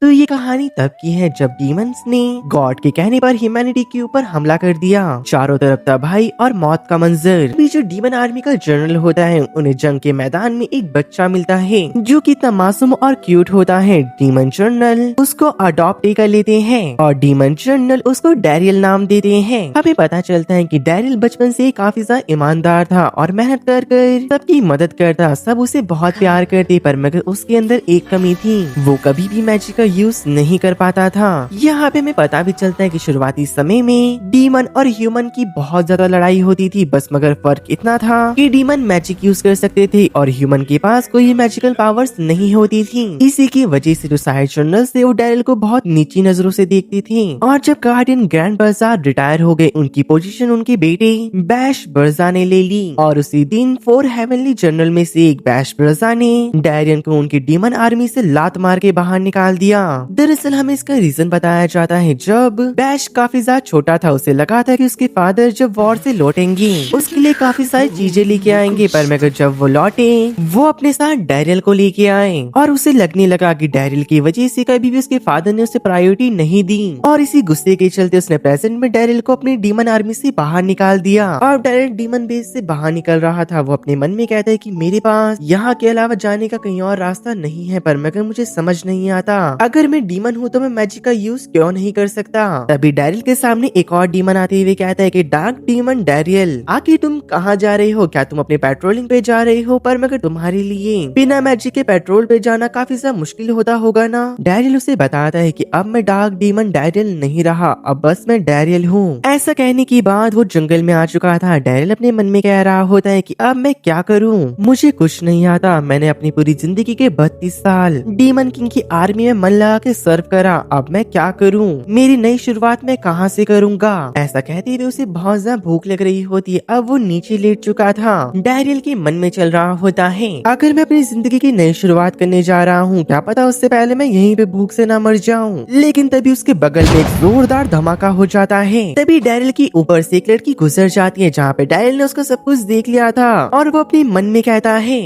तो ये कहानी तब की है जब डीमंस ने गॉड के कहने पर ह्यूमैनिटी के ऊपर हमला कर दिया। चारों तरफ तबाही और मौत का मंजर। अभी जो डीमन आर्मी का जनरल होता है उन्हें जंग के मैदान में एक बच्चा मिलता है जो कि इतना मासूम और क्यूट होता है। डीमन जनरल उसको अडॉप्ट कर लेते हैं और डीमन जनरल उसको डैरियल नाम देते हैं। हमें पता चलता है कि डैरियल बचपन से काफी ज्यादा ईमानदार था और मेहनत कर कर सबकी मदद करता, सब उसे बहुत प्यार करते, पर मगर उसके अंदर एक कमी थी, वो कभी भी मैजिक का यूज नहीं कर पाता था। यहाँ पे हमें पता भी चलता है कि शुरुआती समय में डीमन और ह्यूमन की बहुत ज्यादा लड़ाई होती थी, बस मगर फर्क इतना था कि डीमन मैजिक यूज कर सकते थे और ह्यूमन के पास कोई मैजिकल पावर्स नहीं होती थी। इसी की वजह से जो साइड जनरल थे वो डैरियल को बहुत नीची नजरों से देखती थी। और जब गार्डियन ग्रैंड बर्जा रिटायर हो गए, उनकी पोजीशन उनके बेटे बैश बर्जा ने ले ली और उसी दिन 4 हेवनली जनरल में से एक बैश बर्जा ने डैरियन को उनकी डीमन आर्मी से लात मार के बाहर निकाल दिया। दरअसल हमें इसका रीजन बताया जाता है, जब बैश काफी ज्यादा छोटा था उसे लगा था कि उसके फादर जब वॉर से लौटेंगे उसके लिए काफी सारी चीजें लेके आएंगे, पर मगर जब वो लौटे वो अपने साथ डैरियल को लेके आए और उसे लगने लगा कि डैरियल की वजह से कभी भी उसके फादर ने उसे प्रायोरिटी नहीं दी और इसी गुस्से के चलते उसने प्रेजेंट में डैरियल को अपनी डीमन आर्मी से बाहर निकाल दिया। और डैरियल डीमन बेस से बाहर निकल रहा था, वो अपने मन में कहता है कि मेरे पास यहाँ के अलावा जाने का कहीं और रास्ता नहीं है, पर मगर मुझे समझ नहीं आता अगर मैं डीमन हूँ तो मैं मैजिक का यूज क्यों नहीं कर सकता। तभी डैरियल के सामने एक और डीमन आते हुए कहता है कि डार्क डीमन डैरियल, आखिर तुम कहाँ जा रहे हो? क्या तुम अपने पेट्रोलिंग पे जा रहे हो? पर मगर तुम्हारे लिए बिना मैजिक के पेट्रोल पे जाना काफी ज्यादा मुश्किल होता होगा ना। डैरियल उसे बताता है कि अब मैं डार्क डीमन डैरियल नहीं रहा, अब बस मैं डैरियल हूँ। ऐसा कहने के बाद वो जंगल में आ चुका था। डैरियल अपने मन में कह रहा होता है कि अब मैं क्या करूँ, मुझे कुछ नहीं आता। मैंने अपनी पूरी जिंदगी के 32 साल डीमन किंग की आर्मी में मन लगा के सर्व करा, अब मैं क्या करूं? मेरी नई शुरुआत मैं कहां से करूंगा? ऐसा कहते हुए उसे बहुत ज्यादा भूख लग रही होती है। अब वो नीचे लेट चुका था। डैरियल के मन में चल रहा होता है, अगर मैं अपनी जिंदगी की नई शुरुआत करने जा रहा हूँ, क्या पता उससे पहले मैं यहीं पे भूख से ना मर जाऊं। लेकिन तभी उसके बगल में एक जोरदार धमाका हो जाता है। तभी डैरियल की ऊपर से एक लड़की गुजर जाती है, जहाँ पे डैरियल ने उसका सब कुछ देख लिया था और वो अपने मन में कहता है,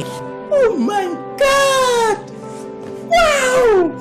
Oh my God!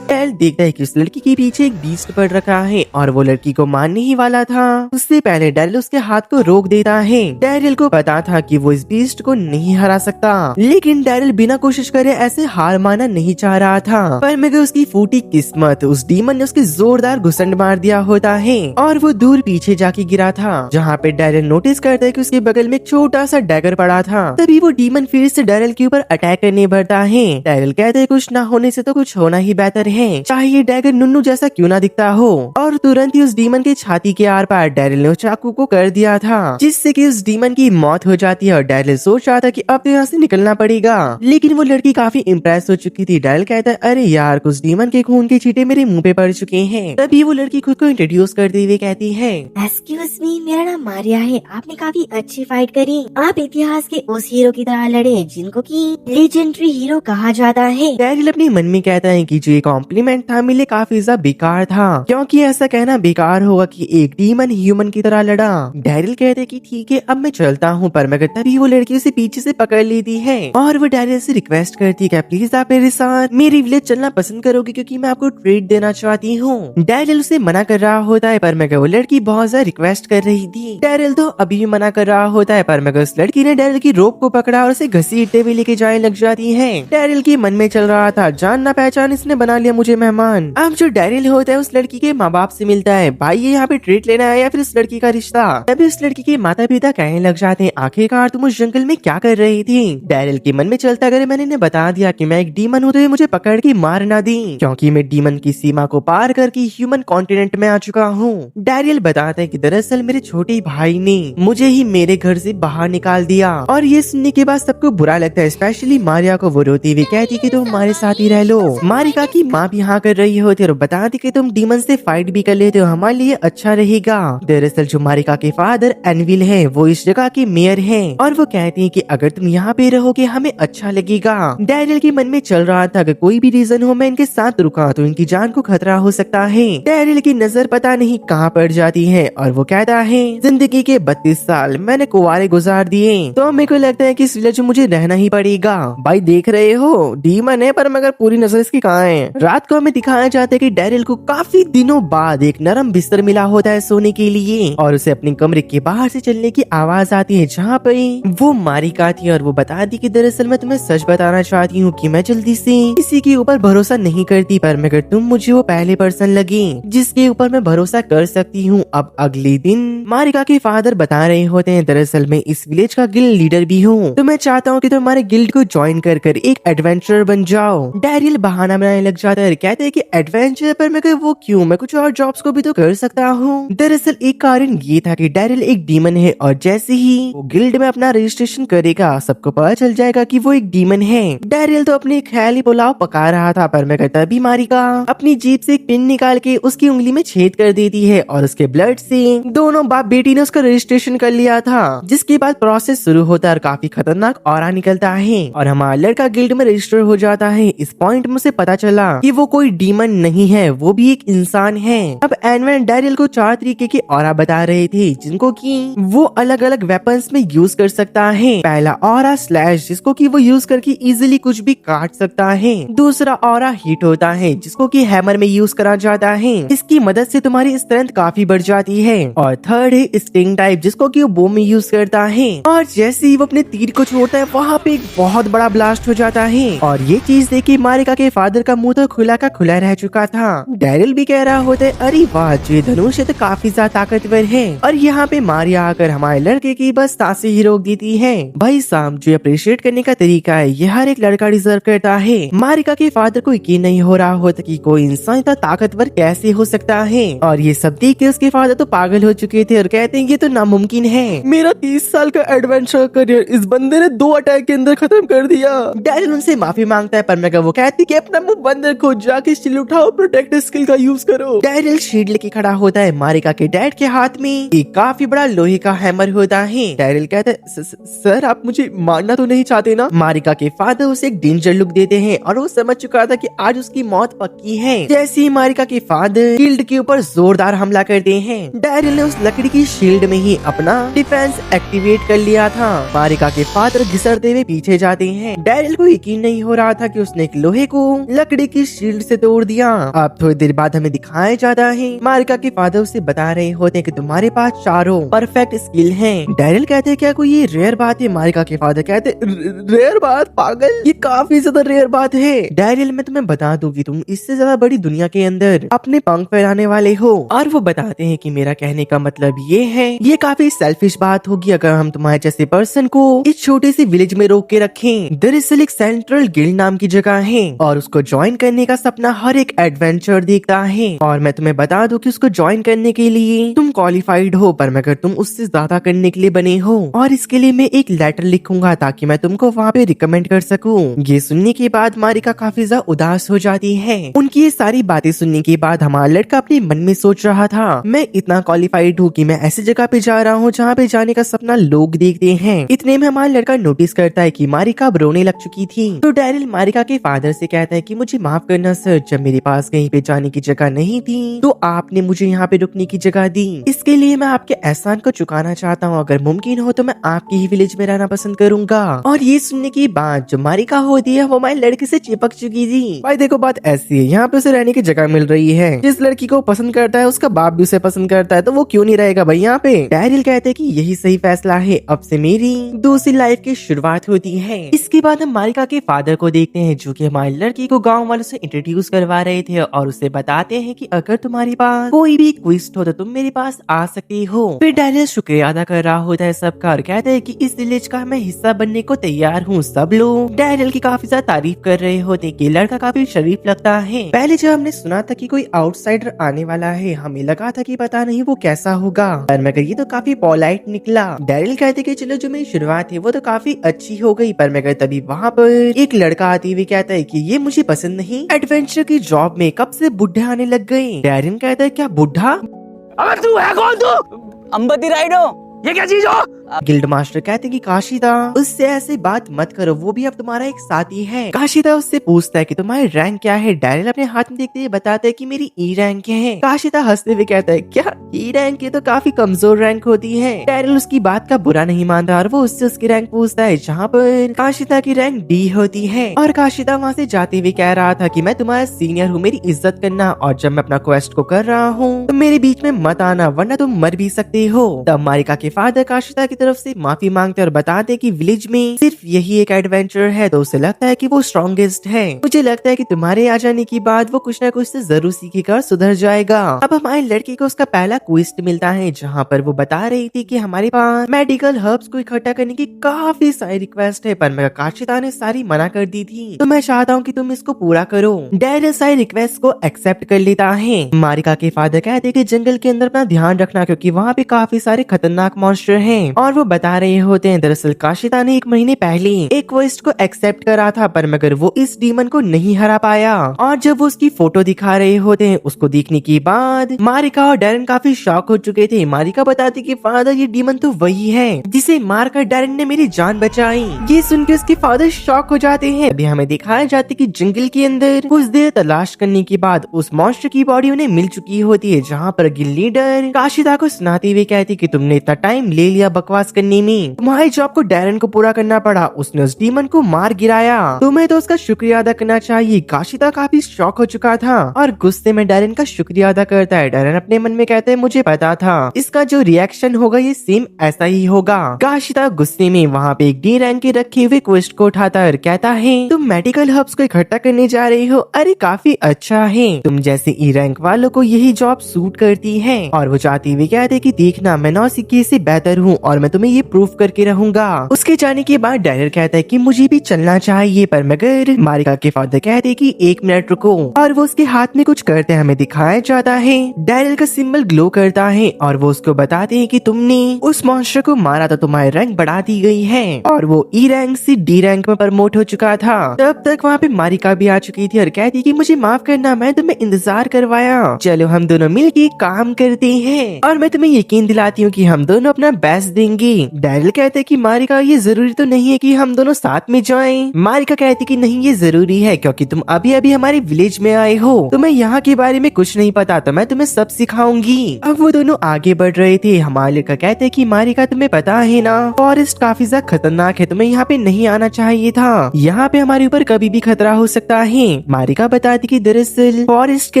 डैरियल देखता है कि उस लड़की के पीछे एक बीस्ट पड़ रखा है और वो लड़की को मारने ही वाला था। उससे पहले डैरियल उसके हाथ को रोक देता है। डैरियल को पता था कि वो इस बीस्ट को नहीं हरा सकता, लेकिन डैरियल बिना कोशिश करे ऐसे हार मानना नहीं चाह रहा था। पर मगर उसकी फूटी किस्मत, उस डीमन ने उसके जोरदार घुसंड मार दिया होता है और वो दूर पीछे जाके गिरा था, जहाँ पे डैरियल नोटिस करता है कि उसके बगल में एक छोटा सा डैगर पड़ा था। तभी वो डीमन फिर से डैरियल के ऊपर अटैक करने बढ़ता है। डैरियल कहता है कुछ ना होने से तो कुछ होना ही बेहतर है, चाहे ये डैगर नुन्नू जैसा क्यों ना दिखता हो। और तुरंत ही उस डीमन के छाती के आर पार डैरियल ने उस चाकू को कर दिया था, जिससे कि उस डीमन की मौत हो जाती है। और डैरियल सोच रहा था कि अब तो यहाँ से निकलना पड़ेगा, लेकिन वो लड़की काफी इम्प्रेस हो चुकी थी। डैरियल कहता है, अरे यार, कुछ डीमन के खून के छींटे मेरे मुंह पे पड़ चुके हैं। तभी वो लड़की खुद को इंट्रोड्यूस करते हुए कहती है, एक्सक्यूज मी, मेरा नाम मारिया है। आपने काफी अच्छी फाइट करी। आप इतिहास के उस हीरो की तरह लड़े जिनको कि लेजेंडरी हीरो कहा जाता है। डैरियल अपने मन में कहता है कि जो ये कॉम्प्लीमेंट था मेरे लिए काफी ज्यादा बेकार था, क्योंकि ऐसा कहना बेकार होगा कि एक डीमन ह्यूमन की तरह लड़ा। डैरियल कहते हैं कि ठीक है, अब मैं चलता हूँ, पर मगर तभी वो लड़की उसे पीछे से पकड़ लेती है और वो डैरियल से रिक्वेस्ट करती है कि प्लीज आप मेरे साथ मेरी विलेज चलना पसंद करोगे, क्योंकि मैं आपको ट्रीट देना चाहती हूँ। डैरियल उसे मना कर रहा होता है, पर मगर वो लड़की बहुत ज्यादा रिक्वेस्ट कर रही थी। डैरियल तो अभी भी मना कर रहा होता है, पर मगर उस लड़की ने डैरियल की रोप को पकड़ा और उसे घसीटते हुए लेके जाने लग जाती है। डैरियल के मन में चल रहा था, जान ना पहचान इसने बना लिया मुझे मेहमान। अब जो डैरियल होता है उस लड़की के माँ बाप से मिलता है, भाई ये यहाँ पे ट्रीट लेना है या फिर उस लड़की का रिश्ता। तभी उस लड़की के माता पिता कहने लग जाते हैं, आखिरकार तुम उस जंगल में क्या कर रही थी? डैरियल के मन में चलता, अगर मैंने इन्हें बता दिया कि मैं एक डीमन हूँ तो ये मुझे पकड़ के मार ना दी, क्योंकि मैं डीमन की सीमा को पार करके ह्यूमन कॉन्टिनेंट में आ चुका हूँ। डैरियल बताता है कि दरअसल मेरे छोटे भाई ने मुझे ही मेरे घर से बाहर निकाल दिया। और ये सुनने के बाद सबको बुरा लगता है, स्पेशली मारिया को। वो रोती हुई कहती कि तुम हमारे साथ ही रह लो। मारिका की माँ भी हाँ कर रही होती है और बताती कि तुम डीमन से फाइट भी कर लेते हो, हमारे लिए अच्छा रहेगा। दरअसल जो मारिका के फादर एनविल है वो इस जगह के मेयर हैं और वो कहती हैं कि अगर तुम यहाँ पे रहोगे हमें अच्छा लगेगा। डैरियल के मन में चल रहा था, अगर कोई भी रीजन हो मैं इनके साथ रुका तो इनकी जान को खतरा हो सकता है। डैरियल की नजर पता नहीं कहाँ पड़ जाती है और वो कहता है, जिंदगी के 32 साल मैंने कुंवारे गुजार दिए, तो मेरे को लगता है कि इस विलेज में मुझे रहना ही पड़ेगा। भाई देख रहे हो, डीमन है पर मगर पूरी नजर इसकी कहाँ है। रात को हमें दिखाया जाता है कि डैरिल को काफी दिनों बाद एक नरम बिस्तर मिला होता है सोने के लिए और उसे अपने कमरे के बाहर से चलने की आवाज आती है, जहाँ पे वो मारिका आती है और वो बताती कि दरअसल मैं तुम्हें सच बताना चाहती हूँ कि मैं जल्दी से किसी के ऊपर भरोसा नहीं करती, पर मगर तुम मुझे वो पहले पर्सन लगे जिसके ऊपर मैं भरोसा कर सकती हूँ। अब अगले दिन मारिका के फादर बता रहे होते हैं, दरअसल मैं इस विलेज का गिल्ड लीडर भी हूँ, तो मैं चाहता हूँ कि तुम हमारे गिल्ड को ज्वाइन कर एक एडवेंचरर बन जाओ। डैरियल बहाना बनाने लग जाता है, कहते हैं कि एडवेंचर, पर मैं वो क्यों, मैं कुछ और जॉब्स को भी तो कर सकता हूँ। दरअसल एक कारण ये था कि डैरियल एक डीमन है और जैसे ही वो गिल्ड में अपना रजिस्ट्रेशन करेगा सबको पता चल जाएगा कि वो एक डीमन है। डैरियल तो अपने ख्याली पुलाव पका रहा था, पर मैं तभी मारिका अपनी जीप से एक पिन निकाल के उसकी उंगली में छेद कर देती है और उसके ब्लड से दोनों बाप बेटी ने उसका रजिस्ट्रेशन कर लिया था, जिसके बाद प्रोसेस शुरू होता है और काफी खतरनाक ऑरा निकलता है और हमारा लड़का गिल्ड में रजिस्टर हो जाता है। इस पॉइंट में उसे पता चला कि वो कोई डीमन नहीं है, वो भी एक इंसान है। अब एनवेन डैरियल को 4 तरीके के ऑरा बता रहे थे जिनको कि वो अलग अलग वेपन्स में यूज कर सकता है। पहला ऑरा स्लैश, जिसको कि वो यूज करके इजीली कुछ भी काट सकता है। दूसरा ऑरा हिट होता है, जिसको कि हैमर में यूज करा जाता है, इसकी मदद से तुम्हारी स्ट्रेंथ काफी बढ़ जाती है। और थर्ड है स्टिंग टाइप, जिसको कि वो बम में यूज करता है और जैसे ही वो अपने तीर को छोड़ता है वहाँ पे एक बहुत बड़ा ब्लास्ट हो जाता है। और ये चीज देखी मारिका के फादर का मुंह तो खुला का खुला रह चुका था। डैरिल भी कह रहा होता है, अरे वाह ये धनुष तो काफी ज्यादा ताकतवर है। और यहाँ पे मारिया आकर हमारे लड़के की बस सांसें ही रोक देती है। भाई साहब, जो अप्रिशिएट करने का तरीका है ये हर एक लड़का डिजर्व करता है। मारिका के फादर को यकीन नहीं हो रहा होता कि कोई इंसान इतना ताकतवर कैसे हो सकता है और ये सब देख के उसके फादर तो पागल हो चुके थे और कहते हैं ये तो नामुमकिन है। मेरा 30 साल का एडवेंचर करियर इस बंदे ने 2 अटैक के अंदर खत्म कर दिया। डैरिल उनसे माफी मांगता है, पर मैं वो कहती कि अपना मुंह बंद रखो, जाके शील्ड उठाओ, प्रोटेक्ट स्किल का यूज करो। डैरिल शील्ड लेके खड़ा होता है। मारिका के डैड के हाथ में एक काफी बड़ा लोहे का हैमर होता है। डैरिल कहता है, सर आप मुझे मारना तो नहीं चाहते ना? मारिका के फादर उसे एक डेंजर लुक देते हैं और वो समझ चुका था कि आज उसकी मौत पक्की है। जैसे ही मारिका के फादर शील्ड के ऊपर जोरदार हमला करते हैं, डैरिल ने उस लकड़ी की शील्ड में ही अपना डिफेंस एक्टिवेट कर लिया था। मारिका के फादर घिसरते हुए पीछे जाते हैं। डैरिल को यकीन नहीं हो रहा था कि उसने एक लोहे को लकड़ी की शील्ड से तोड़ दिया। अब थोड़ी देर बाद हमें दिखाया जाता है मारिका के फादर उसे बता रहे होते हैं कि तुम्हारे पास चारों परफेक्ट स्किल हैं। डैरिल कहते हैं क्या कोई ये रेयर बात है? मारिका के फादर कहते रेयर बात? पागल, ये काफी ज्यादा रेयर बात है। डैरिल, मैं तुम्हें बता दूं कि तुम इससे ज्यादा बड़ी दुनिया के अंदर अपने पंख फैलाने वाले हो। और वो बताते हैं कि मेरा कहने का मतलब ये है, ये काफी सेल्फिश बात होगी अगर हम तुम्हारे जैसे पर्सन को इस छोटे से विलेज में रोक के रखें। दरअसल एक सेंट्रल गिल्ड नाम की जगह है और उसको ज्वाइन करने का सपना हर एक एडवेंचर देखता है। और मैं तुम्हें बता दूं कि उसको ज्वाइन करने के लिए तुम क्वालिफाइड हो, पर मगर तुम उससे ज्यादा करने के लिए बने हो और इसके लिए मैं एक लेटर लिखूंगा ताकि मैं तुमको वहाँ पे रिकमेंड कर सकूं। ये सुनने के बाद मारिका काफी ज्यादा उदास हो जाती है। उनकी ये सारी बातें सुनने के बाद हमारा लड़का अपने मन में सोच रहा था, मैं इतना क्वालिफाइड हूँ कि मैं ऐसी जगह पे जा रहा हूँ जहाँ पे जाने का सपना लोग देखते हैं। इतने में हमारा लड़का नोटिस करता है कि मारिका अब रोने लग चुकी थी। तो डैरिल मारिका के फादर से कहता है कि मुझे माफ करना सर, जब मेरे पास कहीं पे जाने की जगह नहीं थी तो आपने मुझे यहाँ पे रुकने की जगह दी। इसके लिए मैं आपके एहसान को चुकाना चाहता हूँ। अगर मुमकिन हो तो मैं आपके ही विलेज में रहना पसंद करूंगा। और ये सुनने की बात जो मारिका होती है वो हमारे लड़के से चिपक चुकी थी। भाई देखो बात ऐसी है, यहाँ पे उसे रहने की जगह मिल रही है। जिस लड़की को पसंद करता है उसका बाप भी उसे पसंद करता है, तो वो क्यों नहीं रहेगा भाई यहाँ पे? डैरिल कहते हैं कि यही सही फैसला है, अब से मेरी दूसरी लाइफ की शुरुआत होती है। इसके बाद हम मारिका के फादर को देखते हैं जो कि हमारी लड़की को गांव वालों से इंट्रोड्यूस करवा रहे थे और उसे बताते हैं कि अगर तुम्हारे पास कोई भी क्विस्ट हो तो तुम मेरे पास आ सकती हो। फिर डैरिल शुक्रिया अदा कर रहा होता है सबका और कहता है कि इस विलेज का मैं हिस्सा बनने को तैयार हूँ। सब लोग डैरिल की काफी ज्यादा तारीफ कर रहे होते कि लड़का काफी शरीफ लगता है। पहले जब हमने सुना था कि कोई आउटसाइडर आने वाला है हमें लगा था कि पता नहीं वो कैसा होगा, पर मगर ये तो काफी पोलाइट निकला। डैरिल कहते कि चलो जो मेरी शुरुआत है वो तो काफी अच्छी हो गई, पर मगर तभी वहाँ पर एक लड़का आते हुए कहता है कि ये मुझे पसंद नहीं, एडवेंचर की जॉब में कब से बुढ़े आने लग गए। डैरिल कहता है क्या बुढ़ा? अबे तू है कौन? तू अंबती राइडो, ये क्या चीज हो? गिल्ड मास्टर कहते हैं कि काशिदा उससे ऐसे बात मत करो, वो भी अब तुम्हारा एक साथी है। काशिदा उससे पूछता है कि तुम्हारी रैंक क्या है। डैरिल अपने हाथ में देखते हुए बताता है कि मेरी ई रैंक है। काशिदा हंसते हुए कहता है क्या ई रैंक? ये तो काफी कमजोर रैंक होती है। डैरिल उसकी बात का बुरा नहीं मानता और वो उससे उसकी रैंक पूछता है, जहाँ पर काशिदा की रैंक डी होती है। और काशिदा वहाँ से जाते हुए कह रहा था कि मैं तुम्हारा सीनियर हूँ, मेरी इज्जत करना, और जब मैं अपना क्वेस्ट को कर रहा हूँ तो मेरे बीच में मत आना वरना तुम मर भी सकते हो। तब मारिका के फादर काशिदा की तरफ से माफी मांगते और बताते कि विलेज में सिर्फ यही एक एडवेंचर है, तो उसे लगता है कि वो स्ट्रॉन्गेस्ट है। मुझे लगता है कि तुम्हारे आ जाने के बाद वो कुछ न कुछ से जरूर सीखेगा, सुधर जाएगा। अब हमारे लड़के को उसका पहला क्वेस्ट मिलता है, जहाँ पर वो बता रही थी कि हमारे पास मेडिकल हर्ब्स को इकट्ठा करने की काफी सारी रिक्वेस्ट है, पर मैं काशिदा ने सारी मना कर दी थी, तो मैं चाहता हूँ कि तुम इसको पूरा करो। डैरिल सारी रिक्वेस्ट को एक्सेप्ट कर लेता है। मारिका के फादर कहते हैं कि जंगल के अंदर अपना ध्यान रखना, क्योंकि वहाँ पे काफी सारे खतरनाक मॉन्स्टर हैं। और वो बता रहे होते हैं दरअसल काशिदा ने 1 महीने पहले एक क्वेस्ट को एक्सेप्ट करा था, पर मगर वो इस डीमन को नहीं हरा पाया। और जब वो उसकी फोटो दिखा रहे होते हैं, उसको देखने के बाद मारिका और डैरन काफी शॉक हो चुके थे। मारिका बताती कि फादर ये डीमन तो वही है जिसे मारकर डैरन ने मेरी जान बचाई। ये सुन के उसके फादर शॉक हो जाते हैं। अभी हमें दिखाया जाता है कि जंगल के अंदर कुछ देर तलाश करने के बाद उस मॉन्स्टर की बॉडी उन्हें मिल चुकी होती है, जहाँ पर गिल लीडर काशिदा को सुनाते हुए कहती कि तुमने इतना टाइम ले लिया बकवास करने में, तुम्हारी जॉब को डैरन को पूरा करना पड़ा, उसने उस डीमन को मार गिराया, तुम्हें तो उसका शुक्रिया अदा करना चाहिए। काशिदा काफी शॉक हो चुका था और गुस्से में डैरन का शुक्रिया अदा करता है। डैरन अपने मन में कहता है मुझे पता था इसका जो रिएक्शन होगा ये सेम ऐसा ही होगा। काशिदा गुस्से में वहाँ पे एक डी रैंक के रखे हुए क्वेस्ट को उठाता है और कहता है तुम मेडिकल हर्ब्स को इकट्ठा करने जा रहे हो, अरे काफी अच्छा है, तुम जैसे ई रैंक वालों को यही जॉब सूट करती है। और वो चाहती हुई कहते कि देखना मैं 9 सिक्के से बेहतर हूँ और मैं तुम्हें ये प्रूफ करके रहूंगा। उसके जाने के बाद डैरिल कहता है कि मुझे भी चलना चाहिए, पर मगर मारिका के फादर कहते कि 1 मिनट रुको, और वो उसके हाथ में कुछ करते हमें दिखाया जाता है। डैरिल का सिंबल ग्लो करता है और वो उसको बताते हैं कि तुमने उस मॉन्स्टर को मारा तो तुम्हारी रैंक बढ़ा दी गई है, और वो ई रैंक से डी रैंक में प्रमोट हो चुका था। तब तक वहाँ पे मारिका भी आ चुकी थी और कहती कि मुझे माफ करना, मैं तुम्हें इंतजार करवाया, चलो हम दोनों मिलके काम करते हैं और मैं तुम्हें यकीन दिलाती हूँ कि हम दोनों अपना बेस्ट देंगे। डैरिल कहते कि मारिका ये जरूरी तो नहीं है कि हम दोनों साथ में जाएं। मारिका कहती कि नहीं ये जरूरी है, क्योंकि तुम अभी अभी हमारे विलेज में आए हो, तुम्हें यहाँ के बारे में कुछ नहीं पता, तो मैं तुम्हें सब सिखाऊंगी। अब वो दोनों आगे बढ़ रहे थे। हमारा लड़का कहते कि मारिका तुम्हें पता है ना, फॉरेस्ट काफी ज्यादा खतरनाक है, तुम्हें यहाँ पे नहीं आना चाहिए था, यहाँ पे हमारे ऊपर कभी भी खतरा हो सकता है। मारिका बताती कि दरअसल फॉरेस्ट के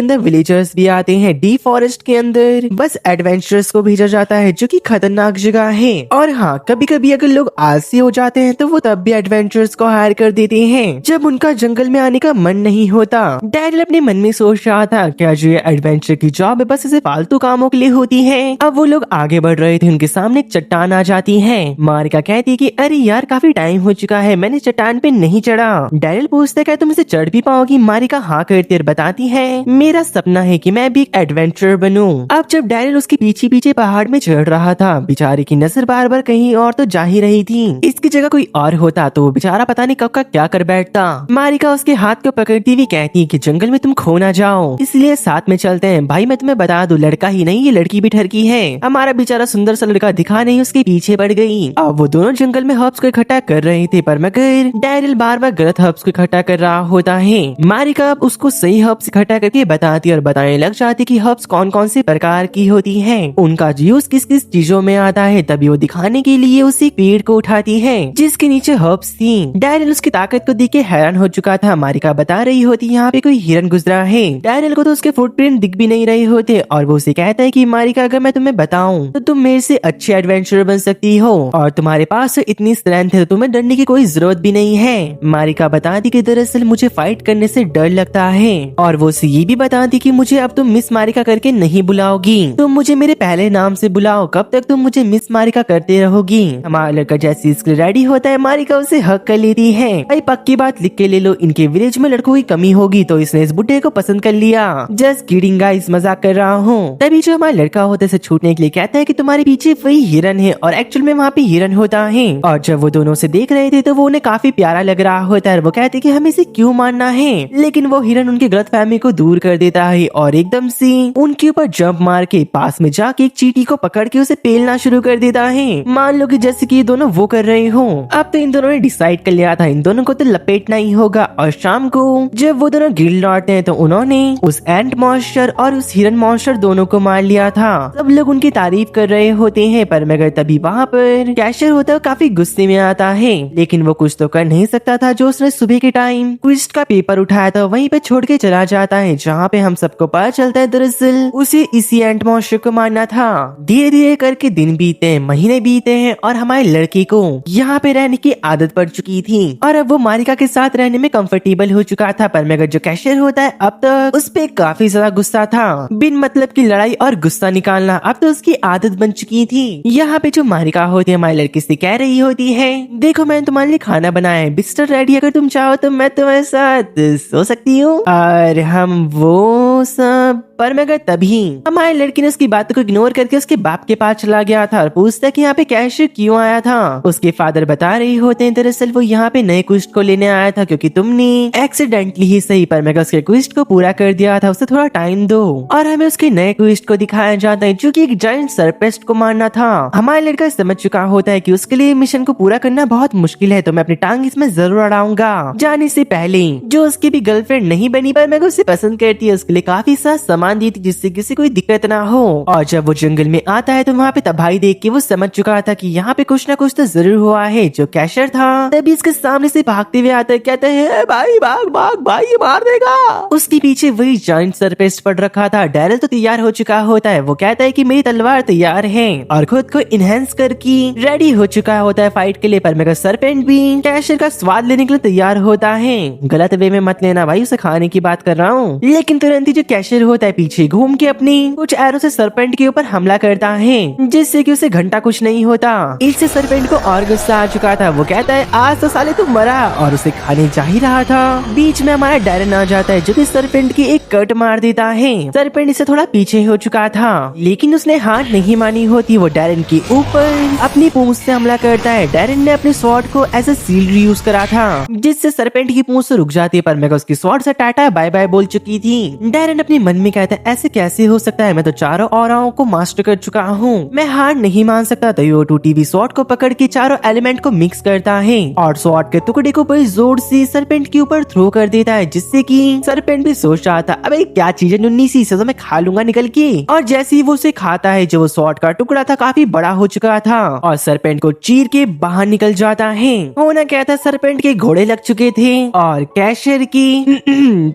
अंदर विलेजर्स भी आते हैं, डी फॉरेस्ट के अंदर बस एडवेंचरर्स को भेजा जाता है जो कि खतरनाक जगह है। और हाँ, कभी कभी अगर लोग आलसी हो जाते हैं तो वो तब भी एडवेंचरर्स को हायर कर देते हैं जब उनका जंगल में आने का मन नहीं होता। डैरिल अपने मन में सोच रहा था क्या जो ये एडवेंचर की जॉब है बस ऐसे फालतू कामों के लिए होती है। अब वो लोग आगे बढ़ रहे थे, उनके सामने एक चट्टान आ जाती है। मारिका कहती कि अरे यार काफी टाइम हो चुका है, मैंने चट्टान पे नहीं चढ़ा। डैरिल पूछता है क्या तुम इसे चढ़ भी पाओगी? मारिका हाँ करती और बताती है मेरा सपना है कि मैं भी एक एडवेंचरर बनूं। अब जब डैरिल उसके पीछे पीछे पहाड़ में चढ़ रहा था, बेचारे की नजर बार बार कहीं और तो जा ही रही थी। इसकी जगह कोई और होता तो बेचारा पता नहीं कब का क्या कर बैठता। मारिका उसके हाथ को पकड़ती हुई कहती कि जंगल में तुम खो ना जाओ, इसलिए साथ में चलते हैं। भाई मैं तुम्हें बता दूं, लड़का ही नहीं ये लड़की भी ठरकी है, हमारा बेचारा सुंदर सा लड़का दिखा नहीं उसके पीछे पड़ गई। अब वो दोनों जंगल में हर्ब्स को इकट्ठा कर रहे थे, पर मगर डैरिल बार बार गलत हर्ब्स को इकट्ठा कर रहा होता है। मारिका अब उसको सही हर्ब्स इकट्ठा करके बताती और बताने लग जाती कि हर्ब्स कौन कौन से प्रकार की होती है, उनका यूज किस किस चीजों में आता है। तभी वो दिखाने के लिए उसी पेड़ को उठाती है जिसके नीचे हर्ब्स थी। डैरिल उसकी ताकत को देख के हैरान हो चुका था। मारिका बता रही होती यहाँ पे कोई हिरन गुजरा है। डैरिल को तो उसके फुटप्रिंट दिख भी नहीं रहे होते और वो उसे कहता है कि मारिका अगर मैं तुम्हें बताऊं तो तुम मेरे से अच्छे एडवेंचरर बन सकती हो और तुम्हारे पास इतनी स्ट्रेंथ है तो तुम्हें डरने की कोई जरूरत भी नहीं है। मारिका बताती कि दरअसल मुझे फाइट करने से डर लगता है और वो उसे ये भी बताती कि मुझे अब तुम मिस मारिका करके नहीं बुलाओगी, तुम मुझे मेरे पहले नाम से बुलाओ, कब तक तुम मुझे मिस मारिका करते रहोगी। हमारा लड़का जैसे इसके रेडी होता है, मारिका उसे हक कर लेती है। भाई पक्की बात लिख के ले लो, इनके विलेज में लड़कों की कमी होगी तो इसने इस बुड्ढे को पसंद कर लिया। जस्ट किडिंग गाइस, मजाक कर रहा हूँ। तभी जो हमारा लड़का होता है छूटने के लिए कहता है कि तुम्हारे पीछे वही हिरन है और एक्चुअल में वहाँ पे हिरन होता है। और जब वो दोनों से देख रहे थे तो वो उन्हें काफी प्यारा लग रहा होता है। वो कहते कि हमें इसे क्यों मारना है, लेकिन वो हिरन उनकी गलतफहमी को दूर कर देता है और एकदम से उनके ऊपर जंप मार के पास में जाके एक चींटी को पकड़ के उसे पेलना शुरू कर देता है। मान लो कि जैसे कि ये दोनों वो कर रहे हो। अब तो इन दोनों ने डिसाइड कर लिया था इन दोनों को तो लपेटना ही होगा। और शाम को जब वो दोनों गिल्ड लौटते हैं तो उन्होंने उस एंट मॉन्स्टर और उस हिरन मॉन्स्टर दोनों को मार लिया था। सब लोग उनकी तारीफ कर रहे होते हैं, पर मगर तभी वहाँ पर कैशर होता है काफी गुस्से में आता है, लेकिन वो कुछ तो कर नहीं सकता था। जो उसने सुबह के टाइम क्विस्ट का पेपर उठाया था वहीं पे छोड़ के चला जाता है, जहाँ पे हम सबको पता चलता है दरअसल उसे इसी एंट मॉन्स्टर को मारना था। धीरे धीरे करके दिन बीते हैं, महीने बीते हैं और हमारे लड़के को यहाँ पे रहने की आदत पड़ चुकी थी और अब वो मारिका के साथ रहने में कंफर्टेबल हो चुका था। पर मगर जो कैशियर होता है अब तक उस पे काफी ज्यादा गुस्सा था। बिन मतलब की लड़ाई और गुस्सा निकालना अब तो उसकी आदत बन चुकी थी। यहाँ पे जो मारिका होती है हमारी लड़की से कह रही होती है, देखो मैंने तुम्हारे लिए खाना बनाया है, बिस्तर रेडी, अगर तुम चाहो तो मैं तुम्हारे साथ सो सकती हूँ। और हम वो सब पर मगर तभी हमारी लड़की ने उसकी बातों को इग्नोर करके उसके बाप के पास चला गया था और पूछता कि यहाँ पे कैशियर क्यों आया था। उसके फादर बता रहे होते हैं दरअसल वो यहाँ पे नए क्विस्ट को लेने आया था क्योंकि तुमने एक्सीडेंटली ही सही पर मगर उसके क्विस्ट को पूरा कर दिया था, उसे थोड़ा टाइम दो। और हमें उसके नए क्विस्ट को दिखाया जाता है जो कि एक जायंट सरपेस्ट को मारना था। हमारा लड़का समझ चुका होता है कि उसके लिए मिशन को पूरा करना बहुत मुश्किल है, तो मैं अपनी टांग इसमें जरूर अड़ाऊंगा। जाने से पहले जो उसकी भी गर्लफ्रेंड नहीं बनी पर मगर उसे पसंद करती है, उसके लिए काफी सारा सामान दी थी जिससे किसी कोई दिक्कत ना हो। और जब वो जंगल में आता है तो वहाँ पे तबाही देख के वो समझ चुका था कि यहाँ पे कुछ ना कुछ तो जरूर हुआ है। जो कैशर था तभी इसके सामने से भागते हुए आता है, कहते हैं भाई भाग भाग भाई ये मार देगा। उसके पीछे वही जायंट सरपेस्ट पड़ रखा था। डैरल तो तैयार हो चुका होता है, वो कहता है कि मेरी तलवार तैयार है और खुद को इनहेंस करके रेडी हो चुका होता है फाइट के लिए। पर मगर सरपेंट भी कैशर का स्वाद लेने के लिए तैयार होता है। गलत वे में मत लेना भाई, उसे खाने की बात कर रहा हूँ। लेकिन तुरंत ही जो कैशर होता है पीछे घूम के अपनी कुछ एरो से सरपेंट के ऊपर हमला करता है, जिससे कि उसे घंटा कुछ नहीं होता। इससे सरपेंट को और गुस्सा आ चुका था। वो कहता है आज तो साले तू मरा, और उसे खाने जा ही रहा था। बीच में हमारा डैरन आ जाता है जो कि सरपेंट की एक कट मार देता है। सरपेंट इससे थोड़ा पीछे हो चुका था, लेकिन उसने हार नहीं मानी होती। वो डैरन के ऊपर अपनी पूंछ से हमला करता है। डैरन ने अपने स्वॉर्ड को एज ए शील्ड यूज करा था, जिससे सरपेंट की पूंछ से रुक जाती है, पर मैं उसकी स्वॉर्ड से टाटा बाय बाय बोल चुकी थी। डैरन अपने मन में कहता है ऐसे कैसे हो सकता है, मैं तो चारों औराओं को मास्टर कर चुका हूँ, मैं हार नहीं मान सकता। तो वो टूटी हुई स्वॉर्ड को पकड़ के चारों एलिमेंट को मिक्स करता है और स्वॉर्ड के टुकड़े को बड़ी जोर से सरपेंट के ऊपर थ्रो कर देता है, जिससे कि सरपेंट भी सोच रहा था अबे क्या चीज है नुन्नी सी, इसे तो मैं खा लूंगा निकल के। और जैसे ही वो उसे खाता है, जो वो स्वॉर्ड का टुकड़ा था काफी बड़ा हो चुका था और सरपेंट को चीर के बाहर निकल जाता है। होना क्या था, सरपेंट के घोड़े लग चुके थे और कैशियर की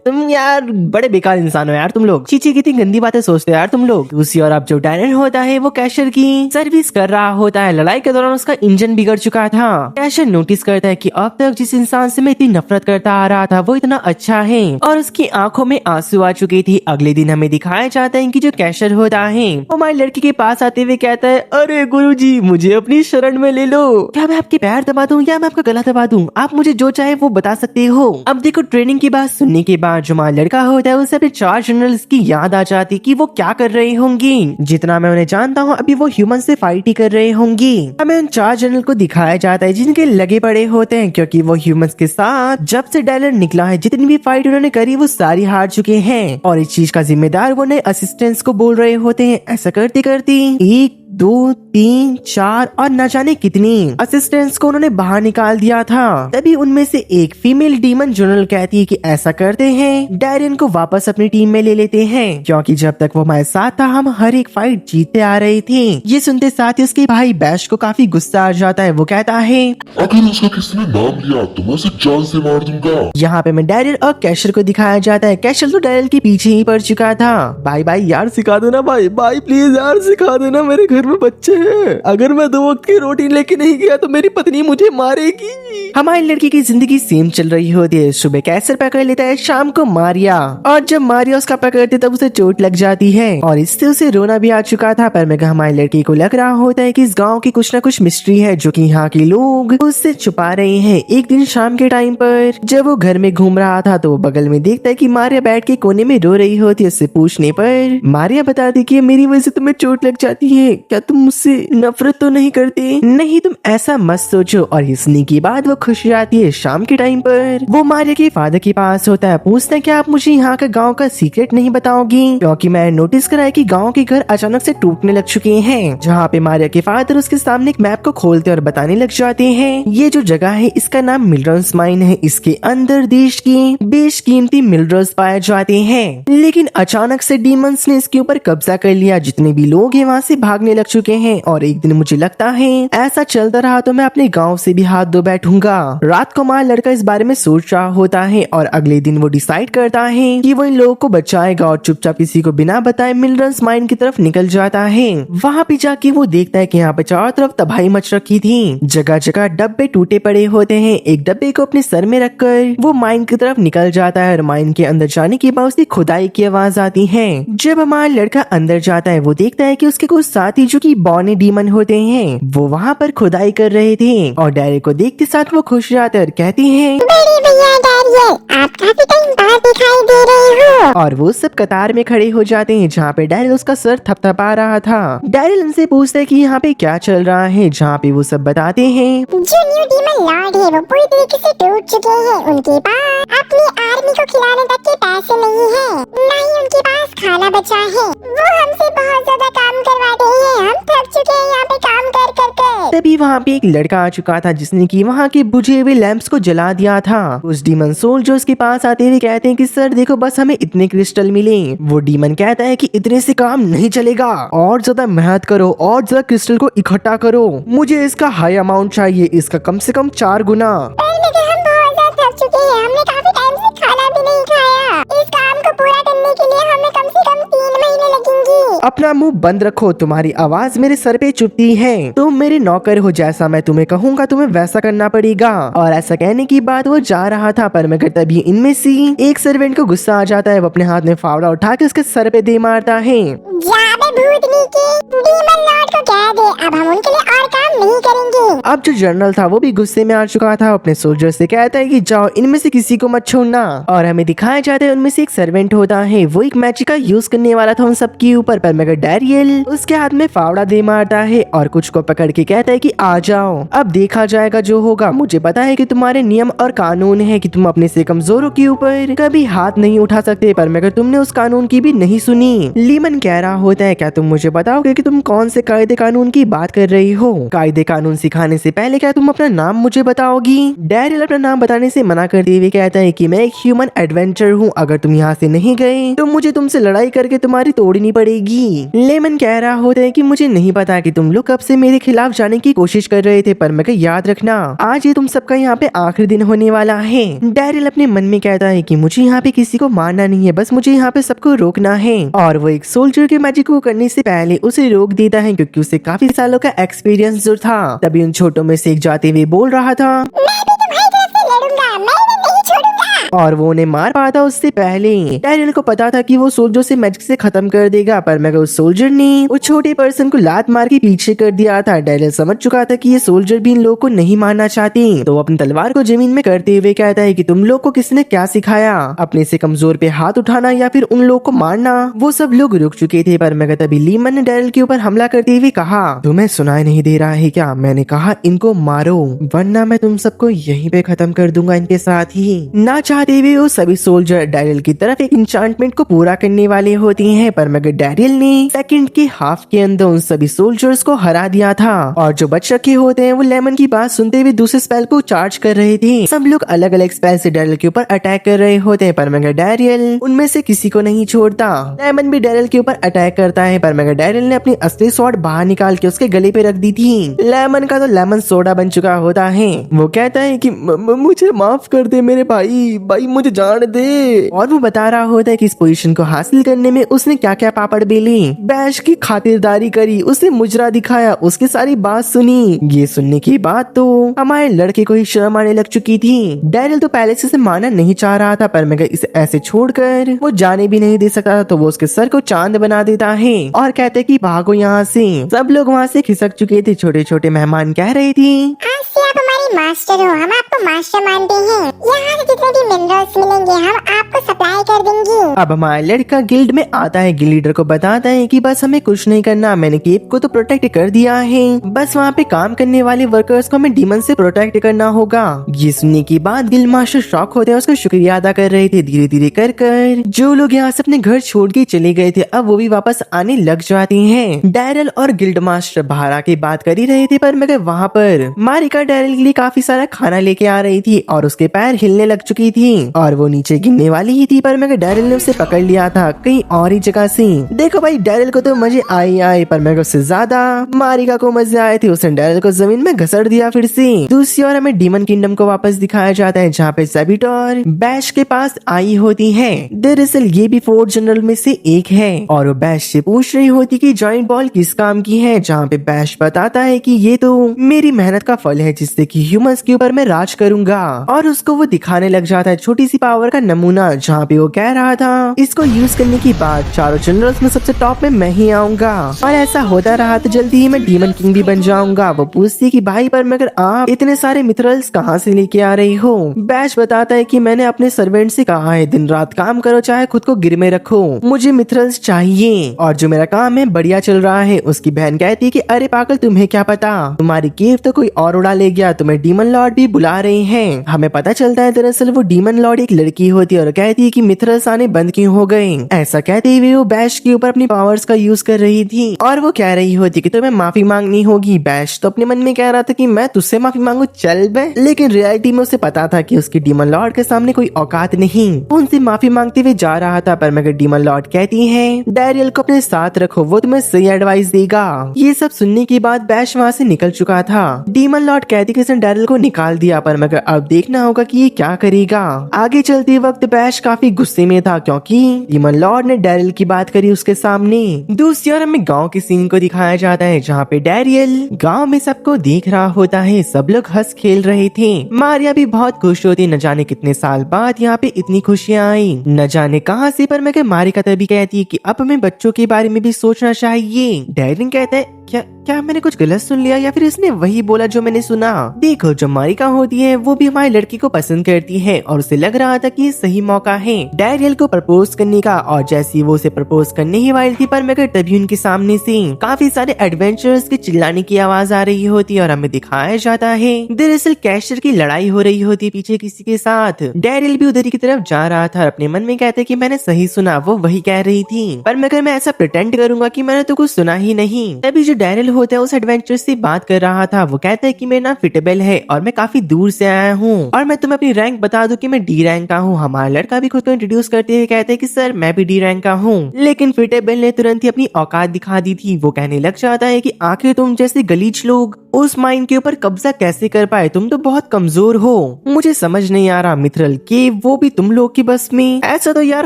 तुम यार बड़े बेकार इंसान हो यार तुम लोग, चीची कितनी गंदी बातें सोचते हो यार तुम लोग। दूसरी ओर अब जो डैरन होता है वो कैशियर की सर्विस कर रहा होता है। लड़ाई के दौरान उसका इंजन बिगड़ चुका था। कैशियर नोटिस करता है कि अब तक जिस इंसान से मैं इतनी नफरत करता आ रहा था वो इतना अच्छा है, और उसकी आंखों में आंसू आ चुकी थी। अगले दिन हमें दिखाया जाता है कि जो कैशियर होता है वो हमारी लड़की के पास आते हुए कहता है अरे गुरुजी मुझे अपनी शरण में ले लो, क्या मैं आपके पैर दबा दूं या मैं आपका गला दबा दूं, आप मुझे जो चाहे वो बता सकते हो। अब देखो ट्रेनिंग की बात सुनने के बाद जो हमारा लड़का होता है उसे अपने 4 जनरल्स की याद आ जाती कि वो क्या कर रहे होंगे। जितना मैं उन्हें जानता हूँ अभी वो ह्यूमन से फाइट ही कर रहे होंगे। हमें उन 4 जनरल को दिखाया जाता है जिनके लगे पड़े होते हैं, क्योंकि वो ह्यूमंस के साथ जब से डैरन निकला है जितनी भी फाइट उन्होंने करी वो सारी हार चुके हैं, और इस चीज का जिम्मेदार वो नए असिस्टेंट्स को बोल रहे होते हैं। ऐसा करते करते 1 2 3 4 और न जाने कितनी असिस्टेंट्स को उन्होंने बाहर निकाल दिया था। तभी उनमें से एक फीमेल डीमन जनरल कहती है कि ऐसा करते हैं डैरन को वापस अपनी टीम में ले लेते हैं, क्योंकि जब तक वो हमारे साथ था हम हर एक फाइट जीतते आ रहे थे। ये सुनते साथ ही उसके भाई बैश को काफी गुस्सा आ जाता है। वो कहता है अगर उसका किसने नाम लिया तो मैं उसे जान से मार दूंगा। यहाँ पे मैं डैरल और कैशर को दिखाया जाता है। कैशर तो डैरल के पीछे ही पड़ चुका था। भाई भाई यार सिखा दो ना भाई, भाई प्लीज यार सिखा देना, मेरे घर में बच्चे हैं, अगर मैं 2 वक्त की रोटी लेके नहीं गया तो मेरी पत्नी मुझे मारेगी। हमारी लड़की की जिंदगी सेम चल रही होती है। सुबह कैसर पकड़ लेता है, शाम को मारिया, और जब मारिया उसका पकड़ते तब उसे चोट लग जाती है और इससे उसे रोना भी आ चुका था। पर मैं हमारी लड़की को लग रहा होता है कि इस गांव की कुछ ना कुछ मिस्ट्री है जो कि यहाँ के लोग उससे छुपा रहे हैं। एक दिन शाम के टाइम पर जब वो घर में घूम रहा था तो वो बगल में देखता है कि मारिया बैठ के कोने में रो रही होती है। उससे पूछने पर मारिया बताती कि मेरी वजह से तुम्हें चोट लग जाती है, क्या तुम मुझसे मुझसे नफरत तो नहीं करते? नहीं, तुम ऐसा मत सोचो। और हंसने के बाद वो खुश हो जाती है। शाम के टाइम पर वो मारिया के फादर के पास होता है, पूछता है कि आप मुझे यहाँ का गांव का सीक्रेट नहीं बताओगी, क्योंकि मैं नोटिस करा है कि गांव के घर अचानक से टूटने लग चुके हैं। जहाँ पे मारिया के फादर उसके सामने एक मैप को खोलते और बताने लग जाते हैं, ये जो जगह है इसका नाम मिनरल्स माइन है। इसके अंदर देश की बेशकीमती मिनरल्स पाए जाते हैं। लेकिन अचानक से डीमंस ने इसके ऊपर कब्जा कर लिया। जितने भी लोग हैं वहाँ से भागने लग चुके हैं। और एक दिन मुझे लगता है ऐसा चलता रहा तो मैं अपने गांव से भी हाथ धो बैठूंगा। रात को हमारा लड़का इस बारे में सोच रहा होता है और अगले दिन वो डिसाइड करता है कि वो इन लोगों को बचाएगा और चुपचाप किसी को बिना बताए मिनरल्स माइन की तरफ निकल जाता है। वहाँ पे जाके वो देखता है कि यहाँ पे चारों तरफ तबाही मच रखी थी। जगह जगह डब्बे टूटे पड़े होते हैं। एक डब्बे को अपने सर में रखकर वो माइन की तरफ निकल जाता है और माइन के अंदर जाने के बाद उसकी खुदाई की आवाज आती है। जब हमारा लड़का अंदर जाता है वो देखता है कि उसके कुछ साथी जो कि बॉर्न डीमन होते हैं वो वहाँ पर खुदाई कर रहे थे। और डैरियल को देखते साथ वो खुश जाते हैं और कहती है, बड़े भैया डैरियल, आप काफी टाइम बाद दिखाई दे रहे हो। और वो सब कतार में खड़े हो जाते हैं जहाँ पे डैरियल उसका सर थपथपा रहा था। डैरियल उनसे पूछता है कि यहाँ पे क्या चल रहा है, जहाँ पे वो सब बताते हैं जो न्यू डीमन लॉर्ड है वो पूरी तरीके से टूट चुके हैं। उनके पास अपनी आर्मी को खिलाने तक के पैसे नहीं है, न ही उनके पास खाना बचा है। वो हमसे बहुत ज्यादा काम करवाते हैं। हम थक चुके हैं यहाँ पे काम कर कर कर। तभी वहाँ पे एक लड़का आ चुका था जिसने कि वहाँ के बुझे हुए लैंप्स को जला दिया था। उस डीमन सोल्जर्स के पास आते हुए कहते हैं कि सर देखो बस हमें इतने क्रिस्टल मिले। वो डीमन कहता है कि इतने से काम नहीं चलेगा, और ज्यादा मेहनत करो और ज्यादा क्रिस्टल को इकट्ठा करो। मुझे इसका हाई अमाउंट चाहिए, इसका कम से कम 4 गुना। पहले तो हम बहुत ज्यादा थक चुके हैं। हमने काफी टाइम से खाना भी नहीं खाया। इस काम को पूरा करने के लिए हमें कम से कम 3 महीने लगेंगे। अपना मुंह बंद रखो, तुम्हारी आवाज मेरे सर पे चुभती है। तुम मेरे नौकर हो, जैसा मैं तुम्हें कहूँगा तुम्हें वैसा करना पड़ेगा। और ऐसा कहने की बात वो जा रहा था पर मगर तभी इनमें से एक सर्वेंट को गुस्सा आ जाता है। वो अपने हाथ में फावड़ा उठा के उसके सर पे दे मारता है। जा बे भूतनी की, डीमन लॉर्ड को कह दे अब हम उनके लिए और काम नहीं करेंगे। अब जो जनरल था वो भी गुस्से में आ चुका था। अपने सोल्जर से कहता है कि जाओ इनमें से किसी को मत छोड़ना। और हमें दिखाया जाता है उनमें से एक सर्वेंट होता है, वो एक मैजिक का यूज करने वाला था उन सबके ऊपर। पर मगर डैरियल उसके हाथ में फावड़ा दे मारता है और कुछ को पकड़ के कहता है कि आ जाओ, अब देखा जाएगा जो होगा। मुझे पता है कि तुम्हारे नियम और कानून है कि तुम अपने से कमजोरों के ऊपर कभी हाथ नहीं उठा सकते, पर मगर तुमने उस कानून की भी नहीं सुनी। लीमन कह रहा होता है, क्या तुम मुझे बताओगे कि तुम कौन से कायदे कानून की बात कर रही हो? कायदे कानून सिखाने से पहले क्या तुम अपना नाम मुझे बताओगी? डैरियल अपना नाम बताने से मना करते हुए कहता है कि मैं एक ह्यूमन एडवेंचर हूँ, अगर तुम यहाँ से नहीं गए तो मुझे तुमसे लड़ाई करके तुम्हारी तोड़नी पड़ेगी। लेमन कह रहा होता है कि मुझे नहीं पता कि तुम लोग कब से मेरे खिलाफ जाने की कोशिश कर रहे थे, पर मगर याद रखना आज ये तुम सबका यहाँ पे आखिरी दिन होने वाला है। डैरियल अपने मन में कहता है कि मुझे यहाँ पे किसी को मारना नहीं है, बस मुझे यहाँ पे सबको रोकना है। और वो एक सोल्जर के मैजिक को करने से पहले उसे रोक देता है क्योंकि उसे काफी सालों का एक्सपीरियंस जो था। तभी उन छोटों में से एक जाते हुए बोल रहा था, मैं भी तुम्हारी तरफ से लड़ूंगा, मैं इन्हें नहीं छोड़ूंगा। और वो उन्हें मार पाता उससे पहले। डैरियल को पता था कि वो सोल्जर से मैजिक से खत्म कर देगा, पर मगर उस सोल्जर ने उस छोटे पर्सन को लात मार के पीछे कर दिया था। डैरियल समझ चुका था कि ये सोल्जर भी इन लोगों को नहीं मारना चाहते, तो वो अपनी तलवार को जमीन में करते हुए कहता है कि तुम लोग को किसने क्या सिखाया, अपने से कमजोर पे हाथ उठाना या फिर उन लोगों को मारना। वो सब लोग रुक चुके थे, पर मगर तभी लीमन ने डैरियल के ऊपर हमला करते हुए कहा, तुम्हें सुनाई नहीं दे रहा है क्या? मैंने कहा इनको मारो वरना मैं तुम सबको यहीं पे खत्म कर दूंगा इनके साथ ही। ना चाहते हुए वो सभी सोल्जर डैरियल की तरफ एक इंचांटमेंट को पूरा करने वाले होते हैं, पर मगर डैरियल ने सेकंड के हाफ के अंदर उन सभी सोल्जर्स को हरा दिया था। और जो बच रखे होते हैं वो लेमन की बात सुनते हुए दूसरे स्पेल को चार्ज कर रहे थे। सब लोग अलग अलग स्पेल से डैरियल के ऊपर अटैक कर रहे होते हैं, पर मगर डैरियल उनमें से किसी को नहीं छोड़ता। लेमन भी डैरियल के ऊपर अटैक करता है, पर मगर डैरियल ने अपनी असली स्वॉर्ड बाहर निकाल के उसके गले पे रख दी थी। लेमन का तो लेमन सोडा बन चुका होता है। वो कहता है कि मुझे माफ कर दे मेरे भाई मुझे जान दे। और वो बता रहा होता है कि इस पोजीशन को हासिल करने में उसने क्या क्या पापड़ बेले, बैश की खातिरदारी करी, उसे मुजरा दिखाया, उसकी सारी बात सुनी। ये सुनने की बात तो हमारे लड़के को ही शर्म आने लग चुकी थी। डैरियल तो पहले से मानना नहीं चाह रहा था, पर मगर इसे ऐसे छोड़कर वो जाने भी नहीं दे सकता, तो वो उसके सर को चांद बना देता है और कहते कि भागो यहाँ से। सब लोग वहाँ से खिसक चुके थे। छोटे छोटे मेहमान कह रहे थे, आज से आप हमारे मास्टर हो, हम आपको मास्टर मानते हैं। यहाँ से जितने भी मिनरल्स मिलेंगे हम आपको सप्लाई कर देंगी। अब हमारा लड़का गिल्ड में आता है, गिल्ड लीडर को बताता है कि बस हमें कुछ नहीं करना, मैंने केव को तो प्रोटेक्ट कर दिया है, बस वहाँ पे काम करने वाले वर्कर्स को हमें डीमन से प्रोटेक्ट करना होगा। ये सुनने के बाद गिल्ड मास्टर शॉक होते हैं, उसका शुक्रिया अदा कर रहे थे। धीरे धीरे कर जो लोग यहाँ से अपने घर छोड़ के चले गए थे अब वो भी वापस आने लग जाते हैं। डैरल और गिल्ड मास्टर बाहर आके बात कर ही रहे थे, पर मगर वहाँ पर मारिका डैरल के लिए काफी सारा खाना लेके आ रही थी और उसके पैर हिलने लग चुकी थी और वो नीचे गिरने वाली ही थी, पर मगर डैरल ने उसे पकड़ लिया था कहीं और ही जगह से। देखो भाई डैरल को तो मजे आए, पर मगर उससे ज्यादा मारिका को मजे आए थे। उसने डैरल को जमीन में घसड़ दिया फिर से। दूसरी ओर हमें डीमन किंगडम को वापस दिखाया जाता है, जहाँ पे सेबिटोर बैश के पास आई होती है। दरअसल ये भी 4 जनरल में से एक है और वो बैश से पूछ रही होती कि जॉइंट बॉल किस काम की है, जहाँ पे बैश बताता है कि ये तो मेरी मेहनत का फल है जिससे कि ह्यूमंस के ऊपर मैं राज करूंगा, और उसको वो दिखाने लग जाता है छोटी सी पावर का नमूना, जहाँ पे वो कह रहा था इसको यूज करने के बाद 4 जनरल्स में सबसे टॉप में मैं ही आऊंगा, और ऐसा होता रहा तो जल्दी ही मैं डीमन किंग भी बन जाऊंगा। वो पूछती कि भाई पर मगर आप इतने सारे मिथरल्स कहाँ से लेके आ रही हो। बैश बताता है कि मैंने अपने सर्वेंट से कहा है दिन रात काम करो चाहे खुद को गिर में रखो, मुझे मिथरल्स चाहिए और जो मेरा काम है बढ़िया चल रहा है। उसकी बहन कहती है कि अरे पागल तुम्हें क्या पता, तुम्हारी केव तो कोई और उड़ा ले गया, तुम्हें डीमन लॉर्ड भी बुला रहे हैं। हमें पता चलता है दरअसल वो डीमन लॉर्ड एक लड़की होती है और कहती है कि मिथरल्स आने बंद क्यों हो गए। ऐसा कहते हुए वो बैश के ऊपर अपनी पावर्स का यूज कर रही थी और वो कह रही होती कि तुम्हें माफी मांगनी होगी। बैश तो अपने मन में कह रहा था कि मैं तुझसे माफी मांगू चल बे, लेकिन रियलिटी में उसे पता था कि उसकी डीमन लॉर्ड के सामने कोई औकात नहीं। वो उनसे माफी मांगते हुए जा रहा था, पर मगर डीमन लॉर्ड कहती है डैरियल को अपने साथ रखो, वो तुम्हें सही एडवाइस देगा। ये सब सुनने के बाद बैश वहाँ से निकल चुका था। डीमन लॉर्ड कहती कि उसने डैरियल को निकाल दिया, पर मगर अब देखना होगा कि ये क्या करेगा। आगे चलते वक्त बैश काफी गुस्से में था क्योंकि डीमन लॉर्ड ने डैरियल की बात करी उसके सामने। दूसरी ओर हमें गांव के सीन को दिखाया जाता है, जहाँ पे डैरियल गांव में सबको देख रहा होता है, सब लोग हंस खेल रहे थे। मारिया भी बहुत खुश होती, न जाने कितने साल बाद यहाँ पे इतनी खुशियाँ आई, न जाने कहाँ से। पर मगर मारिका तभी कहती है कि अब हमें बच्चों के बारे में भी सोचना चाहिए। डैरियल कहता है क्या मैंने कुछ गलत सुन लिया या फिर इसने वही बोला जो मैंने सुना। देखो जो मारिका होती है वो भी हमारी लड़की को पसंद करती है और उसे लग रहा था कि ये सही मौका है डैरियल को प्रपोज करने का, और जैसी वो उसे प्रपोज करने ही वाली थी पर मगर तभी उनके सामने से काफी सारे एडवेंचर्स के चिल्लाने की आवाज आ रही होती है और हमें दिखाया जाता है दरअसल कैशर की लड़ाई हो रही होती है पीछे किसी के साथ। डैरियल भी उधर की तरफ जा रहा था, अपने मन में कहते कि मैंने सही सुना, वो वही कह रही थी, पर मगर मैं ऐसा प्रिटेंड करूंगा कि मैंने तो कुछ सुना ही नहीं। तभी जो डैरियल होता है उस एडवेंचर से बात कर रहा था, वो कहता है कि मेरा नाम फिटेबल है और मैं काफी दूर से आया हूँ और मैं तुम्हें अपनी रैंक बता दूं कि मैं डी रैंक का हूँ। हमारा लड़का भी खुद को इंट्रोड्यूस करते हुए कहते हैं कि सर मैं भी डी रैंक का हूँ, लेकिन फिटेबल ने तुरंत ही अपनी औकात दिखा दी थी। वो कहने लग जाता है कि आखिर तुम जैसे गलीच लोग उस माइन के ऊपर कब्जा कैसे कर पाए, तुम तो बहुत कमजोर हो, मुझे समझ नहीं आ रहा मिथरल केव वो भी तुम लोग की बस में, ऐसा तो यार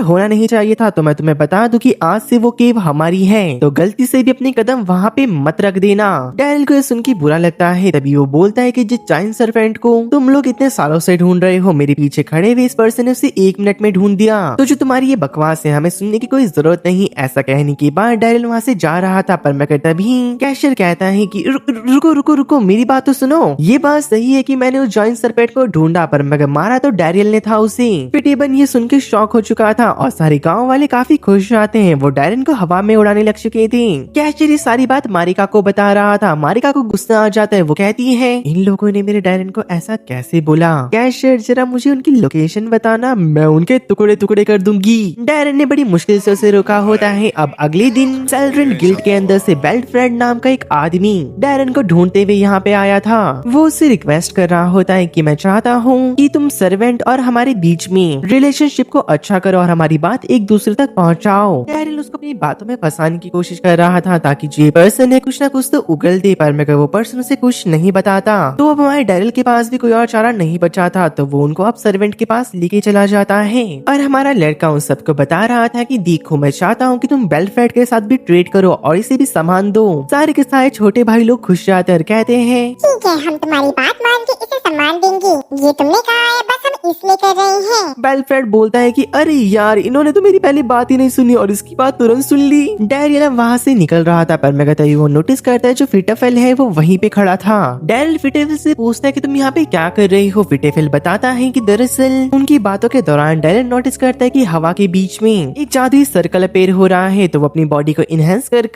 होना नहीं चाहिए था। तो मैं तुम्हें बता दूं कि आज से वो केव हमारी है, तो गलती से भी अपने कदम वहाँ पे मत रख देना। डैरियल को ये सुन के बुरा लगता है, तभी वो बोलता है कि जिस चाइल्ड सर्वेंट को तुम लोग इतने सालों से ढूंढ रहे हो, मेरे पीछे खड़े हुए इस पर्सन ने उसे 1 मिनट में ढूंढ दिया, तो जो तुम्हारी ये बकवास है हमें सुनने की कोई जरूरत नहीं। ऐसा कहने के बाद डैरियल वहाँ से जा रहा था, पर मगर तभी कैशियर कहता है कि रुको रुको रुको मेरी बात तो सुनो। ये बात सही है कि मैंने उस जॉइंट सर्पेंट को ढूंढा, पर मगर मारा तो डैरियल ने था उसे। फिटेबल ये सुन के शॉक हो चुका था और सारे गांव वाले काफी खुश आते हैं, वो डैरियल को हवा में उड़ाने लग चुके थे। कैशियर ये सारी बात मारिका को बता रहा था, मारिका को गुस्सा आ जाता है, वो कहती है इन लोगों ने मेरे डैरियल को ऐसा कैसे बोला, कैशियर जरा मुझे उनकी लोकेशन बताना, मैं उनके टुकड़े टुकड़े कर दूंगी। डैरियल ने बड़ी मुश्किल से उसे रोका होता है। अब अगले दिन सेल्ड्रिन गिल्ड के अंदर से बेल्टफ्रेड नाम का एक आदमी डैरियल को ढूंढते हुए यहाँ पे आया था। वो उससे रिक्वेस्ट कर रहा होता है कि मैं चाहता हूँ कि तुम सर्वेंट और हमारे बीच में रिलेशनशिप को अच्छा करो और हमारी बात एक दूसरे तक पहुँचाओ। डैरियल उसको अपनी बातों में फंसाने की कोशिश कर रहा था ताकि जो पर्सन है कुछ ना कुछ तो उगल दे, पर मगर वो पर्सन उसे कुछ नहीं बताता। तो अब हमारे डैरियल के पास भी कोई और चारा नहीं बचा था, तो वो उनको अब सर्वेंट के पास लेके चला जाता है और हमारा लड़का उन सबको बता रहा था कि देखो मैं चाहता हूँ कि तुम बेल्टफ्रेड के साथ भी ट्रेड करो और इसे भी सामान दो। सारे के सारे छोटे भाई लोग खुश जाते हैं और कहते हैं ठीक है, हम तुम्हारी बात मान के इसे सम्मान देंगे। ये तुमने कहा है, बस हम इसलिए कर रहे हैं। बेलफ्रेड बोलता है कि अरे यार, इन्होंने तो मेरी पहली बात ही नहीं सुनी और इसकी बात तुरंत सुन ली। डैरियल वहाँ से निकल रहा था, पर मैं कहता है वो नोटिस करता है जो फिटेफेल है वो वहीं पे खड़ा था। डैरियल फिटेफेल से पूछता है कि तुम यहाँ पे क्या कर रही हो। फिटेफेल बताता है कि दरअसल उनकी बातों के दौरान डैरियल नोटिस करता है कि हवा के बीच में एक जादुई सर्कल अपीयर हो रहा है, तो वो अपनी बॉडी को इनहेंस कर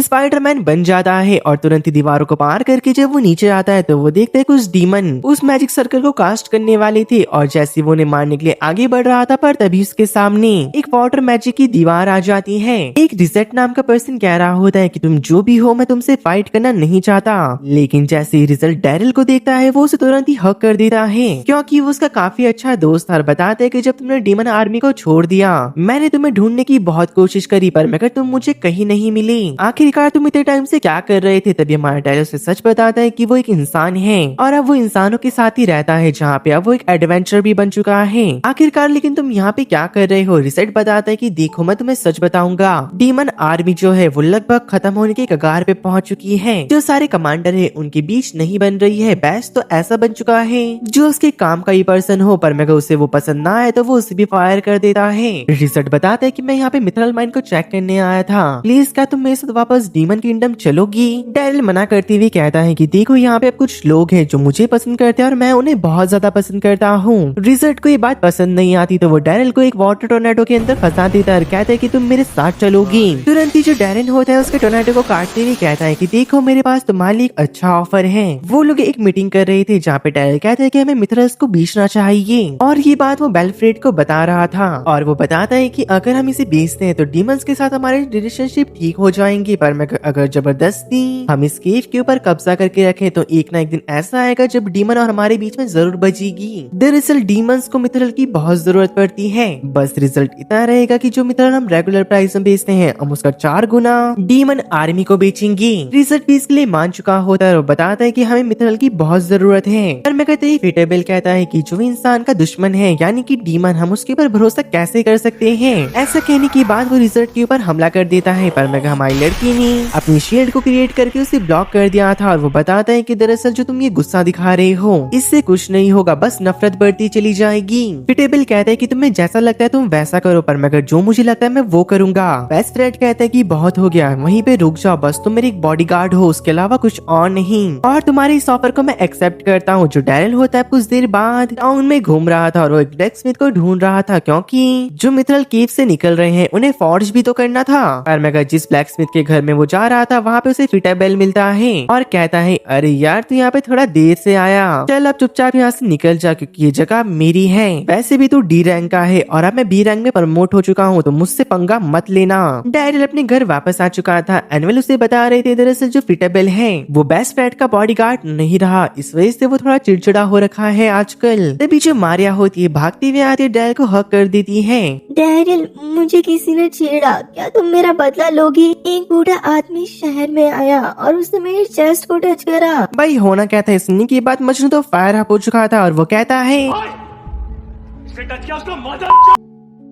स्पाइडरमैन बन जाता है और तुरंत ही दीवारों को पार करके जब वो नीचे आता है तो वो देखता है कुछ डीमन उस मैजिक सर्कल को कास्ट करने वाले थे, और जैसे वो उन्हें मारने के लिए आगे बढ़ रहा था, पर तभी उसके सामने एक वाटर मैजिक की दीवार आ जाती है। एक रिजल्ट नाम का पर्सन कह रहा होता है कि तुम जो भी हो, मैं तुमसे फाइट करना नहीं चाहता, लेकिन जैसे ही रिजल्ट डैरिल को देखता है वो उसे तुरंत ही हक कर देता है, क्योंकि वो उसका काफी अच्छा दोस्त था और बताते है कि जब तुमने डीमन आर्मी को छोड़ दिया, मैंने तुम्हें ढूंढने की बहुत कोशिश करी, पर मगर तुम मुझे कहीं नहीं मिली। आखिरकार तुम इतने टाइम से क्या कर रहे थे? तभी हमारा डैरिल से सच बताता है कि वो एक इंसान है और अब वो इंसानों के साथ ही रहता है, जहाँ पे अब वो एक एडवेंचर भी बन चुका है। आखिरकार लेकिन तुम यहाँ पे क्या कर रहे हो? रिसेट बताता है कि देखो, मैं तुम्हें सच बताऊंगा, डीमन आर्मी जो है वो लगभग खत्म होने के कगार पे पहुंच चुकी है। जो सारे कमांडर है उनके बीच नहीं बन रही है। बेस्ट तो ऐसा बन चुका है जो उसके काम का ही पर्सन हो, पर मगर उसे वो पसंद ना आए तो वो उसे भी फायर कर देता है। रिसेट बताता है कि मैं यहाँ पे मिथरल माइन को चेक करने आया था, प्लीज क्या तुम मेरे साथ वापस डीमन किंगडम चलोगी? डैरिल मना करते हुए कहता है कि देखो, यहाँ पे अब कुछ लोग हैं जो मुझे पसंद करते हैं और मैं उन्हें बहुत ज्यादा पसंद करता हूँ। रिजल्ट को ये बात पसंद नहीं आती तो वो डैरिल को एक वाटर टोर्नेडो के अंदर फंसा देता है और कहता है कि तुम मेरे साथ चलोगी। तुरंत ही जो डैरिल होता है उसके टोर्नेडो को काटते हुए कहता है कि देखो, मेरे पास तुम्हारे लिए एक अच्छा ऑफर है। वो लोग एक मीटिंग कर रहे थे जहाँ पे डैरिल कहता है कि हमें मिथरल्स को बेचना चाहिए, और ये बात वो बेलफ्रेड को बता रहा था, और वो बताता है कि अगर हम इसे बेचते हैं तो डीमंस के साथ हमारे रिलेशनशिप ठीक हो जाएंगे, पर अगर जबरदस्ती हम इस केव के ऊपर कब्जा करके रखें तो एक ना एक दिन ऐसा आएगा जब डीमन और हमारे बीच में जरूर बजेगी। दरअसल डीमंस को मिथरल की बहुत जरूरत पड़ती है, बस रिजल्ट इतना रहेगा कि जो मिथरल हम रेगुलर प्राइस में बेचते हैं हम उसका 4 गुना डीमन आर्मी को बेचेंगे। रिजल्ट भी इसके लिए मान चुका होता है और बताता है कि हमें मिथरल की बहुत जरूरत है। पर मैं कहते ही फिटेबल कहता है कि जो इंसान का दुश्मन है यानी कि डीमन, हम उसके ऊपर भरोसा कैसे कर सकते हैं? ऐसा कहने के बाद वो रिजल्ट के ऊपर हमला कर देता है, पर मैं हमारी लड़की ने अपनी शील्ड को क्रिएट करके उसे ब्लॉक कर दिया था, और वो बताता है कि दरअसल जो तुम ये गुस्सा दिखा रहे हो इससे कुछ नहीं होगा, बस नफरत बढ़ती चली जाएगी। फिटेबल कहता है कि तुम्हें जैसा लगता है तुम वैसा करो, पर मगर जो मुझे लगता है मैं वो करूंगा। बेस्ट फ्रेंड कहता है कि बहुत हो गया, वहीं पे रुक जाओ, बस तुम मेरी एक बॉडीगार्ड हो, उसके अलावा कुछ और नहीं, और तुम्हारे इस ऑफर को मैं एक्सेप्ट करता हूँ। जो डैरिल होता है कुछ देर बाद टाउन में घूम रहा था और वो एक ब्लैक स्मिथ को ढूंढ रहा था, क्योंकि जो मिथरल केव से निकल रहे हैं उन्हें फॉर्ज भी तो करना था। पर मगर जिस ब्लैक स्मिथ के घर में वो जा रहा था वहाँ पे उसे फिटेबल मिलता है और कहता है, अरे यार तू यहाँ पे थोड़ा देर से आया, चल अब चुपचाप यहाँ से निकल जा, क्योंकि ये जगह मेरी है। वैसे भी तू डी रैंक का है और अब मैं बी रैंक में प्रमोट हो चुका हूँ, तो मुझसे पंगा मत लेना। डैरिल अपने घर वापस आ चुका था। एनुअल उसे बता रहे थे दरअसल जो फिटेबल है वो बेस्ट फ्रेंड का बॉडीगार्ड नहीं रहा, इस वजह से वो थोड़ा चिड़चिड़ा हो रखा है आजकल। तभी जो मारिया होती है भागती हुई आती है, डैरिल को हक कर देती है। डैरिल, मुझे किसी ने छेड़ा, क्या तुम मेरा बदला लोगे? एक बूढ़ा आदमी शहर में आया और उसने मेरे चेस्ट को टच करा। भाई होना क्या था? सुनने की बात मजनू तो फायर अप हो चुका था और वो कहता है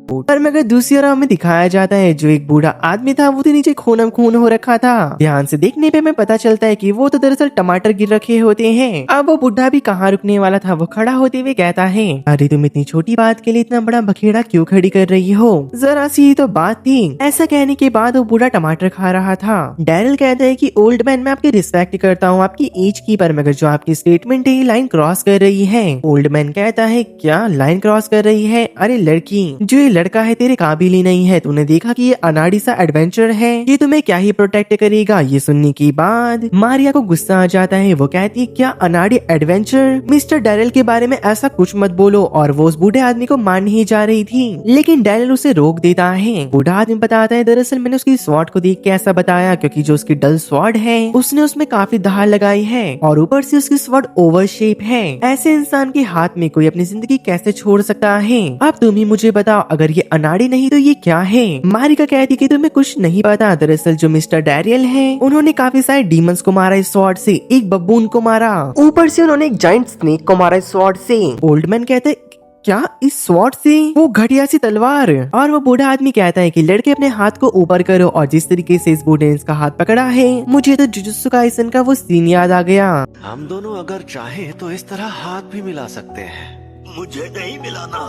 पर मगर दूसरी ओर हमें दिखाया जाता है जो एक बूढ़ा आदमी था वो तो नीचे खून खून हो रखा था। ध्यान से देखने पे हमें पता चलता है कि वो तो दरअसल टमाटर गिर रखे होते हैं। अब वो बुढ़ा भी कहाँ रुकने वाला था, वो खड़ा होते हुए कहता है, अरे तुम इतनी छोटी बात के लिए इतना बड़ा बखेड़ा क्यों खड़ी कर रही हो? जरा सी तो बात थी। ऐसा कहने के बाद वो बूढ़ा टमाटर खा रहा था। डैरिल कहता है कि ओल्ड मैन, मैं आपकी रिस्पेक्ट करता हूँ आपकी एज की, पर मगर जो आपकी स्टेटमेंट है लाइन क्रॉस कर रही है। ओल्ड मैन कहता है, क्या लाइन क्रॉस कर रही है? अरे लड़की, जो ये लड़का है तेरे काबिल ही नहीं है, तूने देखा कि ये अनाड़ी सा एडवेंचर है, ये तुम्हें क्या ही प्रोटेक्ट करेगा? ये सुनने के बाद मारिया को गुस्सा आ जाता है। वो कहती है, क्या अनाड़ी एडवेंचर? मिस्टर डैरिल के बारे में ऐसा कुछ मत बोलो, और वो उस बूढ़े आदमी को मारने ही जा रही थी, लेकिन डैरिल उसे रोक देता है। बूढ़ा आदमी बताता है, दरअसल मैंने उसकी स्वॉर्ड को देख के ऐसा बताया क्योंकि जो उसकी डल स्वॉर्ड है उसने उसमें काफी धार लगाई है और ऊपर से उसकी स्वॉर्ड ओवर शेप है। ऐसे इंसान के हाथ में कोई अपनी जिंदगी कैसे छोड़ सकता है? अब तुम ही मुझे बताओ, अगर ये अनाड़ी नहीं तो ये क्या है? मारिका कहती कि तुम्हें कुछ नहीं पता। दरअसल जो मिस्टर डैरियल है उन्होंने काफी सारे डीमंस को मारा इस स्वॉर्ड से, एक बब्बून को मारा, ऊपर से उन्होंने एक जाइंट स्नेक को मारा इस स्वॉर्ड से। ओल्ड मैन कहते क्या इस स्वॉर्ड से? वो घटिया सी तलवार। और वो बूढ़ा आदमी कहता है कि लड़के अपने हाथ को ऊपर करो, और जिस तरीके से इस बूढ़े ने इसका हाथ पकड़ा है, मुझे तो जुजुत्सु काइसन का वो सीन याद आ गया। हम दोनों अगर चाहें तो इस तरह हाथ भी मिला सकते हैं। मुझे नहीं मिलाना।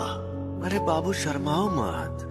अरे बाबू शर्माओ मत,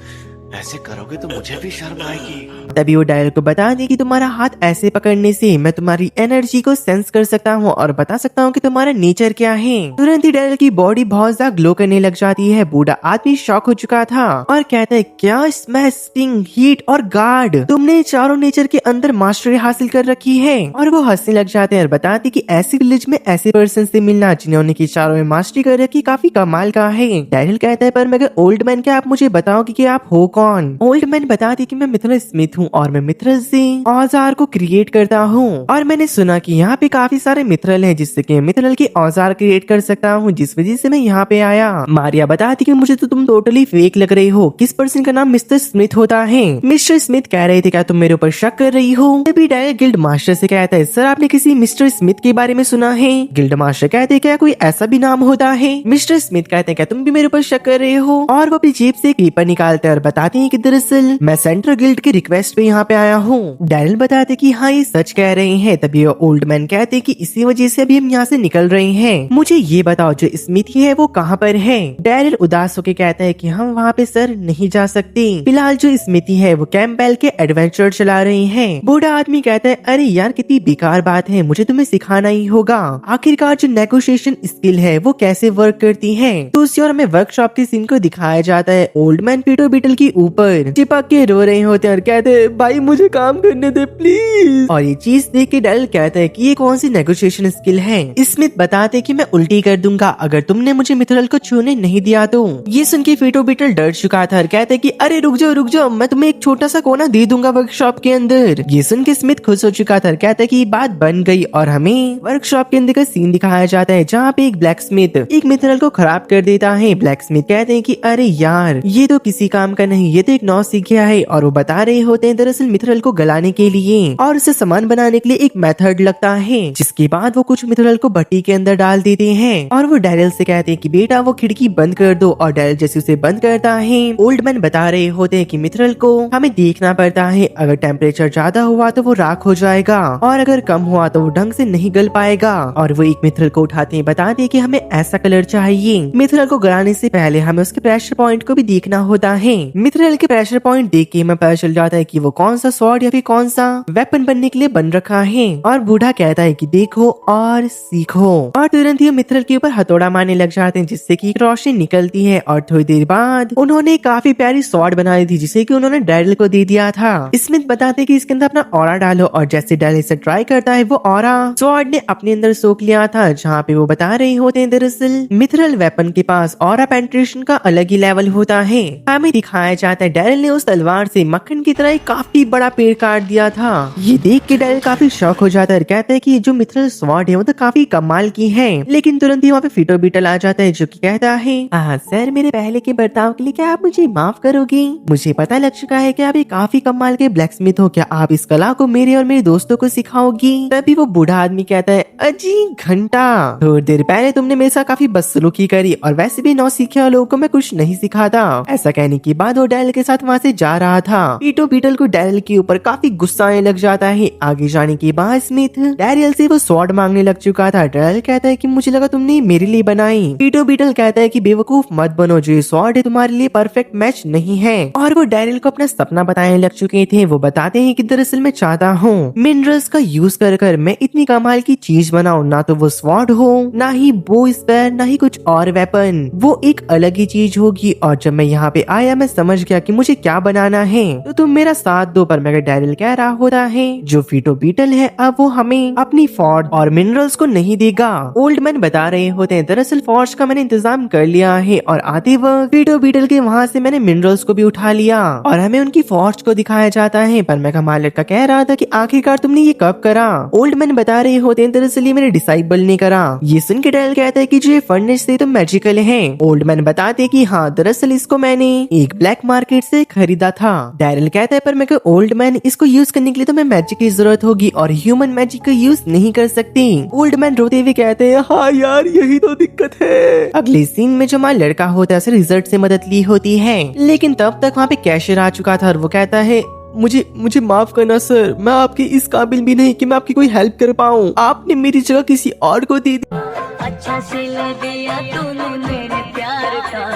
ऐसे करोगे तो मुझे भी शर्म आएगी। तभी वो डायल को बता दे कि तुम्हारा हाथ ऐसे पकड़ने से मैं तुम्हारी एनर्जी को सेंस कर सकता हूँ और बता सकता हूँ कि तुम्हारा नेचर क्या है। तुरंत ही डायल की बॉडी बहुत ज्यादा ग्लो करने लग जाती है। बूढ़ा आदमी शॉक हो चुका था और कहता है, क्या स्मैश, स्टिंग, हीट और गार्ड, तुमने चारों नेचर के अंदर मास्टरी हासिल कर रखी है। और वो हंसने लग जाते हैं और बताते कि ऐसी विलेज में ऐसे पर्सन से मिलना जिन्होंने की चारों में मास्टरी कर रखी काफी कमाल का है। डायल कहता है, पर मगर ओल्ड मैन, क्या आप मुझे बताओगे कि आप हो कौन? ओल्ड मैन बताती कि मैं मिथुरल स्मिथ हूँ और मैं मिथुरल से औजार को क्रिएट करता हूँ, और मैंने सुना कि यहाँ पे काफी सारे मिथुरल हैं जिससे कि मिथुरल के औजार क्रिएट कर सकता हूँ, जिस वजह से मैं यहाँ पे आया। मारिया बताती कि मुझे तो तुम टोटली फेक लग रही हो। किस पर्सन का नाम मिस्टर स्मिथ होता है? मिस्टर स्मिथ कह रहे थे, क्या तुम मेरे ऊपर शक कर रही हो? तभी डायल गिल्ड मास्टर से कहता है, सर आपने किसी मिस्टर स्मिथ के बारे में सुना है? गिल्ड मास्टर कहते हैं, क्या कोई ऐसा भी नाम होता है? मिस्टर स्मिथ कहते हैं, क्या तुम भी मेरे ऊपर शक कर रहे हो? और वो अपनी जेब से एक पेपर निकालते हैं और बताते हैं कि दरअसल मैं सेंट्रल गिल्ड की रिक्वेस्ट पे यहाँ पे आया हूँ। डैरिल बताते कि हाँ ये सच कह रहे हैं। तभी ओल्ड मैन कहते कि इसी वजह से अभी हम यहाँ से निकल रहे हैं। मुझे ये बताओ जो स्मिथी है वो कहाँ पर है? डैरिल उदास होके कहता है कि हम वहाँ पे सर नहीं जा सकते। फिलहाल जो स्मिथी है वो कैंपबेल के एडवेंचर चला रहे हैं। बूढ़ा आदमी कहता है, अरे यार कितनी बेकार बात है, मुझे तुम्हें सिखाना ही होगा। आखिरकार जो नेगोशिएशन स्किल है वो कैसे वर्क करती है। तो उसी और हमें वर्कशॉप के सीन को दिखाया जाता है। ओल्ड मैन पीटो बीटल के ऊपर चिपक के रो रहे होते हैं और कहते हैं, भाई मुझे काम करने दे प्लीज। और ये चीज देख के डैरिल कहता है कि ये कौन सी नेगोशिएशन स्किल है? स्मिथ बताते कि मैं उल्टी कर दूंगा अगर तुमने मुझे मिथुरल को छूने नहीं दिया तो। ये सुन के पीटो बीटल डर चुका था और कहते कि अरे रुक जाओ, मैं तुम्हें एक छोटा सा कोना दे दूंगा वर्कशॉप के अंदर। ये सुन के स्मिथ खुश हो चुका था और कहता है कि बात बन गई, और हमें वर्कशॉप के अंदर का सीन दिखाया जाता है जहाँ पे एक ब्लैक स्मिथ एक मिथुरल को खराब कर देता है। ब्लैक स्मिथ कहते हैं कि अरे यार ये तो किसी काम का नहीं, ये तो एक नौसिखिया है। और वो बता रहे होते हैं दरअसल मिथुरल को गलाने के लिए और उसे सामान बनाने के लिए एक मेथड लगता है, जिसके बाद वो कुछ मिथुरल को भट्टी के अंदर डाल देते हैं। और वो डैरिल से कहते हैं कि बेटा वो खिड़की बंद कर दो, और डैरिल जैसे उसे बंद करता है। ओल्ड मैन बता रहे होते हैं कि मिथुरल को हमें देखना पड़ता है, अगर टेम्परेचर ज्यादा हुआ तो वो राख हो जाएगा और अगर कम हुआ तो वो ढंग से नहीं गल पाएगा। और वो एक मिथुरल को उठाते हैं, बताते हैं कि हमें ऐसा कलर चाहिए। मिथुरल को गलाने से पहले हमें उसके प्रेशर पॉइंट को भी देखना होता है। मिथुरल के प्रेशर पॉइंट देख के हमें पता चल जाता है कि वो कौन सा स्वॉर्ड या फिर कौन सा वेपन बनने के लिए बन रखा है। और बूढ़ा कहता है कि देखो और सीखो, और तुरंत ही मिथुरल के ऊपर हथौड़ा मारने लग जाते हैं, जिससे कि एक रोशनी निकलती है। और थोड़ी देर बाद उन्होंने काफी प्यारी स्वॉर्ड बनाई थी, जिसे कि उन्होंने डैरिल को दे दिया था। स्मिथ बताते कि इसके अंदर अपना ऑरा डालो, और जैसे डैरिल इसे ट्राई करता है वो ऑरा स्वॉर्ड ने अपने अंदर सोख लिया था। जहाँ पे वो बता रहे होते हैं दरअसल मिथुरल वेपन के पास ऑरा पेनिट्रेशन का अलग ही लेवल होता है। हमें दिखाया जाता है डैरिल ने उस तलवार से मक्खन की तरह एक काफी बड़ा पेड़ काट दिया था। ये देख के डैरिल काफी शॉक हो जाता है और कहता है कि जो मिथुरल स्वॉर्ड है वो तो काफी कमाल की है। लेकिन तुरंत ही वहाँ पे पीटो बीटल आ जाता है, जो कि कहता है, सर मेरे पहले के बर्ताव के लिए क्या आप मुझे माफ करोगे? मुझे पता लग चुका है कि आप एक काफी कमाल के ब्लैक स्मिथ हो, क्या आप इस कला को मेरे और मेरे दोस्तों को सिखाओगी? तभी वो बूढ़ा आदमी कहता है, अजी घंटा, थोड़ी देर पहले तुमने मेरे साथ काफी बदसलूकी करी और वैसे भी नौसिखिया लोगों को मैं कुछ नहीं सिखाता। ऐसा कहने के बाद वो डैरिल के साथ वहाँ से जा रहा था। पीटो बीटल को डैरिल के ऊपर काफी गुस्सा आने लग जाता है। आगे जाने के बाद स्मिथ डैरिल से वो स्वॉर्ड मांगने लग चुका था। डैरिल कहता है कि मुझे लगा तुमने मेरे लिए बनाई। पीटो बीटल कहता है कि बेवकूफ मत बनो, जो ये स्वॉर्ड है तुम्हारे लिए परफेक्ट मैच नहीं है। और वो डैरिल को अपना सपना बताने लग चुके थे। वो बताते हैं कि दरअसल मैं चाहता हूँ मिनरल्स का यूज कर मैं इतनी कमाल की चीज बनाऊं, ना तो वो स्वॉर्ड हो, ना ही बो स्पेयर, ना ही कुछ और वेपन, वो एक अलग ही चीज होगी। और जब मैं यहाँ पे आया मैं समझ गया कि मुझे क्या बनाना है, तो तुम मेरा साथ दो। पर मगर डैरिल कह रहा होता है जो पीटो बीटल है अब वो हमें अपनी फॉर्ड और मिनरल्स को नहीं देगा। ओल्ड मैन बता रहे होते हैं दरअसल फॉर्ज का मैंने इंतजाम कर लिया है, और आते वक्त पीटो बीटल के वहाँ से मैंने मिनरल्स को भी उठा लिया। और हमें उनकी फॉर्ज को दिखाया जाता है। पर मैं कमाल लड़का कह रहा था कि आखिरकार तुमने ये कब करा? ओल्ड मैन बता रहे होते हैं दरअसल ये मेरे डिसाइबल ने करा। ये सुन के डैरिल कहता है कि जो ये फर्नेस से तो मैजिकल है। ओल्ड मैन बताते कि हाँ दरअसल इसको मैंने एक ब्लैक मार्केट से खरीदा था। डैरिल कहता है पर मैं ओल्ड मैन इसको यूज करने के लिए तो मैं मैजिक की जरूरत होगी और ह्यूमन मैजिक का यूज नहीं कर सकती। ओल्ड मैन रोते हुए कहते हैं हाँ यार यही तो दिक्कत है। अगले सीन में जो हमारा लड़का होता है उसे रिजल्ट से मदद ली होती है, लेकिन तब तक वहाँ पे कैशियर आ चुका था और वो कहता है मुझे माफ करना सर, मैं आपकी इस काबिल भी नहीं कि मैं आपकी कोई हेल्प कर पाऊँ। आपने मेरी जगह किसी और को दी। अच्छा सिला दिया तूने मेरे प्यार का,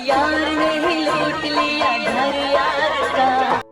यार ने ही लूट लिया घर यार का।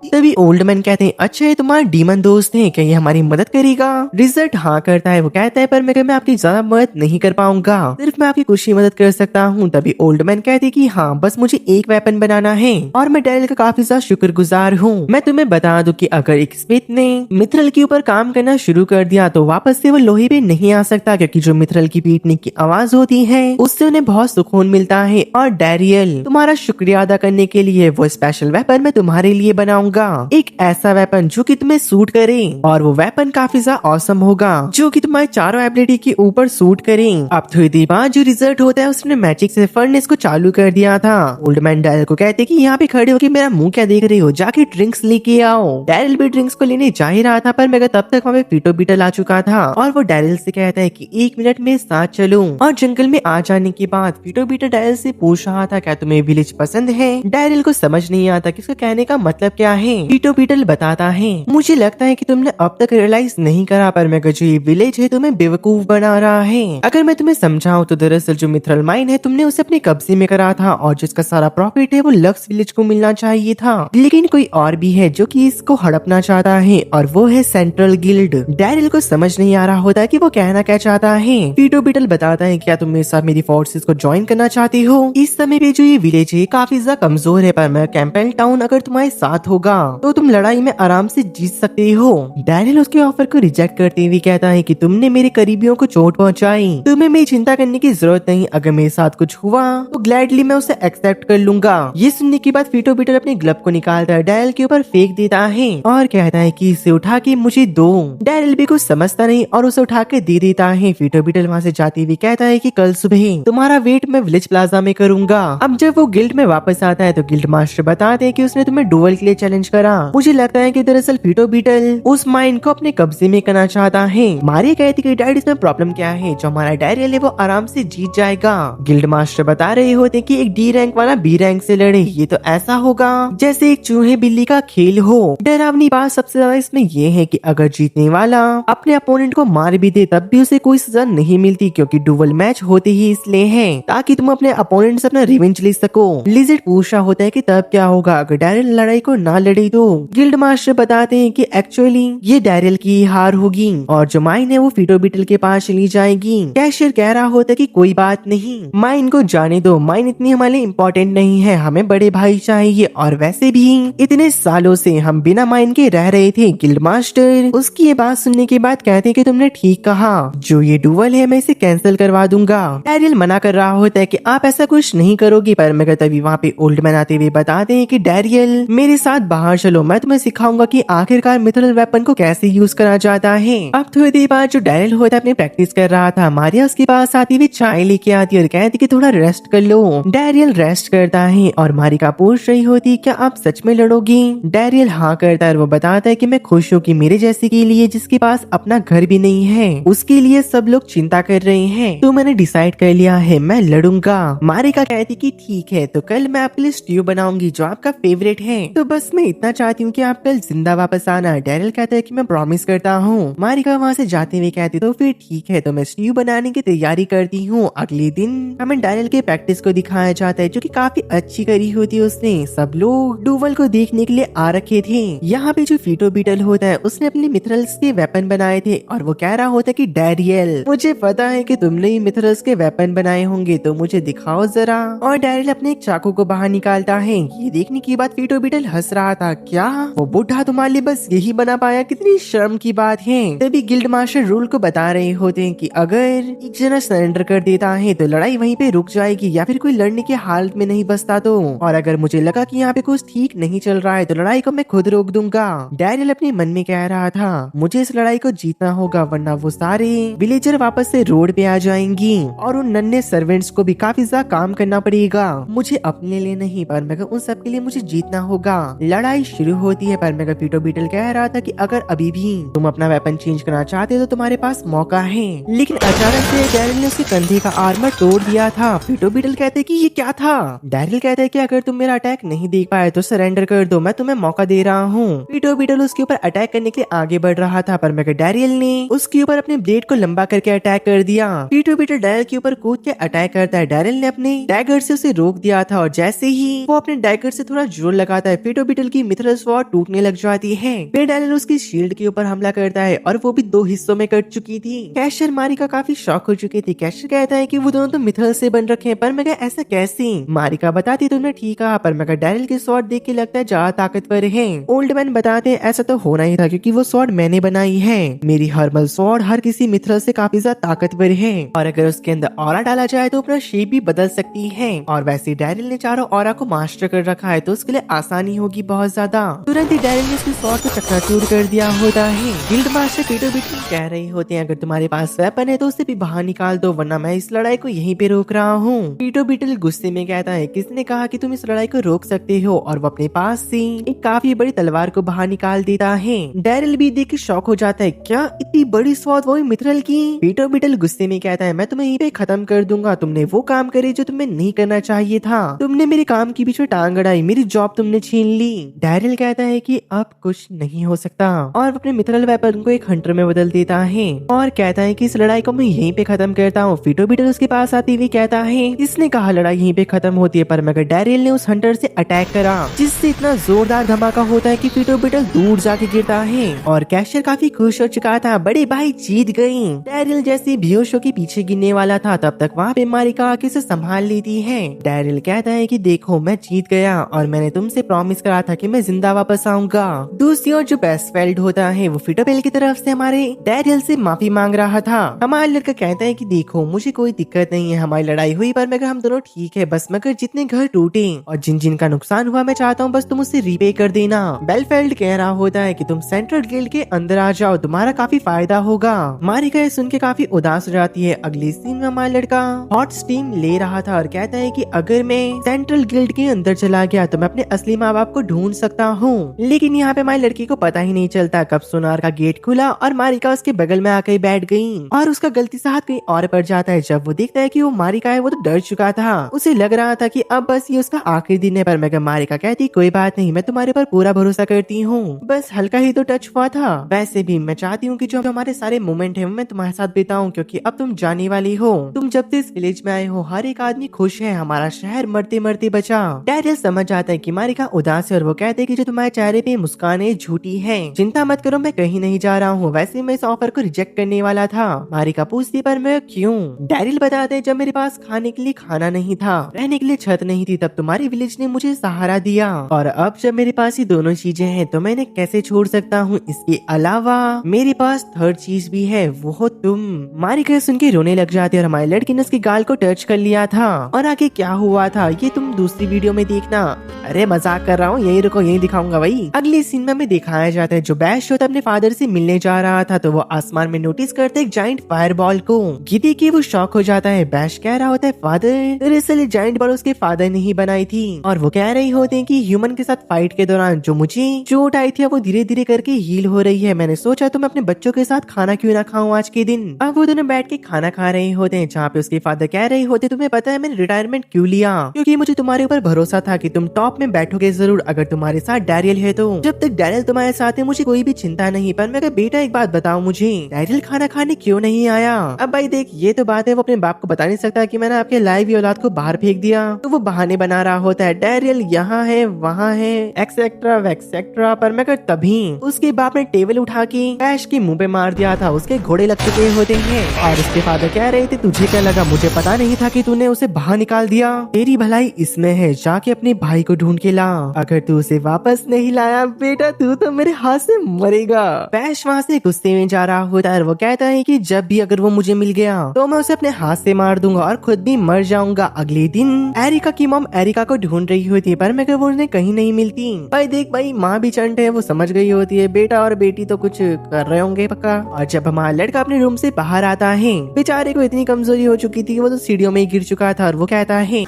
तभी ओल्ड मैन कहते हैं अच्छा ये तुम्हारा डीमन दोस्त है, क्या ये हमारी मदद करेगा? रिजल्ट हाँ करता है। वो कहता है पर मैं आपकी ज्यादा मदद नहीं कर पाऊंगा, सिर्फ मैं आपकी कुछ ही मदद कर सकता हूँ। तभी ओल्ड मैन कहते हैं कि हाँ बस मुझे एक वेपन बनाना है और मैं डैरिल का काफी ज्यादा शुक्रगुजार हूँ। मैं तुम्हें बता दूं कि अगर एक स्मिथ ने मिथरल के ऊपर काम करना शुरू कर दिया तो वापस से वो लोहे पे नहीं आ सकता, क्योंकि जो मिथरल की पीटने की आवाज होती है उससे उन्हें बहुत सुकून मिलता है। और डैरियल तुम्हारा शुक्रिया अदा करने के लिए वो स्पेशल वेपन मैं तुम्हारे लिए बनाऊंगा, एक ऐसा वेपन जो कि तुम्हें सूट करे और वो वेपन काफी ज्यादा ऑसम होगा जो कि तुम्हारे चारों एबिलिटी के ऊपर सूट करे। अब थोड़ी देर बाद जो रिजल्ट होता है उसने मैजिक से फर्नेस को चालू कर दिया था। ओल्ड मैन डैरिल को कहते कि यहाँ पे खड़े होकर मेरा मुंह क्या देख रहे हो, जाके ड्रिंक्स लेके आओ। डैरिल भी ड्रिंक्स को लेने जा ही रहा था पर मगर तब तक वहाँ पे फिटो बीटल आ चुका था और वो डैरिल से कहता है कि 1 मिनट में साथ चलूं। और जंगल में आ जाने के बाद फिटो बीटल डैरिल से पूछ रहा था क्या तुम्हें विलेज पसंद है। डैरिल को समझ नहीं आता कि इसका कहने का मतलब क्या है। फिटो बीटल बताता है मुझे लगता है कि तुमने अब तक रियलाइज नहीं करा पर मगर जो ये विलेज है तुम्हें बेवकूफ बना रहा है। अगर मैं तुम्हें समझाऊं तो दरअसल जो मिथरल माइन है तुमने उसे अपने कब्जे में करा था और जिसका सारा प्रॉफिट है वो लक्स विलेज को मिलना चाहिए था, लेकिन कोई और भी है जो कि इसको हड़पना चाहता है और वो है सेंट्रल गिल्ड। डैरिल को समझ नहीं आ रहा होता कि वो कहना क्या चाहता है। फिटो बीटल बताता है क्या तुम मेरे साथ मेरी फोर्सेस को ज्वाइन करना चाहती हो। इस समय पे जो ये विलेज है काफी ज्यादा कमजोर है पर मैं कैंपेल टाउन अगर तुम्हारे साथ होगा तो तुम लड़ाई में आराम से जीत सकते हो। डैरिल उसके ऑफर को रिजेक्ट करते हुए कहता है कि तुमने मेरे करीबियों को चोट पहुंचाई, तुम्हें मेरी चिंता करने की जरूरत नहीं, अगर मेरे साथ कुछ हुआ तो ग्लैडली मैं उसे एक्सेप्ट कर लूंगा। ये सुनने के बाद फिटो बीटल अपने ग्लव को निकालता है, डैरिल के ऊपर फेंक देता है और कहता है कि इसे उठा के मुझे दो। डैरिल भी कुछ समझता नहीं और उसे उठा के दे देता है। फिटो बीटल वहाँ से जाते हुए कहता है कि कल सुबह तुम्हारा वेट मैं विलेज प्लाजा में करूंगा। अब जब वो गिल्ड में वापस आता है तो गिल्ड मास्टर बताते हैं कि उसने तुम्हें डुअल के लिए चैलेंज करा। मुझे लगता है कि दरअसल फिटो बीटल उस माइन को अपने कब्जे में करना चाहता है। मारिया कहती कि डैड इसमें प्रॉब्लम क्या है, जो हमारा डैरियल है वो आराम से जीत जाएगा। गिल्ड मास्टर बता रहे होते कि एक डी रैंक वाला बी रैंक से लड़े, ये तो ऐसा होगा जैसे एक चूहे बिल्ली का खेल हो। डरावनी बात सबसे ज्यादा इसमें ये है कि अगर जीतने वाला अपने अपोनेंट को मार भी दे तब भी उसे कोई सजा नहीं मिलती, क्योंकि डुअल मैच होते ही इसलिए है ताकि तुम अपने अपोनेंट से अपना रिवेंज ले सको। लिजर्ड पूछ रहा होता है कि तब क्या होगा अगर डैरियल लड़ाई को ना लड़े तो। गिल्ड मास्टर बताते हैं कि एक्चुअली ये डैरियल की हार होगी और जो माइन है वो फिटो बीटल के पास चली जाएगी। कैशियर कह रहा होता है कि कोई बात नहीं, माइन को जाने दो, माइन इतनी हमारे लिए इम्पोर्टेंट नहीं है, हमें बड़े भाई चाहिए और वैसे भी इतने सालों से हम बिना माइन के रह रहे थे। गिल्ड मास्टर उसकी ये बात सुनने के बाद कहते हैं कि तुमने ठीक कहा, जो ये डुअल है मैं इसे कैंसिल करवा दूंगा। डैरियल मना कर रहा होता है कि आप ऐसा कुछ नहीं करोगे पर मगर तभी वहाँ पे ओल्ड मैन आते हुए बताते हैं कि डैरियल मेरे साथ बाहर चलो, मैं तुम्हें सिखाऊंगा कि आखिरकार मिथरल वेपन को कैसे यूज करा जाता है। अब थोड़ी देर बाद जो डैरियल होता है अपनी प्रैक्टिस कर रहा था, मारिया उसके पास आती हुई चाय लेके आती है और कहती कि थोड़ा रेस्ट कर लो। डैरियल रेस्ट करता है और मारिका पूछ रही होती क्या आप सच में लड़ोगी। डैरियल हाँ करता है और वो बताता है कि मैं खुश हूँ कि मेरे जैसे के लिए जिसके पास अपना घर भी नहीं है उसके लिए सब लोग चिंता कर रहे हैं, तो मैंने डिसाइड कर लिया है मैं लड़ूंगा। मारिका कहती कि ठीक है तो कल मैं आपके लिए स्ट्यू बनाऊंगी जो आपका फेवरेट है, तो बस मैं इतना चाहती हूँ कि आप कल जिंदा वापस आना। डैरियल कहता है कि मैं प्रॉमिस करता हूँ। मारिका वहाँ से जाते हुए कहती तो फिर ठीक है, तो मैं स्ट्यू बनाने की तैयारी करती हूँ। अगले दिन हमें डैरियल के प्रैक्टिस को दिखाया जाता है जो कि काफी अच्छी करी होती है उसने। सब लोग डुअल को देखने के लिए आ रखे थे। यहाँ पे जो फिटो बीटल होता है उसने अपने मिथरल्स के वेपन बनाए थे और वो कह रहा होता है कि डैरियल मुझे पता है कि तुमने ही मिथरल्स के वेपन बनाए होंगे तो मुझे दिखाओ जरा। और डैरियल अपने एक चाकू को बाहर निकालता है। ये देखने के बाद फिटो बीटल हंस रहा था। क्या वो बुढ़ा तुम्हारे लिए बस यही बना पाया? कितनी शर्म की बात है। तभी गिल्ड मास्टर रूल को बता रहे होते हैं कि अगर एक जना सरेंडर कर देता है तो लड़ाई वहीं पे रुक जाएगी या फिर कोई लड़ने की हालत में नहीं बचता तो, और अगर मुझे लगा कि यहाँ पे कुछ ठीक नहीं चल रहा है तो लड़ाई को मैं खुद रोक दूंगा। डैरियल अपने मन में कह रहा था मुझे इस लड़ाई को जीतना होगा वरना वो सारे विलेजर वापस से रोड पे आ जाएंगी और उन नन्हे सर्वेंट्स को भी काफी ज्यादा काम करना पड़ेगा। मुझे अपने लिए नहीं पर मगर उन सब के लिए मुझे जीतना होगा। लड़ाई शुरू होती है पर मगर पीटो बीटल कह रहा था कि अगर अभी भी तुम अपना वेपन चेंज करना चाहते हो तो तुम्हारे पास मौका है। लेकिन अचानक से डैरियल ने उसके कंधे का आर्मर तोड़ दिया था। पीटो बीटल कहते कि ये क्या था? डैरियल कहते कि अगर तुम मेरा अटैक नहीं देख पाए तो सरेंडर कर दो, मैं तुम्हें मौका दे रहा हूँ। पीटो बीटल उसके ऊपर अटैक करने के लिए आगे बढ़ रहा था पर मगर डैरियल ने उसके ऊपर अपने ब्लेड को लंबा करके अटैक कर दिया। पीटो बीटल डैरियल के ऊपर कूद के अटैक करता है। डैरियल ने अपने डैगर से उसे रोक दिया था और जैसे ही वो अपने डैगर से थोड़ा जोर लगाता है पीटो बीटल की मिथरल स्वॉर्ड टूटने लग जाती है। फिर डैरियल उसकी शील्ड के ऊपर हमला करता है और वो भी 2 हिस्सों में कट चुकी थी। कैशर मारिका काफी शॉक हो चुकी थी। कैशर कहता है कि वो दोनों तो मिथरल से बन रखे हैं पर मगर ऐसा कैसे? मारिका बताती तुमने ठीक कहा पर मगर डैरियल की स्वॉर्ड देख के लगता है ज्यादा ताकतवर है। ओल्ड मैन बताते हैं ऐसा तो होना ही था क्योंकि वो स्वॉर्ड मैंने बनाई है। मेरी हर्बल स्वॉर्ड हर किसी मिथरल से काफी ज्यादा ताकतवर है और अगर उसके अंदर ऑरा डाला जाए तो अपना शेप भी बदल सकती है। और वैसे डैरियल ने चारों ऑरा को मास्टर कर रखा है तो उसके लिए आसानी होगी बहुत ज्यादा। तुरंत ही डैरियल ने उसकी स्वॉर्ड को चकनाचूर कर दिया होता है। गिल्ड मास्टर पीटो बीटल कह रहे होते हैं अगर तुम्हारे पास वेपन है तो उसे भी बाहर निकाल दो वरना मैं इस लड़ाई को यहीं पे रोक रहा हूँ। पीटो बीटल गुस्से में कहता है किसने कहा कि तुम इस लड़ाई को रोक सकते हो, और वो अपने पास से एक काफी बड़ी तलवार को बाहर निकाल देता है। डैरियल भी देख के शॉक हो जाता है, क्या इतनी बड़ी स्वॉर्ड वो मिथरल की? पीटो बीटल गुस्से में कहता है मैं तुम्हें यहीं पे खत्म कर दूंगा। तुमने वो काम करे जो तुम्हें नहीं करना चाहिए था। तुमने मेरे काम के बीच में टांग अड़ाई, मेरी जॉब तुमने छीन ली। डैरियल कहता है कि अब कुछ नहीं हो सकता और अपने मिथरल वेपन को एक हंटर में बदल देता है और कहता है कि इस लड़ाई को मैं यहीं पे खत्म करता हूँ। पीटो बीटल उसके पास आते हुए कहता है किसने कहा लड़ाई यहीं पे खत्म होती है? पर मगर डैरियल ने उस हंटर से अटैक करा जिससे इतना जोरदार धमाका होता है कि पीटो बीटल दूर जाके गिरता है और कैशर काफी खुश हो चुका था, बड़े भाई जीत गई। डैरियल जैसे बेहोश होके पीछे गिरने वाला था तब तक वहाँ पे मारिका आके उसे संभाल लेती है। डैरियल कहता है कि देखो मैं जीत गया और मैंने तुमसे प्रॉमिस करा था कि मैं जिंदा वापस आऊंगा। दूसरी ओर जो बेस्टफेल्ड होता है वो फिटोबेल की तरफ से हमारे डैरियल से माफी मांग रहा था। हमारा लड़का कहता है कि देखो मुझे कोई दिक्कत नहीं है, हमारी लड़ाई हुई पर मगर हम दोनों ठीक है, बस मगर जितने घर टूटे और जिन जिन का नुकसान हुआ मैं चाहता हूँ बस तुम उससे रीपे कर देना। बेलफेल्ड कह रहा होता है कि तुम सेंट्रल गिल्ड के अंदर आ जाओ, तुम्हारा काफी फायदा होगा। मारिका सुन के काफी उदास हो जाती है। अगली सीन में हमारा लड़का हॉट स्टीम ले रहा था और कहता है कि अगर मैं सेंट्रल गिल्ड के अंदर चला गया तो मैं अपने असली माँ बाप को ढूंढ सकता हूँ। लेकिन यहाँ पे हमारी लड़की को पता ही नहीं चलता कब सोनार का गेट खुला और मारिका उसके बगल में आकर बैठ गई और उसका गलती से हाथ कहीं और पड़ जाता है। जब वो देखता है कि वो मारिका है वो तो डर चुका था, उसे लग रहा था कि अब बस ये उसका आखिरी दिन है। पर मगर मारिका कहती कोई बात नहीं, मैं तुम्हारे पर पूरा भरोसा करती हूँ, बस हल्का ही तो टच हुआ था। वैसे भी मैं चाहती हूँ कि जो हमारे सारे मोमेंट है मैं तुम्हारे साथ बिताऊं क्योंकि अब तुम जाने वाली हो। तुम जब से इस विलेज में आए हो हर एक आदमी खुश है, हमारा शहर मरते मरते बचा। डैरियल समझ जाता है कि मारिका उदास है और वो कहते हैं कि जो तुम्हारे चेहरे पे मुस्कान है झूठी है, चिंता मत करो मैं कहीं नहीं जा रहा हूँ। वैसे मैं इस ऑफर को रिजेक्ट करने वाला था। मारिका पूछती पर मैं क्यों? डैरियल बताते हैं जब मेरे पास खाने के लिए खाना नहीं था, रहने के लिए छत नहीं थी, तब तुम्हारे विलेज ने मुझे सहारा दिया और अब जब मेरे पास ये दोनों चीजें हैं तो मैं इन्हें कैसे छोड़ सकता हूँ। इसके अलावा मेरे पास थर्ड चीज भी है, वो हो तुम। मारिका सुन के रोने लग जाती है और हमारे लड़की ने उसके गाल को टच कर लिया था और आगे क्या हुआ था ये तुम दूसरी वीडियो में देखना। अरे मजाक कर रहा हूँ, यही रुको यही दिखाऊंगा भाई। अगली सीन में दरअसल जाता है जो बैश होता है अपने फादर से मिलने जा रहा था तो वो आसमान में नोटिस करते एक जाइंट फायरबॉल को। गिदी की वो शॉक हो जाता है। बैश कह रहा होता है फादर, दरअसल जाइंट बॉल उसके फादर ने ही बनाई थी और वो कह रही होते हैं कि ह्यूमन के साथ फाइट के दौरान जो मुझे चोट आई थी वो धीरे धीरे करके हील हो रही है। मैंने सोचा तो मैं अपने बच्चों के साथ खाना क्यों ना खाऊं आज के दिन। अब वो दोनों बैठ के खाना खा रहे होते हैं जहाँ पे उसके फादर कह रहे होते तुम्हें पता है मैंने रिटायरमेंट क्यों लिया? क्योंकि मुझे तुम्हारे ऊपर भरोसा था कि तुम टॉप में बैठोगे जरूर अगर तुम्हारे साथ डैरियल है तो। जब तक डैरियल तुम्हारे साथ है मुझे कोई भी चिंता नहीं। पर मैं बेटा एक बात बताओ मुझे, डैरियल खाना खाने क्यों नहीं आया? अब भाई देख ये तो बात है वो अपने बाप को बता नहीं सकता कि मैंने आपके लाइव औलाद को बाहर फेंक दिया, तो वो बहाने बना रहा होता है डैरियल यहाँ है वहाँ है एक्सेट्रा वैक्सेट्रा। पर मैं तभी उसके बाप ने टेबल उठा के बैश के मुंह पे मार दिया था, उसके घोड़े लग चुके होते हैं और उसके फादर कह रहे थे तुझे क्या लगा मुझे पता नहीं था कि तूने उसे बाहर निकाल दिया? तेरी भलाई इसमें है, जाके अपने भाई को ढूंढ के ला। अगर तू उसे वापस नहीं लाया, बेटा तू तो मेरे हाथ से मरेगा। पैश वहाँ से गुस्से में जा रहा होता है और वो कहता है कि जब भी अगर वो मुझे मिल गया तो मैं उसे अपने हाथ से मार दूंगा और खुद भी मर जाऊंगा। अगले दिन एरिका की मॉम एरिका को ढूंढ रही होती है पर मगर वो उन्हें कहीं नहीं मिलती। भाई देख भाई, माँ भी चंट है, वो समझ गई होती है बेटा और बेटी तो कुछ कर रहे होंगे पक्का। और जब हमारा लड़का अपने रूम से बाहर आता है, बेचारे को इतनी कमजोरी हो चुकी थी कि वो तो सीढ़ियों में ही गिर चुका था और वो कहता है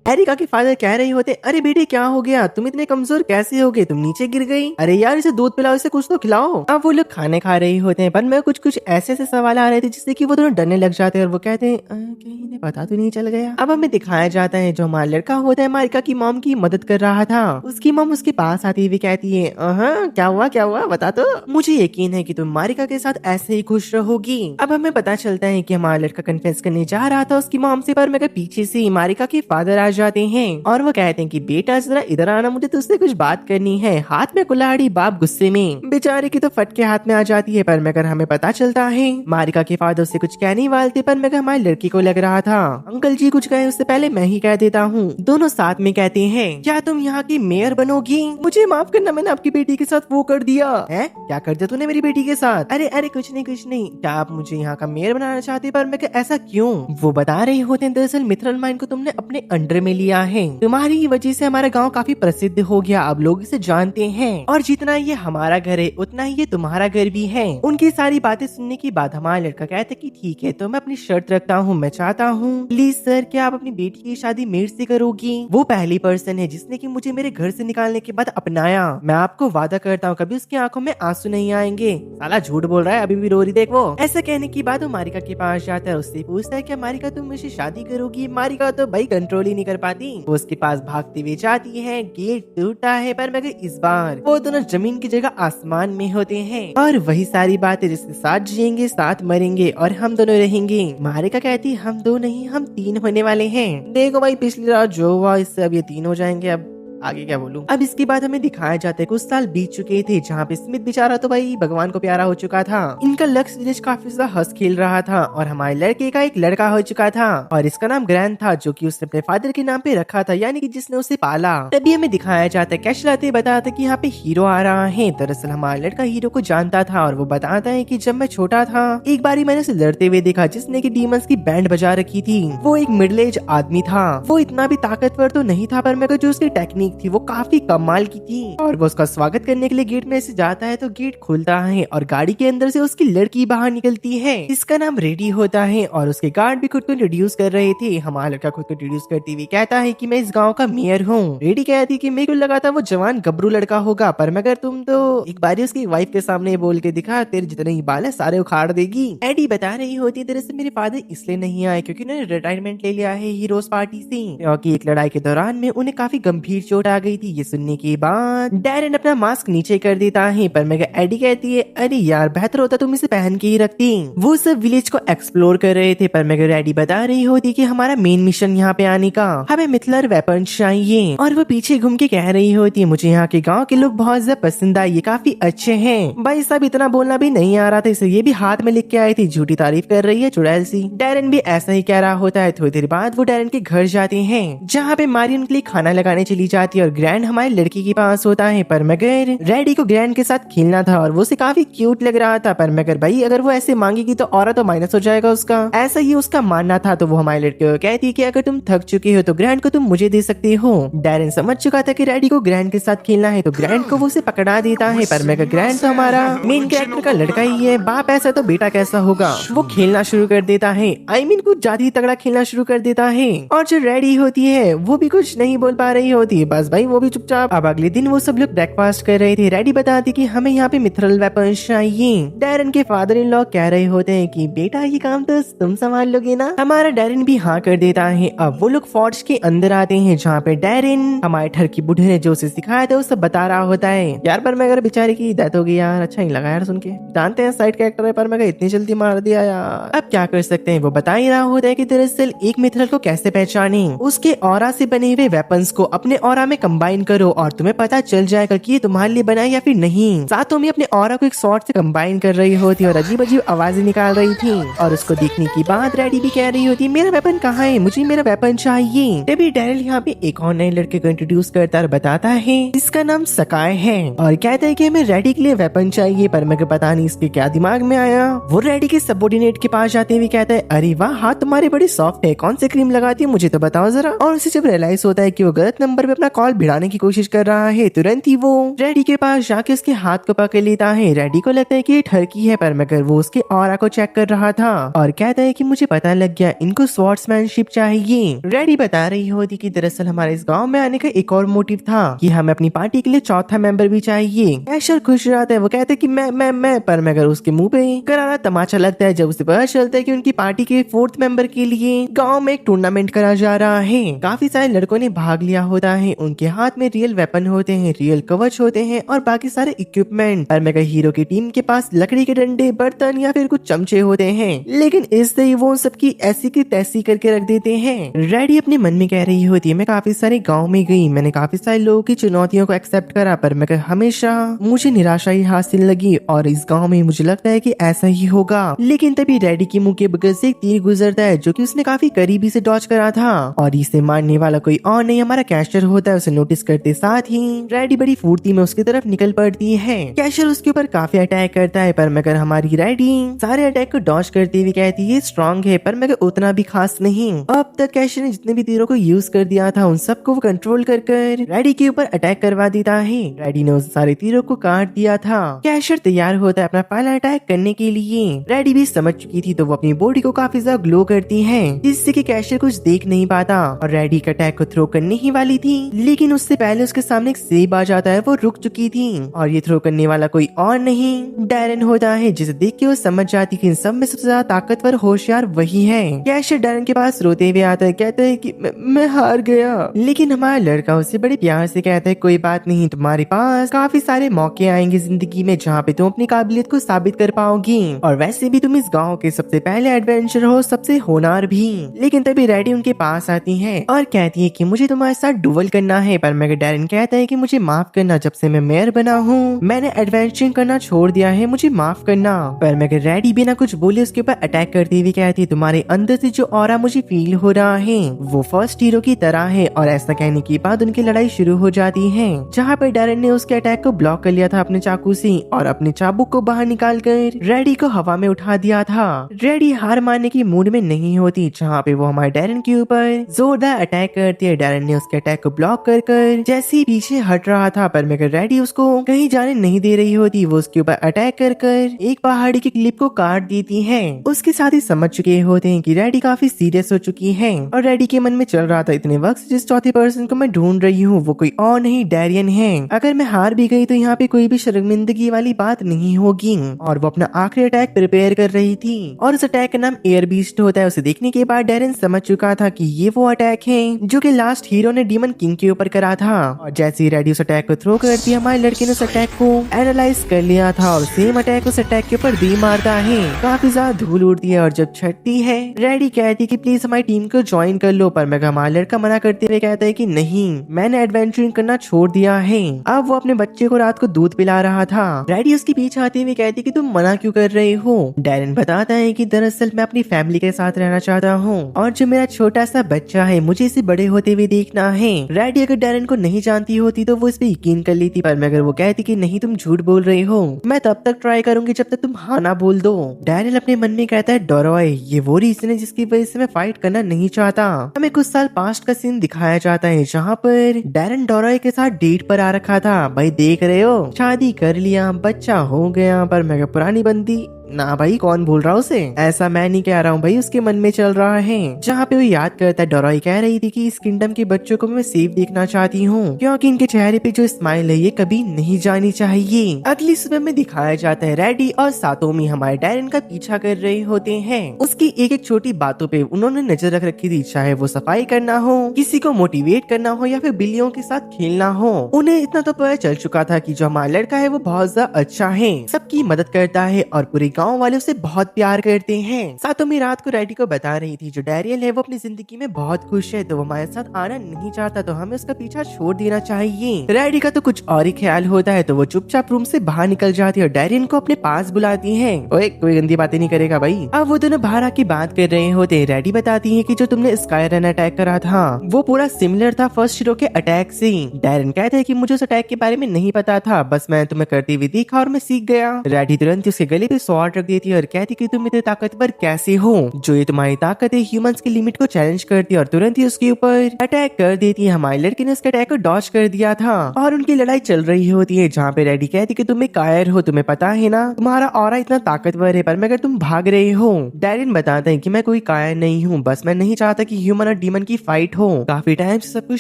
एरिका के फादर कह रहे होते, अरे बेटे क्या हो गया, तुम इतने कमजोर कैसे हो गए, तुम नीचे गिर गई। अरे यार इसे दूध पिलाओ, इसे कुछ तो खिलाओ। अब वो लोग खाने खा रहे होते हैं पर मैं कुछ ऐसे सवाल आ रहे थे जिससे कि वो दोनों डरने लग जाते हैं और वो कहते हैं कहीं इन्हें पता तो नहीं चल गया। अब हमें दिखाया जाता है जो हमारा लड़का होता है मारिका की मॉम की मदद कर रहा था। उसकी मॉम उसके पास आती हुई कहती है क्या हुआ बता तो, मुझे यकीन है कि तुम मारिका के साथ ऐसे ही खुश रहोगी। अब हमें पता चलता है कि हमारा लड़का कन्फेस करने जा रहा था उसकी मॉम से पर मगर पीछे से मारिका के फादर आ जाते हैं और वो कहते हैं कि बेटा जरा इधर आना, मुझे तुझसे कुछ बात करनी है। हाथ में कुल्हाड़ी, बाप गुस्से में, बेचारे की तो फट के हाथ में आ जाती है पर मगर हमें पता चलता है मारिका के फादर से कुछ कहने वाले थे पर मगर हमारी लड़की को लग रहा था अंकल जी कुछ कहे उससे पहले मैं ही कह देता हूँ। दोनों साथ में कहते हैं क्या तुम यहाँ की मेयर बनोगी? मुझे माफ करना, मैंने आपकी बेटी के साथ वो कर दिया है। क्या कर दिया तूने मेरी बेटी के साथ? अरे कुछ नहीं, क्या आप मुझे यहाँ का मेयर बनाना चाहते? पर मैं ऐसा क्यों? वो बता रहे होते हैं दरअसल मिथरल माइन को तुमने अपने अंडर में लिया है, तुम्हारी वजह से हमारा गांव काफी प्रसिद्ध हो गया, अब लोग इसे जानते हैं और जितना ये हमारा घर है उतना ही ये तुम्हारा घर भी है। उनकी सारी बातें सुनने के बाद हमारा लड़का कहता है कि ठीक है तो मैं अपनी शर्त रखता हूँ, मैं चाहता हूँ प्लीज सर क्या आप अपनी बेटी की शादी मेरे से करोगी? वो पहली पर्सन है जिसने की मुझे मेरे घर से निकालने के बाद अपनाया, मैं आपको वादा करता हूँ कभी उसकी आंखों में आंसू नहीं आएंगे। साला झूठ बोल रहा है, अभी भी रो रही देख वो। ऐसा कहने के बाद वो मारिका के पास जाता है, उससे पूछता है क्या मारिका तुम मुझसे शादी करोगी? मारिका तो भाई कंट्रोल ही नहीं कर पाती, वो उसके पास भागती हुई जाती है, गेट टूटा है पर मगर इस बार वो दोनों जमीन की जगह आसमान में होते हैं और वही सारी बातें जिसके साथ जिएंगे साथ मरेंगे और हम दोनों रहेंगे। मारिका कहती हम दो नहीं हम 3 होने वाले हैं। देखो भाई पिछली रात जो हुआ इससे अब ये 3 हो जाएंगे, अब आगे क्या बोलूं। अब इसके बाद हमें दिखाया जाता है कुछ साल बीत चुके थे जहाँ पे स्मिथ बेचारा तो भाई भगवान को प्यारा हो चुका था, इनका लक्ष्य विलेज काफी ज्यादा हंस खेल रहा था और हमारे लड़के का एक लड़का हो चुका था और इसका नाम ग्रैंड था जो कि उसने अपने फादर के नाम पे रखा था, यानी कि जिसने उसे पाला। तभी हमें दिखाया जाता है कैश लाते बताते कि यहाँ पे हीरो आ रहा है। दरअसल हमारा लड़का हीरो को जानता था और वो बताता है कि जब मैं छोटा था एक बारी मैंने उसे लड़ते हुए देखा जिसने की डीमंस की बैंड बजा रखी थी। वो एक मिडिल एज आदमी था, वो इतना भी ताकतवर तो नहीं था पर मगर जो उसकी टेक्निक थी वो काफी कमाल की थी और वो उसका स्वागत करने के लिए गेट में से जाता है तो गेट खुलता है और गाड़ी के अंदर से उसकी लड़की बाहर निकलती है। इसका नाम रेडी होता है और उसके गार्ड भी खुद को इंट्रोड्यूस कर रहे थे। हमारा लड़का खुद को इंट्रोड्यूस करते हुए कहता है कि मैं इस गांव का मेयर हूँ। रेडी कहती है कि मेरे को लगा था वो जवान गबरू लड़का होगा पर मगर तुम तो एक बार उसकी वाइफ के सामने बोल के दिखा तेरे जितने ही बाल है सारे उखाड़ देगी। एडी बता रही होती है दरअसल मेरे फादर इसलिए नहीं आए क्योंकि उन्होंने रिटायरमेंट ले लिया है हीरोज पार्टी से, क्योंकि एक लड़ाई के दौरान में उन्हें काफी गंभीर चोट आ गई थी। ये सुनने के बाद डैरेन अपना मास्क नीचे कर देता है पर मगर एडी कहती है अरे यार बेहतर होता तुम इसे पहन के ही रखती। वो सब विलेज को एक्सप्लोर कर रहे थे पर मगर एडी बता रही होती कि हमारा मेन मिशन यहाँ पे आने का, हमें मिथलर वेपन चाहिए और वो पीछे घूम के कह रही होती है मुझे यहाँ के गाँव के लोग बहुत ज्यादा पसंद आए, ये काफी अच्छे हैं। भाई साहब इतना बोलना भी नहीं आ रहा था, इसे ये भी हाथ में लिख के आई थी, झूठी तारीफ कर रही है चुड़ैल सी। डैरेन भी ऐसा ही कह रहा होता है। थोड़ी देर बाद वो डैरेन के घर जाते हैं जहाँ पे मारी उनके लिए खाना लगाने चली जाती है और ग्रैंड हमारी लड़की के पास होता है पर मगर रेडी को ग्रैंड के साथ खेलना था और वो उसे काफी क्यूट लग रहा था पर मगर भाई अगर वो ऐसे मांगेगी तो और तो माइनस हो जाएगा उसका, ऐसा ही उसका मानना था। तो वो हमारे लड़के को कहती है कि अगर तुम थक चुके हो तो ग्रैंड को तुम मुझे दे सकते हो। डैरेन समझ चुका था कि रेडी को ग्रैंड के साथ खेलना है तो ग्रैंड को वो उसे पकड़ा देता है पर मगर ग्रैंड तो हमारा मेन कैरेक्टर का लड़का ही है, बाप ऐसा तो बेटा कैसा होगा। वो खेलना शुरू कर देता है, आई मीन कुछ ज्यादा ही तगड़ा खेलना शुरू कर देता है और जो रेडी होती है वो भी कुछ नहीं बोल पा रही होती है, बस भाई वो भी चुपचाप। अब अगले दिन वो सब लोग ब्रेकफास्ट कर रहे थे। रेडी बताती कि हमें यहाँ पे मिथरल वेपन चाहिए। डैरेन के फादर इन लॉ कह रहे होते हैं कि बेटा ये काम तो तुम संभाल लोगे ना। हमारा डैरेन भी हाँ कर देता है। अब वो लोग फोर्ज के अंदर आते हैं जहाँ पे डैरेन हमारे ठर की बुढ़े ने जो उसे सिखाया था वो सब बता रहा होता है। यार पर मैं अगर बेचारे की डेथ हो गई यार, अच्छा नहीं लगा यार सुन के। जानते हैं साइड कैरेक्टर है पर मैं इतनी जल्दी मार दिया यार, अब क्या कर सकते हैं। वो बता ही रहा होता है कि दरअसल एक मिथरल को कैसे पहचाने, उसके ऑरा से बने हुए वेपन्स को अपने ऑरा में कंबाइन करो और तुम्हें पता चल जाएगा कि ये तुम्हारे लिए बना है या फिर नहीं। सातोमी अपने ऑरा को एक स्वॉर्ड से कंबाइन कर रही होती और अजीब अजीब आवाजें निकाल रही थी और उसको देखने की बाद रेडी भी कह रही होती मेरा वेपन कहाँ है, मुझे मेरा वेपन चाहिए। तभी डैरिल यहाँ पे एक और नए लड़के को इंट्रोड्यूस करता और बताता है इसका नाम सकाय है और कहता है कि हमें रेडी के लिए वेपन चाहिए, पर मगर पता नहीं इसके क्या दिमाग में आया। वो रेडी के सबऑर्डिनेट के पास जाते हुए कहता है अरे वाह हाथ तुम्हारे बड़ी सॉफ्ट है, कौन सी क्रीम लगाती है मुझे तो बताओ जरा। और उसे जब रियलाइज होता है कि वो गलत नंबर पे अपना कॉल भिड़ाने की कोशिश कर रहा है, तुरंत ही वो रेडी के पास जाके उसके हाथ को पकड़ लेता है। रेडी को लगता है कि ये ठरकी है, पर मगर वो उसके ऑरा को चेक कर रहा था और कहता है कि मुझे पता लग गया, इनको स्वॉर्ड्समैनशिप चाहिए। रेडी बता रही होती कि दरअसल हमारे इस गांव में आने का एक और मोटिव था कि हमें अपनी पार्टी के लिए चौथा मेंबर भी चाहिए। कैशर खुश रहता है, वो कहता है कि मैं पर मगर उसके मुंह पे करारा तमाचा लगता है जब उसे पता चलता है कि उनकी पार्टी के 4th मेंबर के लिए गांव में एक टूर्नामेंट करा जा रहा है। काफी सारे लड़कों ने भाग लिया होता है, उनके हाथ में रियल वेपन होते हैं, रियल कवच होते हैं और बाकी सारे इक्विपमेंट। पर मगर हीरो की टीम के पास लकड़ी के डंडे, बर्तन या फिर कुछ चमचे होते हैं, लेकिन इससे ही वो सबकी ऐसी की तैसी करके रख देते हैं। रेडी अपने मन में कह रही होती है मैं काफी सारे गाँव में गई, मैंने काफी सारे लोगों की चुनौतियों को एक्सेप्ट करा, पर मगर हमेशा मुझे निराशा ही हासिल लगी और इस गांव में मुझे लगता है कि ऐसा ही होगा। लेकिन तभी रेडी के मुंह के बगल से एक तीर गुजरता है जो कि उसने काफी करीबी से डॉज करा था और इसे मारने वाला कोई और नहीं हमारा कैशर होता है। उसे नोटिस करते साथ ही रेडी बड़ी फुर्ती में उसकी तरफ निकल पड़ती है। कैशर उसके ऊपर काफी अटैक करता है, पर मगर हमारी रेडी सारे अटैक को डॉज करती हुई कहती है स्ट्रॉन्ग है, पर मगर उतना भी खास नहीं। अब तक कैशर ने जितने भी तीरों को यूज कर दिया था उन सबको वो कंट्रोल कर रेडी के ऊपर अटैक करवा देता है। रेडी ने उस सारे तीरों को काट दिया था। कैशर तैयार होता है अपना पहला अटैक करने के लिए। रेडी भी समझ चुकी थी तो वो अपनी बॉडी को काफी ज्यादा ग्लो करती है जिससे कि कैशर कुछ देख नहीं पाता और रेडी का अटैक को थ्रो करने ही वाली थी, लेकिन उससे पहले उसके सामने एक सेब आ जाता है। वो रुक चुकी थी और ये थ्रो करने वाला कोई और नहीं डैरन होता है, जिसे देख के वो समझ जाती कि इन सब में सबसे ज्यादा ताकतवर होशियार वही है। कैशर डैरन के पास रोते हुए आता है, कहता है कि मैं हार गया, लेकिन हमारा लड़का उसे बड़े प्यार से कहता है कोई बात नहीं, तुम्हारे पास काफी सारे मौके आएंगे जिंदगी में जहाँ पे तुम अपनी काबिलियत को साबित कर पाओगी और वैसे भी तुम इस गांव के सबसे पहले एडवेंचर हो, सबसे होनहार भी। लेकिन तभी रेडी उनके पास आती है और कहती है कि मुझे तुम्हारे साथ डुएल करना है, पर मगर डैरन कहता है कि मुझे माफ करना, जब से मैं मेयर बना हूँ मैंने एडवेंचरिंग करना छोड़ दिया है, मुझे माफ करना। पर मगर रेडी बिना कुछ बोले उसके ऊपर अटैक करती हुई कहती है तुम्हारे अंदर से जो ऑरा मुझे फील हो रहा है वो फर्स्ट हीरो की तरह है। और ऐसा कहने के बाद उनकी लड़ाई शुरू हो जाती है जहाँ पर डैरन ने उसके अटैक को ब्लॉक कर लिया था अपने चाकू से और अपने चाबुक को बाहर निकालकर रेडी को हवा में उठा दिया था। रेडी हार मानने की मूड में नहीं होती, जहाँ पे वो हमारे डैरन के ऊपर जोरदार अटैक करती है। डैरन ने उसके अटैक को ब्लॉक कर जैसे ही पीछे हट रहा था, पर मगर रेडी उसको कहीं जाने नहीं दे रही होती, वो उसके ऊपर अटैक कर एक पहाड़ी की क्लिप को काट देती है। उसके साथ ही समझ चुके होते हैं कि रेडी काफी सीरियस हो चुकी है और रेडी के मन में चल रहा था इतने वक्त से जिस चौथे पर्सन को मैं ढूंढ रही हूँ वो कोई और नहीं डैरियन है। अगर मैं हार भी गई तो यहाँ पे कोई भी शर्मिंदगी वाली बात नहीं होगी। और वो अपना आखिरी अटैक प्रिपेयर कर रही थी और उस अटैक का नाम एयर बीस्ट होता है। उसे देखने के बाद डैरन समझ चुका था कि ये वो अटैक है जो कि लास्ट हीरो ने डीमन किंग के ऊपर करा था। और जैसे ही रेडी उस अटैक को थ्रो करती है, हमारे लड़के ने उस अटैक को एनालाइज कर लिया था और सेम अटैक उस अटैक के ऊपर भी मारता है। काफी ज्यादा धूल उड़ती है और जब छटती है रेडी कहती है कि प्लीज हमारी टीम को ज्वाइन कर लो, पर मगर हमारा लड़का मना करते हुए कहता है कि नहीं, मैंने एडवेंचरिंग करना छोड़ दिया है। अब वो अपने बच्चे को रात को दूध पिला रहा था। रेडी उसके पीछे आते हुए कहती कि तुम मना क्यों कर रहे हो। डैरन बताता है कि दरअसल मैं अपनी फैमिली के साथ रहना चाहता हूँ और जो मेरा छोटा सा बच्चा है मुझे इसे बड़े होते हुए देखना है। रेडी अगर डैरन को नहीं जानती होती तो वो इस पे यकीन कर लेती, पर मगर वो कहती कि नहीं तुम झूठ बोल रहे हो, मैं तब तक ट्राई करूंगी जब तक तुम हाँ ना बोल दो। डैरन अपने मन में कहता है डोरॉय ये वो रीजन है जिसकी वजह से मैं फाइट करना नहीं चाहता। हमें कुछ साल पास्ट का सीन दिखाया जाता है जहाँ पर डैरन डोरॉय के साथ डेट पर आ रखा था। भाई देख रहे हो, शादी कर लिया, बच्चा हो गया, पर मगर पुरानी बंदी ना भाई कौन भूल रहा उसे, ऐसा मैं नहीं कह रहा हूँ भाई, उसके मन में चल रहा है। जहाँ पे वो याद करता है डोरॉय कह रही थी कि इस किंगडम के बच्चों को मैं सेफ देखना चाहती हूँ क्योंकि इनके चेहरे पे जो स्माइल है ये कभी नहीं जानी चाहिए। अगली सुबह में दिखाया जाता है रेडी और सातोमी हमारे डैरन का पीछा कर रहे होते हैं। उसकी एक एक छोटी बातों पे उन्होंने नजर रख रखी थी, चाहे वो सफाई करना हो, किसी को मोटिवेट करना हो या फिर बिल्लियों के साथ खेलना हो। उन्हें इतना तो पता चल चुका था कि जो हमारा लड़का है वो बहुत ज्यादा अच्छा है, सबकी मदद करता है और पूरे गाँव वाले उसे बहुत प्यार करते हैं। सातोमी रात को रैडी को बता रही थी जो डैरियल है वो अपनी जिंदगी में बहुत खुश है, तो वो हमारे साथ आना नहीं चाहता, तो हमें उसका पीछा छोड़ देना चाहिए। रैडी का तो कुछ और ही ख्याल होता है, तो वो चुपचाप रूम से बाहर निकल जाती है और डैरियन को अपने पास बुलाती है। ओए कोई गंदी बातें नहीं करेगा भाई। अब वो दोनों बाहर आके बात कर रहे होते। रैडी बताती है कि जो तुमने स्काईरन अटैक करा था वो पूरा सिमिलर था फर्स्ट हीरो के अटैक से। डैरियन कहते हैं कि मुझे उस अटैक के बारे में नहीं पता था, बस मैं तुम्हें करते हुए देखा और मैं सीख गया। रैडी तुरंत उसके गले पे स्वॉर्ड रख देती है और कहती कि तुम इतने ताकतवर कैसे हो, जो ये तुम्हारी ताकत है ह्यूमंस की लिमिट को चैलेंज करती है, और तुरंत ही उसके ऊपर अटैक कर देती है। हमारे लड़के ने उसके अटैक को डॉज कर दिया था और उनकी लड़ाई चल रही होती है, जहाँ पे रैडी कहती कि तुम एक कायर हो, तुम्हें पता है ना तुम्हारा ऑरा इतना ताकतवर है, पर मगर तुम भाग रहे हो। डैरियन बताते हैं कि मैं कोई कायर नहीं हूँ, बस मैं नहीं चाहता कि ह्यूमन और डीमन की फाइट हो। काफी टाइम से सब कुछ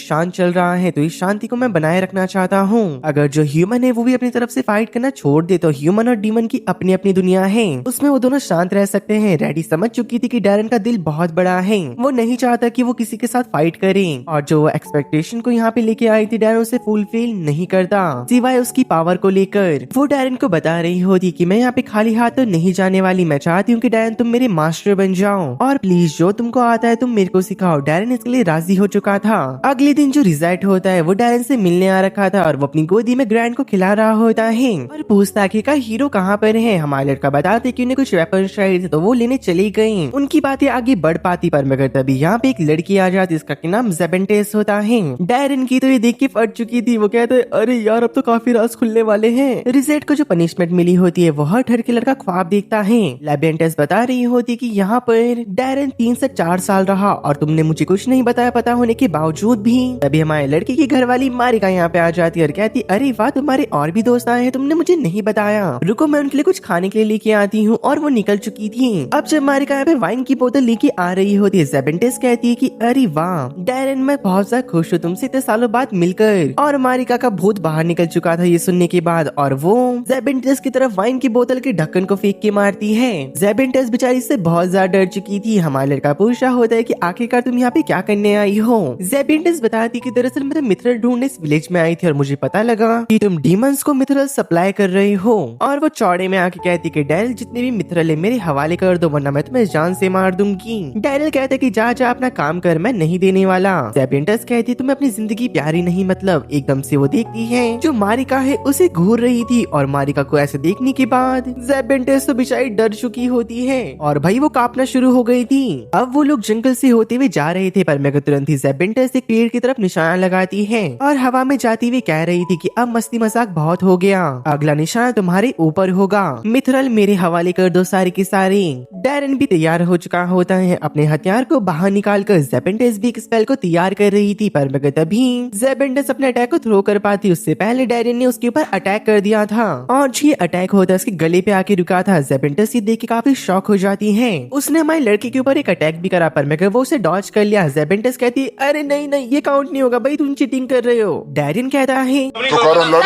शांत चल रहा है, तो इस शांति को मैं बनाए रखना चाहता हूँ। अगर जो ह्यूमन है वो भी अपनी तरफ से फाइट करना छोड़ दे तो ह्यूमन और डीमन की अपनी अपनी दुनिया है, उसमें वो दोनों शांत रह सकते हैं। रैडी समझ चुकी थी कि डैरियन का दिल बहुत बड़ा है, वो नहीं चाहता कि वो किसी के साथ फाइट करे, और जो एक्सपेक्टेशन को यहाँ पे लेके आई थी डैरियन उसे फुलफिल नहीं करता, सिवाय उसकी पावर को लेकर। वो डैरियन को बता रही होती कि मैं यहाँ पे खाली हाथ तो नहीं जाने वाली, मैं चाहती हूँ कि डैरियन तुम मेरे मास्टर बन जाओ और प्लीज जो तुमको आता है तुम मेरे को सिखाओ। डैरियन इसके लिए राजी हो चुका था। अगले दिन जो रिजल्ट होता है वो डैरियन से मिलने आ रखा था और वो अपनी गोदी में ग्रैंड को खिला रहा होता है और पूछता है कि हीरो कहाँ पर है। हमारा लड़का बताते कि उन्हें कुछ वेपन चाहिए थे, तो वो लेने चले गए। उनकी बातें आगे बढ़ पाती, पर मगर तभी यहाँ पे एक लड़की आ जाती जिसका नाम ज़ेबेंटेस होता है। डैरियन की तो ये देख के फट चुकी थी, वो कहते अरे यार अब तो काफी राज खुलने वाले हैं। रिजेट को जो पनिशमेंट मिली होती है वो हर ठर के लड़का ख्वाब देखता है। ज़ेबेंटेस बता रही होती कि यहाँ पर डैरियन 3 से 4 साल रहा और तुमने मुझे कुछ नहीं बताया पता होने के बावजूद भी। तभी हमारे लड़के की घरवाली मारिका यहाँ पे आ जाती है और कहती अरे वाह तुम्हारे और भी दोस्त आए हैं, तुमने मुझे नहीं बताया, रुको मैं उनके लिए कुछ खाने के लिए लेके आती हूँ। और वो निकल चुकी थी। अब जब मारिका यहाँ पे वाइन की बोतल लेके आ रही होती है, ज़ेबेंटेस कहती है कि अरे वाह डैरियन मैं बहुत ज्यादा खुश हूँ तुमसे इतने सालों बाद मिलकर। और मारिका का भूत बाहर निकल चुका था ये सुनने के बाद, और वो ज़ेबेंटेस की तरफ वाइन की बोतल के ढक्कन को फेंक के मारती है। ज़ेबेंटेस बेचारी से बहुत ज्यादा डर चुकी थी। हमारा लड़का पूछा होता है कि आखिरकार तुम यहाँ पे क्या करने आई हो। ज़ेबेंटेस बताती कि दरअसल मैं मिथरल ढूंढने इस विलेज में आई थी और मुझे पता लगा कि तुम डीमंस को मिथरल सप्लाई कर रहे हो। और वो चौड़े में आके कहती कि डैरियल जितने भी मिथरल है मेरे हवाले कर दो, वरना मैं तुम्हें जान से मार दूंगी। डैरियल कहते कि जा जा अपना काम कर, मैं नहीं देने वाला। ज़ेबेंटेस कहती तुम्हें अपनी जिंदगी प्यारी नहीं, मतलब एकदम से वो देखती है जो मारिका है उसे घूर रही थी, और मारिका को ऐसे देखने के बाद ज़ेबेंटेस तो बेचारी डर चुकी होती है और भाई वो कांपना शुरू हो गई थी। अब वो लोग जंगल से होते हुए जा रहे थे, पर मगर तुरंत ही ज़ेबेंटेस एक पेड़ की तरफ निशाना लगाती है और हवा में जाती हुई कह रही थी कि अब मस्ती मजाक बहुत हो गया, अगला निशाना तुम्हारे ऊपर होगा, मिथरल मेरे हवाले कर दो सारी की सारी। डैरियन भी तैयार हो चुका होता है, अपने हथियार को बाहर निकाल कर ज़ेबेंटेस भी एक स्पेल को तैयार कर रही थी, पर मगर तभी ज़ेबेंटेस अपने अटैक को थ्रो कर पाती उससे पहले डैरियन ने उसके ऊपर अटैक कर दिया था और ये अटैक होता उसके गले पे आके रुका था। ज़ेबेंटेस ये देख के काफी शॉक हो जाती है। उसने हमारे लड़के के ऊपर एक अटैक भी करा, पर मगर वो उसे डॉज कर लिया। ज़ेबेंटेस कहती अरे नहीं नहीं ये काउंट नहीं होगा भाई, तुम चीटिंग कर रहे हो। डैरियन कहता है तो करो लड़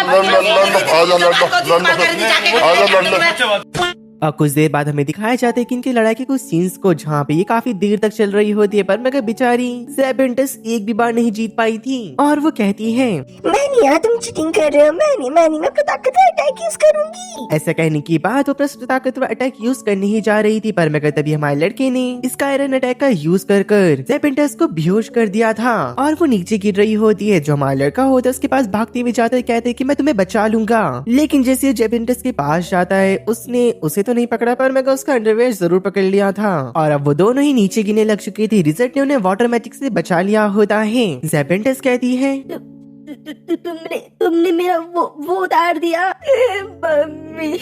और कुछ देर बाद हमें दिखाया जाता है कि इनकी लड़ाई के कुछ सीन्स को, जहाँ पे ये काफी देर तक चल रही होती है, पर मगर बेचारी ज़ेबेंटेस एक भी बार नहीं जीत पाई थी और वो कहती है मैनी तुम चीटिंग कर रहे हो, मैनी मैं अपना ताकतवर अटैक यूज करूंगी। ऐसा कहने के बाद वो अपना ताकतवर अटैक यूज करने ही जा रही थी, पर मगर तभी हमारे लड़के ने इसका आयरन अटैक का यूज कर ज़ेबेंटेस को बेहोश कर दिया था और वो नीचे गिर रही होती है। जो हमारा लड़का होता है उसके पास भागते हुए जाता है, कहते हैं कि मैं तुम्हें बचा लूंगा, लेकिन जैसे ज़ेबेंटेस के पास जाता है उसने उसे नहीं पकड़ा, पर मैं उसका अंडरवेयर जरूर पकड़ लिया था और अब वो दोनों ही नीचे गिरने लग चुकी थी। रिजल्ट ने उन्हें वाटर मैजिक से बचा लिया होता है। ज़ेबेंटेस कहती है तुमने मेरा वो उतार दिया मम्मी।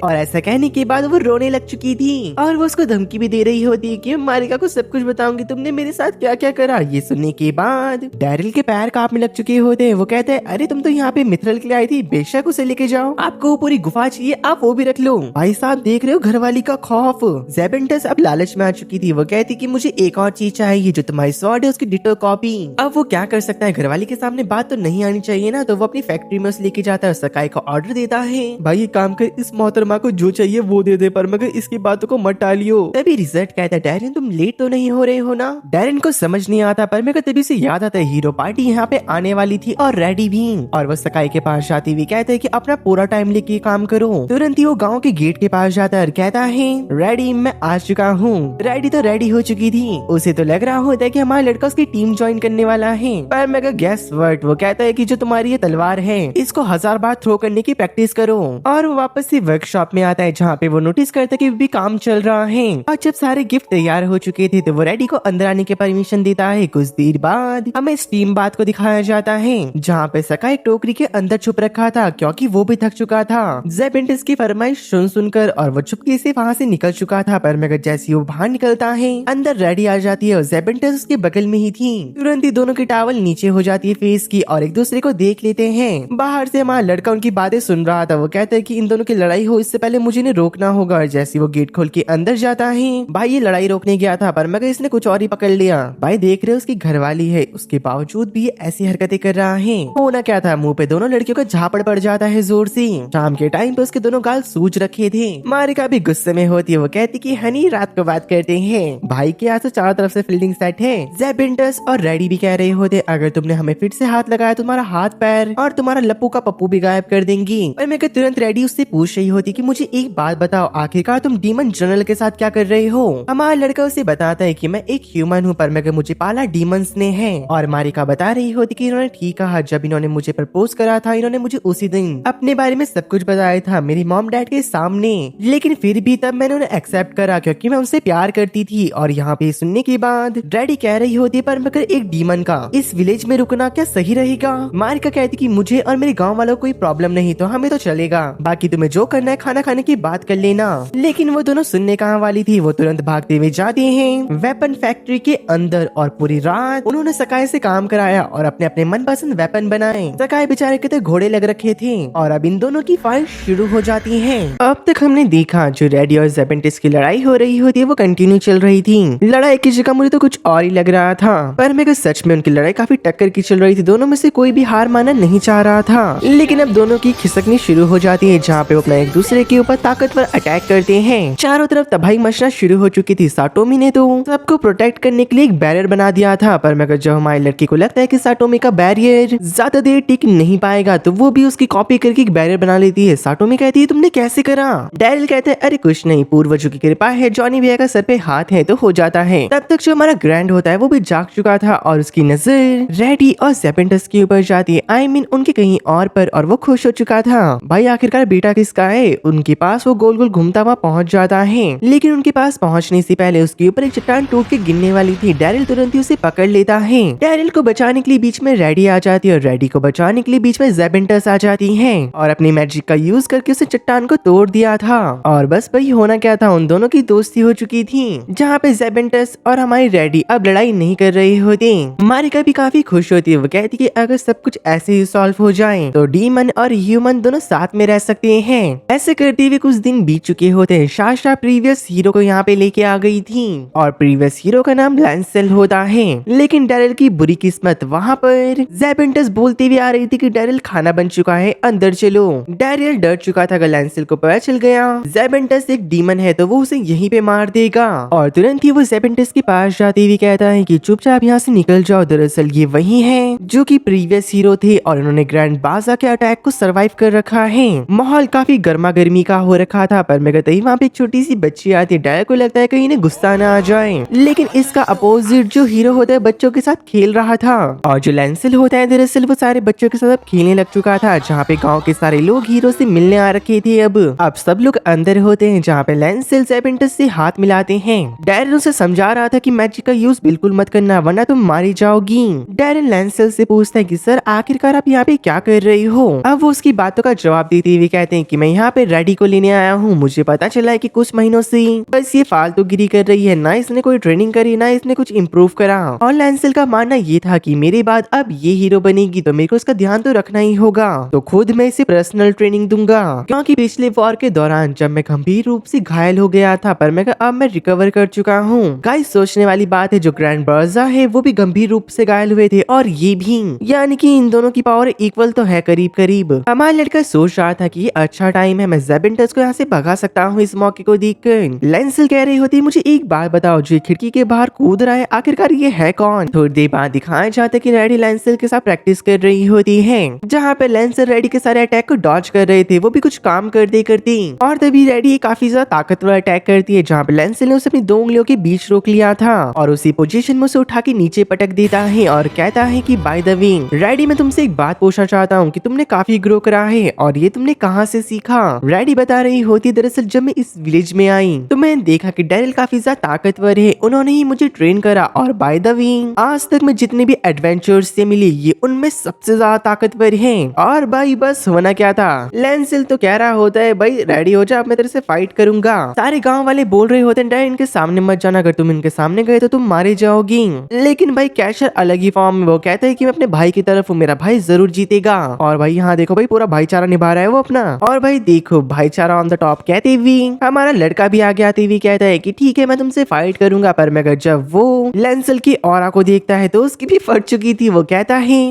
और ऐसा कहने के बाद वो रोने लग चुकी थी और वो उसको धमकी भी दे रही होती है कि मारिका को सब कुछ बताऊंगी, तुमने मेरे साथ क्या क्या करा। ये सुनने के बाद डैरियल के पैर कांपने लग चुके होते हैं। वो कहते हैं अरे तुम तो यहाँ पे मिथरल के लिए आई थी, बेशक उसे लेके जाओ, आपको पूरी गुफा चाहिए आप वो भी रख लो। भाई साहब देख रहे हो घरवाली का खौफ। ज़ेबेंटेस अब लालच में आ चुकी थी। वो कहती कि मुझे एक और चीज चाहिए, जो तुम्हारी स्वॉर्ड है उसकी डिटो कॉपी। अब वो क्या कर सकता है, घरवाली के सामने बात तो नहीं आनी चाहिए ना, तो वो अपनी फैक्ट्री में उसे लेके जाता है। सकाई को ऑर्डर देता है भाई ये काम कर इस मोहतरमा शर्मा को जो चाहिए वो दे दे, पर मगर इसकी बातों को मत टालियो। तभी रिजल्ट कहता है डैरेन तुम लेट तो नहीं हो रहे हो ना। डैरेन को समझ नहीं आता, पर मगर तभी से याद आता है हीरो पार्टी यहाँ पे आने वाली थी और रेडी भी। और वो सकाई के पास जाती हुई कहता है कि अपना पूरा टाइम लेके काम करो। तुरंत ही वो गाँव के गेट के पास जाता है और कहता है रेडी मैं आ चुका हूँ। रेडी तो रेडी हो चुकी थी, उसे तो लग रहा होता है कि हमारा लड़का उसकी टीम ज्वाइन करने वाला है। पर मगर गेस व्हाट, वो कहता है कि जो तुम्हारी ये तलवार है इसको 1000 बार थ्रो करने की प्रैक्टिस करो। और वो वापस से वर्कशॉप में आता है जहाँ पे वो नोटिस करता है कि भी काम चल रहा है। और जब सारे गिफ्ट तैयार हो चुके थे तो वो रेडी को अंदर आने की परमिशन देता है। कुछ देर बाद हमें इस टीम बात को दिखाया जाता है जहाँ पे सका एक टोकरी के अंदर छुप रखा था क्योंकि वो भी थक चुका था। ज़ेबेंटिस की फरमाइश सुनकर और वो चुपके से वहाँ से निकल चुका था। पर मगर जैसे वो बाहर निकलता है अंदर रेडी आ जाती है और ज़ेबेंटिस उसके बगल में ही थी। तुरंत ही दोनों की टावल नीचे हो जाती है फेस की और एक दूसरे को देख लेते हैं। बाहर से हमारा लड़का उनकी बातें सुन रहा था। वो कहता है कि इन दोनों की लड़ाई हो इससे पहले मुझे इन्हें रोकना होगा। और जैसे वो गेट खोल के अंदर जाता है भाई ये लड़ाई रोकने गया था पर मगर इसने कुछ और ही पकड़ लिया। भाई देख रहे हो उसकी घरवाली है, उसके बावजूद भी ये ऐसी हरकतें कर रहा है। होना क्या था, मुंह पे दोनों लड़कियों का झापड़ पड़ जाता है जोर से। शाम के टाइम पे उसके दोनों गाल सूज रखे थे। मारिका भी गुस्से में होती है, वो कहती कि हनी रात को बात करते हैं। भाई के यहाँ से चारों तरफ से फील्डिंग सेट है। ज़ेबेंटिस और रेडी भी कह रहे होते अगर तुमने हमें फिर से हाथ लगाया तुम्हारा हाथ पैर और तुम्हारा लप्पू का पप्पू भी गायब कर देंगी। और मैं तुरंत रेडी उससे पूछ रही होती कि मुझे एक बात बताओ, आखिरकार तुम डीमन जनरल के साथ क्या कर रहे हो। हमारा लड़का उसे बताता है कि मैं एक ह्यूमन हूँ पर मगर मुझे पाला डीमंस ने है। और मारिका बता रही होती कि इन्होंने ठीक कहा, जब इन्होंने मुझे प्रपोज करा था इन्होंने मुझे उसी दिन अपने बारे में सब कुछ बताया था मेरी मॉम डैड के सामने। लेकिन फिर भी तब मैंने उन्हें एक्सेप्ट करा क्योंकि मैं उनसे प्यार करती थी। और यहाँ पे सुनने के बाद डैडी कह रही होती है पर मगर एक डीमन का इस विलेज में रुकना क्या सही रहेगा। मारिका कहती कि मुझे और मेरे गांव वालों को कोई प्रॉब्लम नहीं तो हमें तो चलेगा, बाकी तुम्हें जो करना है खाना खाने की बात कर लेना। लेकिन वो दोनों सुनने कहाँ वाली थी, वो तुरंत भागते हुए जाते हैं वेपन फैक्ट्री के अंदर। और पूरी रात उन्होंने सकाई से काम कराया और अपने अपने मनपसंद वेपन बनाए। सकाई बेचारे के तो घोड़े लग रखे थे और अब इन दोनों की फाइट शुरू हो जाती है। अब तक हमने देखा जो रेडी और ज़ेबेंटिस की लड़ाई हो रही होती है वो कंटिन्यू चल रही थी। लड़ाई की जगह मुझे तो कुछ और ही लग रहा था, पर मेरे सच में उनकी लड़ाई काफी टक्कर की चल रही थी। दोनों में से कोई भी हार मानना नहीं चाह रहा था। लेकिन अब दोनों की खिसकनी शुरू हो जाती है जहाँ पे वो अपना एक दूसरे के ऊपर ताकतवर अटैक करते हैं। चारों तरफ तबाही मचना शुरू हो चुकी थी। साटोमी ने तो सबको प्रोटेक्ट करने के लिए एक बैरियर बना दिया था, पर मगर जब हमारी लड़की को लगता है कि साटोमी का बैरियर ज्यादा देर टिक नहीं पाएगा तो वो भी उसकी कॉपी करके एक बैरियर बना लेती है। साटोमी कहती है तुमने कैसे करा। डैरिल कहते हैं अरे कुछ नहीं, पूर्वजों की कृपा है, जॉनी भैया का सर पे हाथ है तो हो जाता है। तब तक जो हमारा ग्रैंड होता है वो भी जाग चुका था और उसकी नजर रेडी और ज़ेबेंटिस के ऊपर जाती है, आई मीन उनके कहीं और पर, और वो खुश हो चुका था। भाई आखिरकार बेटा किसका है। उनके पास वो गोल गोल घूमता हुआ पहुंच जाता है, लेकिन उनके पास पहुंचने से पहले उसके ऊपर एक चट्टान टूट के गिरने वाली थी। डैरिल तुरंत ही उसे पकड़ लेता है। डैरिल को बचाने के लिए बीच में रेडी आ जाती है और रेडी को बचाने के लिए बीच में ज़ेबेंटिस आ जाती है और अपनी मैजिक का यूज करके उसे चट्टान को तोड़ दिया था। और बस भाई होना क्या था, उन दोनों की दोस्ती हो चुकी थी जहाँ पे ज़ेबेंटिस और हमारी रेडी अब लड़ाई नहीं कर रही होती। मारिका भी काफी खुश होती है, वो कहती कि अगर सब कुछ ऐसे ही सॉल्व हो जाए तो डीमन और ह्यूमन दोनों साथ में रह सकते हैं। ऐसे करते हुए कुछ दिन बीत चुके होते हैं। शाशा प्रीवियस हीरो को यहाँ पे लेके आ गई थी और प्रीवियस हीरो का नाम लैंसेल होता है। लेकिन डैरिल की बुरी किस्मत, वहाँ पर ज़ेबेंटिस बोलती हुई आ रही थी कि डैरिल खाना बन चुका है, अंदर चलो। डैरिल डर चुका था, अगर लैंसेल को पता चल गया ज़ेबेंटिस एक डीमन है तो वो उसे यहीं पे मार देगा। और तुरंत ही वो ज़ेबेंटिस के पास जाते हुए कहता है कि चुपचाप यहाँ से निकल जाओ। दरअसल ये वही है जो कि प्रीवियस हीरो थे और उन्होंने ग्रैंड बाजा के अटैक को सरवाइव कर रखा है। माहौल काफी गर्मा गर्मी का हो रखा था, पर मैं कहता वहाँ पे एक छोटी सी बच्ची आती है। डैरिल को लगता है कहीं इन्हें गुस्सा ना आ जाए, लेकिन इसका अपोजिट जो हीरो होता है बच्चों के साथ खेल रहा था और जो लैंसेल होता है दरअसल वो सारे बच्चों के साथ खेलने लग चुका था। जहाँ पे गाँव के सारे लोग हीरो से मिलने आ रखे थे। अब सब लोग अंदर होते हैं जहाँ पे लैंसेल ज़ेबेंटिस से हाथ मिलाते हैं। डैरिल उसे समझा रहा था कि मैजिक का यूज बिल्कुल मत करना वरना तुम मारी जाओगी। डैरिल लैंसेल से पूछता है कि सर आखिरकार आप यहाँ पे क्या कर रही हो। अब वो उसकी बातों का जवाब देते हुए कहते हैं कि मैं यहाँ पे रेडी को लेने आया हूँ। मुझे पता चला है कि कुछ महीनों से बस ये फालतूगिरी कर रही है, ना इसने कोई ट्रेनिंग करी ना इसने कुछ इम्प्रूव करा। और लैंसेल का मानना ये था कि मेरे बाद अब ये हीरो बनेगी तो मेरे को इसका ध्यान तो रखना ही होगा, तो खुद मैं इसे पर्सनल ट्रेनिंग दूंगा। क्योंकि पिछले वॉर के दौरान जब मैं गंभीर रूप से घायल हो गया था पर मैं अब मैं रिकवर कर चुका हूँ। गाइस सोचने वाली बात है जो ग्रैंड बाजा है वो भी गंभीर रूप से घायल हुए थे और ये भी, यानी कि इन दोनों की पावर इक्वल तो है करीब करीब। हमारा लड़का सोच रहा था कि ये अच्छा टाइम है मैं जेबिंटस को यहाँ से भगा सकता हूँ इस मौके को देखकर। लेंसिल कह रही होती मुझे एक बात बताओ, जो खिड़की के बाहर कूद रहा है आखिरकार ये है कौन। थोड़ी देर बाद दिखाया जाता है कि रेडी लेंसिल के साथ प्रैक्टिस कर रही होती है, जहाँ पे लेंसिल रेडी के सारे अटैक को डॉज कर रहे थे, वो भी कुछ काम करते करती। और तभी रेडी काफी ज्यादा ताकतवर अटैक करती है, जहाँ पे लेंसिल ने उसे अपनी 2 उंगलियों के बीच रोक लिया था और उसी पोजीशन में उसे उठा के नीचे पटक देता है और कहता है कि बाय द वे रेडी, मैं तुमसे एक बात पूछना चाहता हूँ कि तुमने काफी ग्रो करा है और ये तुमने कहाँ से सीखा। रेडी बता रही होती दरअसल जब मैं इस विलेज में आई तो मैंने देखा कि डैरिल काफी ज्यादा ताकतवर है, उन्होंने ही मुझे ट्रेन करा और बाय द वे आज तक मैं जितने भी एडवेंचर्स से मिली ये उनमें सबसे ज्यादा ताकतवर है। और भाई बस होना क्या था, लेंसिल तो कह रहा होता है भाई रेडी हो जा, अब मैं तेरे से फाइट करूंगा। सारे गांव वाले बोल रहे होते हैं डैड इनके सामने मत जाना, अगर तुम इनके सामने गए तो तुम मारे जाओगी। लेकिन भाई कैशर अलग ही फॉर्म में वो कहता है कि मैं अपने भाई की तरफ हूँ, मेरा भाई जरूर जीतेगा। और भाई यहाँ देखो भाई पूरा भाईचारा निभा रहा है वो अपना। और भाई देखो भाईचारा ऑन द टॉप कहते हुए हमारा लड़का भी आगे आते हुए कहता है कि ठीक है मैं तुमसे फाइट करूंगा, पर मगर जब वो लेंसिल की ऑरा को देखता है तो उसकी भी फट चुकी थी। वो कहता है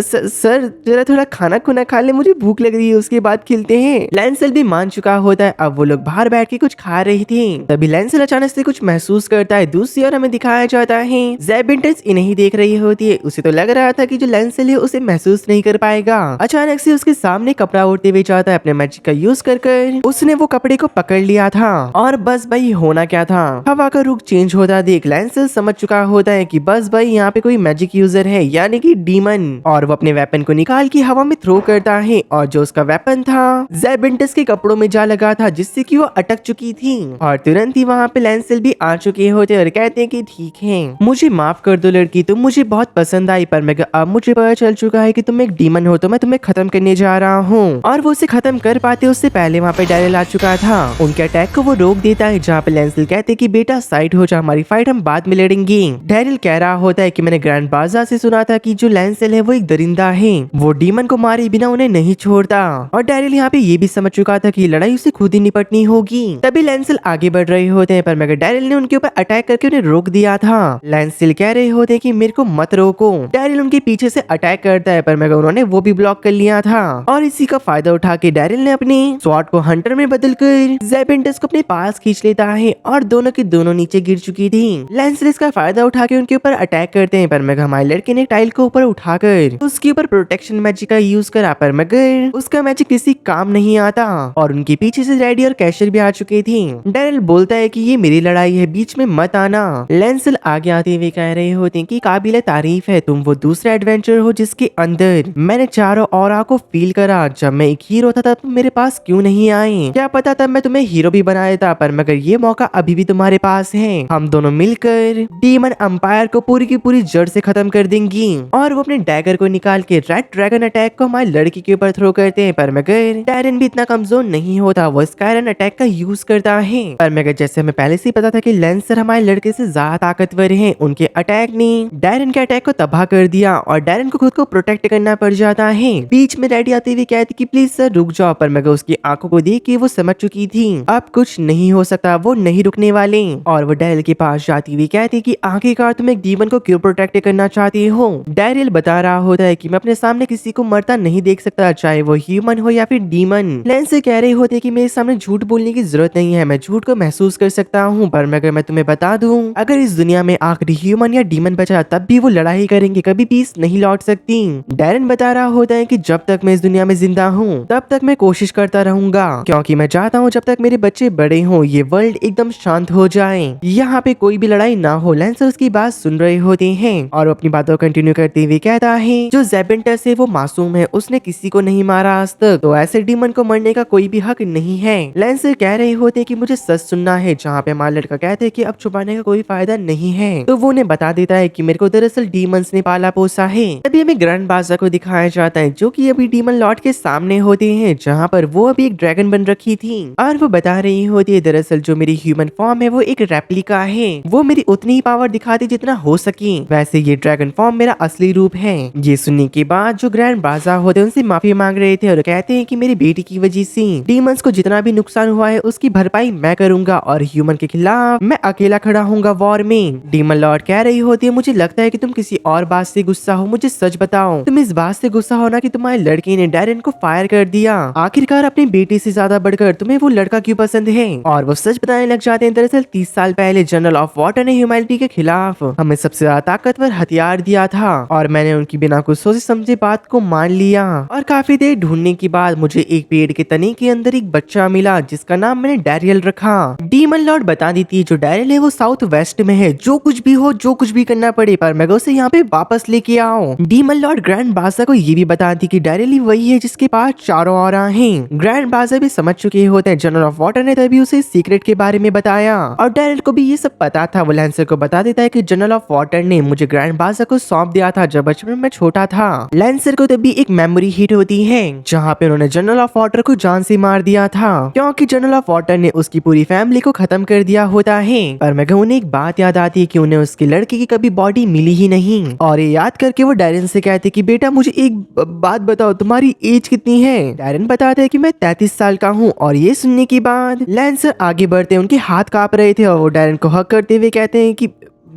सर जरा थोड़ा खाना खुना खा ले, मुझे भूख लग रही है, उसके बाद खिलते हैं। लेंसिल भी मान चुका होता है, अब वो लोग बाहर बैठ के कुछ खा रही थी। तभी लेंसिल अचानक से कुछ महसूस करता है। दूसरी ओर हमें दिखाया जाता है जेबिंटस इन्हें देख रही होती है, उसे तो लग रहा था कि जो लेंसिल है उसे महसूस नहीं कर पाएगा। अचानक से उसके सामने कपड़ा उड़ते हुए जाता है, अपने मैजिक का यूज कर उसने वो कपड़े को पकड़ लिया था। और बस भाई होना क्या था, हवा का रुख चेंज होता देख लेंसिल समझ चुका होता है कि बस भाई यहाँ पे कोई मैजिक यूजर है यानी कि डीमन। और वो अपने वेपन को निकाल के हवा में थ्रो करता है और जो उसका वेपन था जेबिंटस के कपड़ों में जा लगा था, जिससे कि वो अटक चुकी थी। और तुरंत ही वहाँ पे लेंसिल भी आ चुके होते और कहते हैं कि ठीक है मुझे माफ कर दो लड़की, तुम मुझे बहुत पसंद आई, पर मगर अब मुझे पता चल चुका है कि तुम एक डीमन हो, तो मैं तुम्हें खत्म करने जा रहा हूँ। और वो उसे खत्म कर पाते उससे पहले वहाँ पे डैरिल आ चुका था, उनके अटैक को वो रोक देता है, जहाँ पे लेंसिल कहते हैं कि बेटा साइड हो जा, हमारी फाइट हम बाद में लड़ेंगे। डैरिल कह रहा होता है कि मैंने ग्रैंड बाजा से सुना था कि जो लेंसिल है वो एक दरिंदा है, वो डीमन को मारे बिना उन्हें नहीं छोड़ता। और डैरिल यहाँ पे ये भी समझ चुका था कि लड़ाई उसे खुद ही निपटनी होगी। तभी लेंसिल आगे बढ़ रहे होते हैं, पर मगर डैरिल ने उनके ऊपर अटैक करके उन्हें रोक दिया था। लेंसिल कह रहे होते हैं कि मेरे को मत रोको। डैरिल उनके पीछे से अटैक करता है, पर मगर उन्होंने वो भी ब्लॉक कर लिया था। और इसी का फायदा उठा के डैरिल ने अपने स्वॉर्ड को हंटर में बदलकर जेबिंटस को अपने पास खींच लेता है और दोनों के दोनों नीचे गिर चुकी थी। लेंसिल इसका फायदा उठा के उनके ऊपर अटैक करते हैं, पर मगर हमारे लड़के ने टाइल को ऊपर उठाकर उसके ऊपर प्रोटेक्शन मैजिक का यूज करा, पर मगर उसका मैजिक किसी काम नहीं आता और उनके पीछे से रेडी और कैशर भी आ चुके थे। डैरिल बोलता है कि ये मेरी लड़ाई है, बीच में मत आना। लेंसिल आगे आते हुए कह रहे होते हैं कि काबिले तारीफ है, तुम वो दूसरा एडवेंचर हो जिसके अंदर मैंने चारों ऑरा को फील करा। जब मैं एक हीरो था तब तुम मेरे पास क्यों नहीं आए, क्या पता तब मैं तुम्हें हीरो भी बनाया था, पर मगर ये मौका अभी भी तुम्हारे पास है। हम दोनों मिलकर डीमन एम्पायर को पूरी की पूरी जड़ से खत्म कर देंगी। और वो अपने डैगर को निकाल के रेड ड्रैगन अटैक को हमारी लड़की के ऊपर थ्रो करते हैं, पर मगर डैरन भी इतना कमजोर नहीं होता, वो स्कायरन अटैक का यूज करता है। पर मगर जैसे हमें पहले से पता था कि लेंसर हमारे लड़के से ज्यादा ताकतवर है, उनके अटैक ने डैरन के अटैक को तबाह कर दिया और डैरन को खुद को प्रोटेक्ट करना पड़ जाता है। बीच में रेडी आते हुए कहती कि प्लीज सर रुक जाओ, पर मगर उसकी आंखों को देख के वो समझ चुकी थी अब कुछ नहीं हो सकता, वो नहीं रुकने वाले। और वो डैरिल के पास जाती हुई कहती कि आखिरकार तुम एक डीमन को क्यों प्रोटेक्ट करना चाहती हो। डैरिल बता रहा होता है कि मैं अपने सामने किसी को मरता नहीं देख सकता, चाहे वो ह्यूमन हो या फिर डीमन। लेंस से कह रहे होते कि मेरे सामने झूठ बोलने की जरूरत नहीं है, मैं झूठ को महसूस कर सकता हूँ, पर अगर मैं तुम्हें बता दूं अगर इस दुनिया में आखिरी ह्यूमन या डीमन बचा तब भी वो लड़ाई करेंगे, कभी पीस नहीं लौट सकती। डैरन बता रहा होता है कि जब तक मैं इस दुनिया में जिंदा हूँ तब तक मैं कोशिश करता रहूंगा, क्योंकि मैं चाहता हूँ जब तक मेरे बच्चे बड़े हों ये वर्ल्ड एकदम शांत हो जाए, यहाँ पे कोई भी लड़ाई ना हो। लेंसर उसकी बात सुन रहे होते हैं और अपनी बातों कंटिन्यू करते हुए कहता है जो जेबिंटस है वो मासूम है, उसने किसी को नहीं मारा आज तक, तो ऐसे डीमन को मरने का कोई भी हक नहीं है। लेंसर कह रहे होते कि मुझे सच सुनना है, जहाँ पे हमारा लड़का कहते हैं कि अब छुपाने का कोई फायदा नहीं है, तो वो उन्हें बता देता है कि मेरे को दरअसल डीमंस ने पाला पोसा है। तभी हमें ग्रैंड बाजा को दिखाया जाता है जो कि अभी डीमन लॉर्ड के सामने होते हैं, जहाँ पर वो अभी एक ड्रैगन बन रखी थी और वो बता रही होती है दरअसल जो मेरी ह्यूमन फॉर्म है वो एक रेप्लिका है, वो मेरी उतनी ही पावर दिखाती जितना हो सके, वैसे ये ड्रैगन फॉर्म मेरा असली रूप है। ये सुनने के बाद जो ग्रैंड बाजा होते हैं उनसे माफी मांग रहे थे और कहते हैं कि मेरी बेटी की वजह से डीमंस को जितना भी नुकसान हुआ है उसकी भरपाई मैं करूंगा और ह्यूमन के खिलाफ मैं अकेला खड़ा हूँगा वॉर में। डीमन लॉर्ड कह रही होती है मुझे लगता है कि तुम किसी और बात से गुस्सा हो, मुझे सच बताओ तुम इस बात से गुस्सा हो ना कि तुम्हारे लड़के ने डैरन को फायर कर दिया। आखिरकार अब अपनी बेटी से ज्यादा बढ़कर तुम्हें वो लड़का क्यों पसंद है। और वो सच बताने लग जाते हैं। दरअसल 30 साल पहले जनरल ऑफ वाटर ने ह्यूमैनिटी के खिलाफ हमें सबसे ज्यादा ताकतवर हथियार दिया था और मैंने उनकी बिना कुछ सोचे समझे बात को मान लिया। और काफी देर ढूंढने के बाद मुझे एक पेड़ के तने के अंदर एक बच्चा मिला जिसका नाम मैंने डैरियल रखा। डीमन लॉर्ड बता देती है जो डैरियल है वो साउथ वेस्ट में है, जो कुछ भी हो, जो कुछ भी करना पड़े पर मैं उसे यहाँ पे वापस लेके आओ। डीमन लॉर्ड ग्रैंड बादशाह को ये भी बताती कि डैरियल ही वही है जिसके पास चारों ऑरा हैं। ग्रैंड बादशाह भी समझ चुके होते हैं। जनरल ऑफ वाटर ने तभी उसे सीक्रेट के बारे में बताया और डैरियल को भी ये सब पता था। वो लैंसर को बता देता है कि जनरल ऑफ वाटर ने मुझे ग्रैंड बादशाह को सौंप दिया था जब बचपन में मैं छोटा था। लैंसर को तभी एक मेमोरी हिट होती है जहाँ पे उन्होंने जनरल ऑफ वाटर को जान से मार दिया था क्योंकि जनरल ऑफ वाटर ने उसकी पूरी फैमिली को खत्म कर दिया होता है। पर मैं उन्हें एक बात याद आती है कि उन्हें उसके लड़के की कभी बॉडी मिली ही नहीं और ये याद करके वो डैरिन से कहते कि बेटा मुझे एक बात बताओ, तुम्हारी एज कितनी है। डैरिन बताता है कि मैं 33 साल का हूँ और ये सुनने के बाद लैंसर आगे बढ़ते हैं। उनके हाथ कांप रहे थे और वो डैरिन को हक करते हुए कहते हैं कि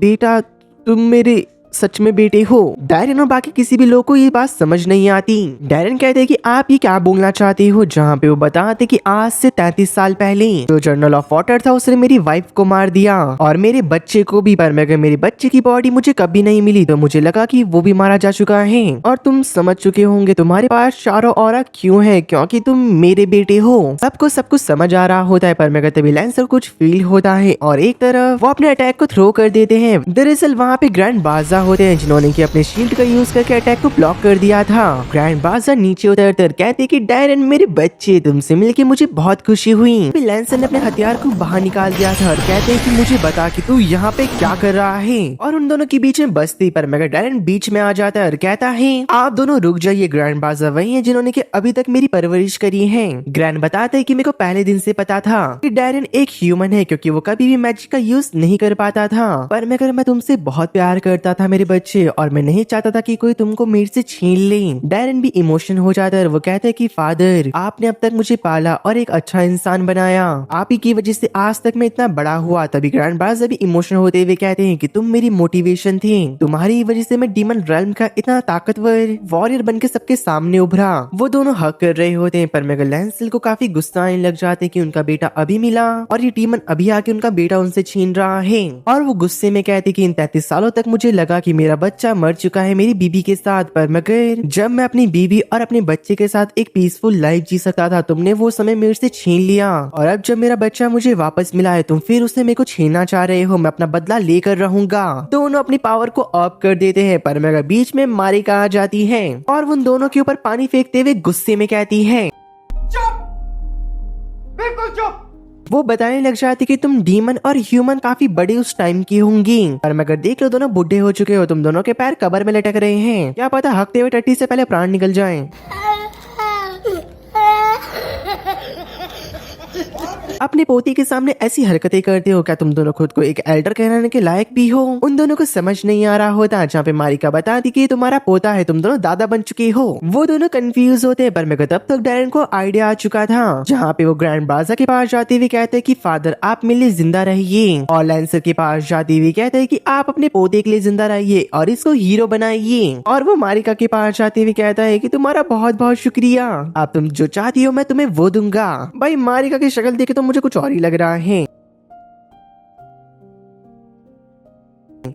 बेटा तुम मेरे सच में बेटे हो। डैरिन और बाकी किसी भी लोग को ये बात समझ नहीं आती। डैरिन कहते हैं कि आप ये क्या बोलना चाहते हो, जहाँ पे वो बताते कि आज से 33 साल पहले जो जनरल ऑफ वाटर था उसने मेरी वाइफ को मार दिया और मेरे बच्चे को भी। पर मैं मेरे बच्चे की बॉडी मुझे कभी नहीं मिली तो मुझे लगा कि वो भी मारा जा चुका है। और तुम समझ चुके होंगे तुम्हारे पास चारों ऑरा क्यों है, क्योंकि तुम मेरे बेटे हो। सबको सब कुछ समझ आ रहा होता है पर मैं तभी लैंसर कुछ फील होता है और एक तरफ वो अपने अटैक को थ्रो कर देते हैं। दरअसल वहाँ पे ग्रैंड बादशाह होते हैं जिन्होंने कि अपने शील्ड का यूज करके अटैक को ब्लॉक कर दिया था। ग्रैंड बादशाह नीचे उतरकर कहते कि डैरिन मेरे बच्चे तुमसे मिलके मुझे बहुत खुशी हुई। फिर लैंसर ने अपने हथियार को बाहर निकाल दिया था और कहते हैं कि मुझे बता कि तू यहाँ पे क्या कर रहा है। और उन दोनों के बीच में बस्ती पर मगर डैरिन बीच में आ जाता है और कहता है आप दोनों रुक जाइए। ग्रैंड बादशाह वही है जिन्होंने कि अभी तक मेरी परवरिश करी है। ग्रैंड बताता है कि मेरे को पहले दिन से पता था कि डैरिन एक ह्यूमन है क्योंकि वो कभी भी मैजिक का यूज नहीं कर पाता था। पर मगर मैं तुमसे बहुत प्यार करता था मेरे बच्चे और मैं नहीं चाहता था कि कोई तुमको मेरे से छीन ले। डैरिन भी इमोशन हो जाता है। वो कहता है कि फादर आपने अब तक मुझे पाला और एक अच्छा इंसान बनाया, आप ही की वजह से आज तक मैं इतना बड़ा हुआ। तभी ग्रैंड बादशाह भी इमोशनल होते हुए कहते हैं कि तुम मेरी मोटिवेशन थी, तुम्हारी वजह से मैं डीमन रेल्म का इतना ताकतवर वॉरियर बनके सबके सामने उभरा। वो दोनों हक कर रहे होते हैं पर मगर लैंसल को काफी गुस्सा आने लग जाते हैं कि उनका बेटा अभी मिला और ये डीमन अभी आके उनका बेटा उनसे छीन रहा है। और वो गुस्से में कहते कि इन 33 सालों तक मुझे लगा कि मेरा बच्चा मर चुका है मेरी बीबी के साथ, पर मगर जब मैं अपनी बीबी और अपने बच्चे के साथ एक पीसफुल लाइफ जी सकता था तुमने वो समय मेरे से छीन लिया। और अब जब मेरा बच्चा मुझे वापस मिला है तुम फिर उसे मेरे को छीनना चाह रहे हो। मैं अपना बदला लेकर रहूंगा। दोनों अपनी पावर को ऑफ कर देते हैं पर मगर बीच में मारिका आ जाती है और उन दोनों के ऊपर पानी फेंकते हुए गुस्से में कहती है चुप, बिल्कुल चुप। वो बताने लग जाती कि तुम डीमन और ह्यूमन काफी बड़े उस टाइम की होंगी पर मगर देख लो दोनों बुढ़े हो चुके हो, तुम दोनों के पैर कब्र में लटक रहे हैं, क्या पता हकते हुए टट्टी से पहले प्राण निकल जाएं। अपने पोती के सामने ऐसी हरकतें करते हो, क्या तुम दोनों खुद को एक एल्डर कहलाने के लायक भी हो। उन दोनों को समझ नहीं आ रहा होता जहाँ पे मारिका बताती कि तुम्हारा पोता है, तुम दोनों दादा बन चुके हो। वो दोनों कंफ्यूज होते हैं पर मेरे को तब तक डैरिन को आइडिया आ चुका था जहाँ पे वो ग्रैंड बादशाह के पास जाते हुए कहते हैं कि फादर आप मेरे लिए जिंदा रहिए और लैंसर के पास जाते हुए कहते हैं कि आप अपने पोते के लिए जिंदा रहिए और इसको हीरो बनाइए। और वो मारिका के पास जाते हुए कहता है कि तुम्हारा बहुत बहुत शुक्रिया, आप तुम जो चाहती हो मैं तुम्हें वो दूंगा। भाई मारिका की शक्ल देखे तो मुझे कुछ और ही लग रहा है।